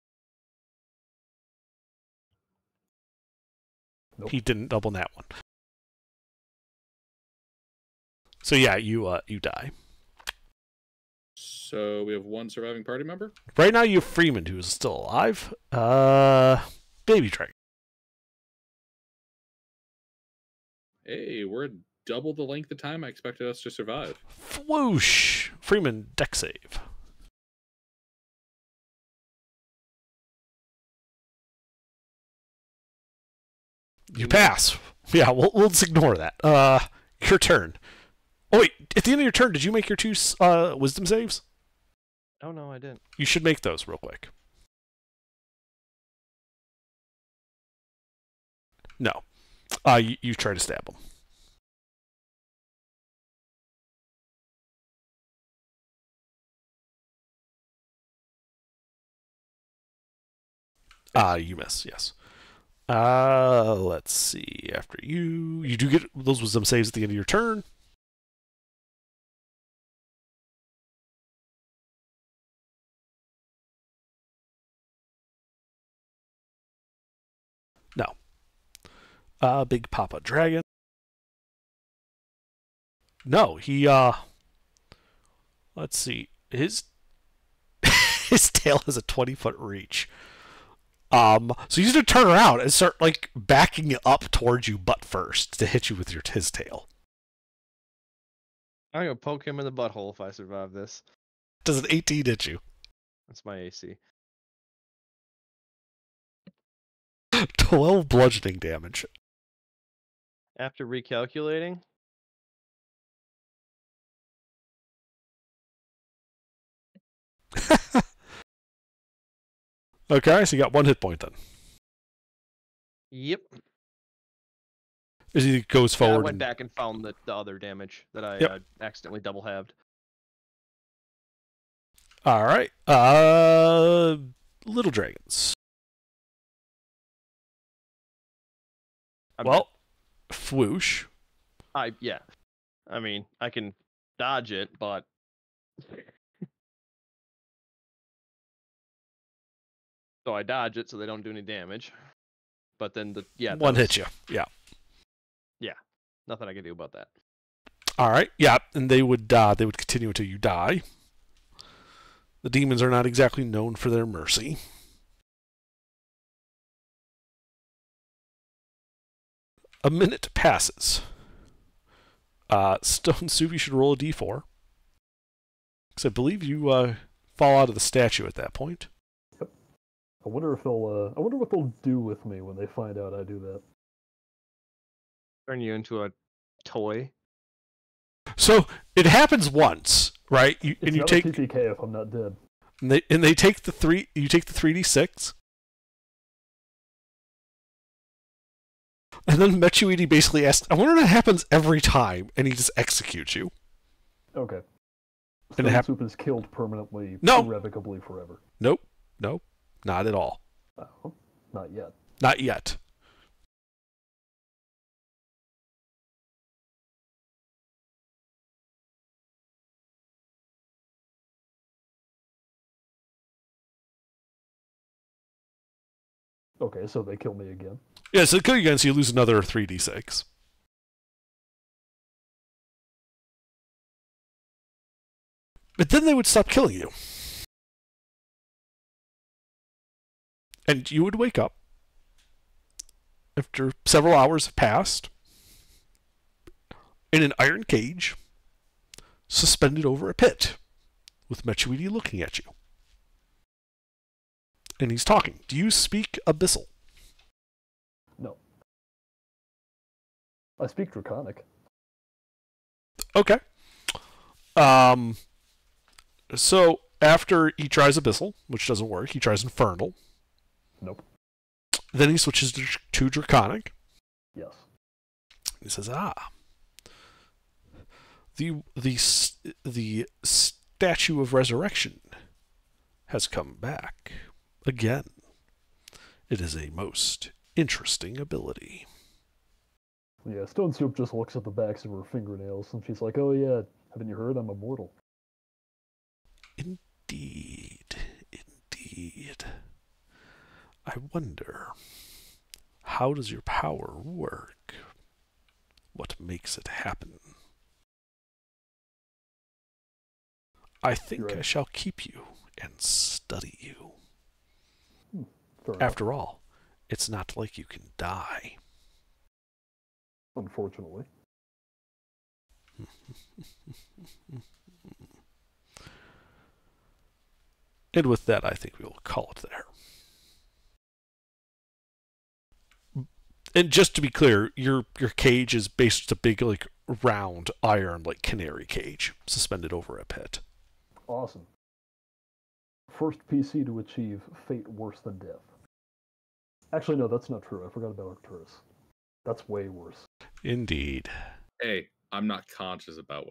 D: Nope.
A: He didn't double nat one. So yeah, you die.
B: So we have one surviving party member.
A: Right now you have Freeman, who is still alive. Baby Dragon.
B: Hey, we're at double the length of time I expected us to survive.
A: Whoosh! Freeman, deck save. You pass. Yeah, we'll just ignore that. Your turn. Oh wait, at the end of your turn, did you make your 2 wisdom saves?
C: Oh no, I didn't.
A: You should make those real quick. No. You try to stab him. You miss, yes. Let's see. After you do get those wisdom saves at the end of your turn. No. Big Papa Dragon. No, he let's see. His his tail has a 20-foot reach. So he's gonna turn around and start like backing up towards you, butt first, to hit you with his tail.
C: I'm gonna poke him in the butthole if I survive this.
A: Does an 18 hit you?
C: That's my AC.
A: 12 bludgeoning damage.
C: After recalculating,
A: Okay, so you got 1 hit point then.
C: yep.
A: As he goes
C: I
A: forward.
C: went back and found the other damage that I
A: Yep.
C: accidentally double halved.
A: All right. Little dragons. Well, Fwoosh.
C: Yeah. I mean, I can dodge it, but So I dodge it so they don't do any damage. But then
A: One hits you. Yeah.
C: Nothing I can do about that.
A: All right. Yeah, and they would continue until you die. The demons are not exactly known for their mercy. A minute passes. Stone Soup, you should roll a d4. Because I believe you fall out of the statue at that point.
D: I wonder if they'll. I wonder what they'll do with me when they find out I do that.
C: Turn you into a toy.
A: So it happens once, right? And
D: It's
A: you
D: not
A: take
D: a TPK if I'm not dead.
A: and they take the 3. You take the 3d6. And then Mechuidi basically asks, I wonder if that happens every time, and he just executes you.
D: Okay.
A: And
D: Stone Soup is killed permanently,
A: No.
D: irrevocably, forever.
A: Nope, not at all.
D: Oh, not yet.
A: Not yet.
D: Okay, so they kill me again.
A: Yeah, so kill you again, so you lose another 3d6. But then they would stop killing you. And you would wake up after several hours have passed in an iron cage suspended over a pit with Mechuidi looking at you. And he's talking. Do you speak Abyssal?
D: No. I speak Draconic.
A: Okay. So after he tries Abyssal, which doesn't work, he tries Infernal.
D: Nope.
A: Then he switches to Draconic.
D: Yes.
A: He says, the Statue of Resurrection has come back again. It is a most interesting ability.
D: Yeah, Stone Soup just looks at the backs of her fingernails and she's like, oh yeah, haven't you heard I'm immortal?
A: Indeed. I wonder, how does your power work? What makes it happen? I think
D: Right.
A: I shall keep you and study you.
D: Fair enough.
A: After all, it's not like you can die.
D: Unfortunately.
A: And with that, I think we will call it there. And just to be clear, your cage is basically a big, like, round iron, like, canary cage suspended over a pit.
D: Awesome. First PC to achieve fate worse than death. Actually, no, that's not true. I forgot about Arcturus. That's way worse.
A: Indeed.
B: Hey, I'm not conscious about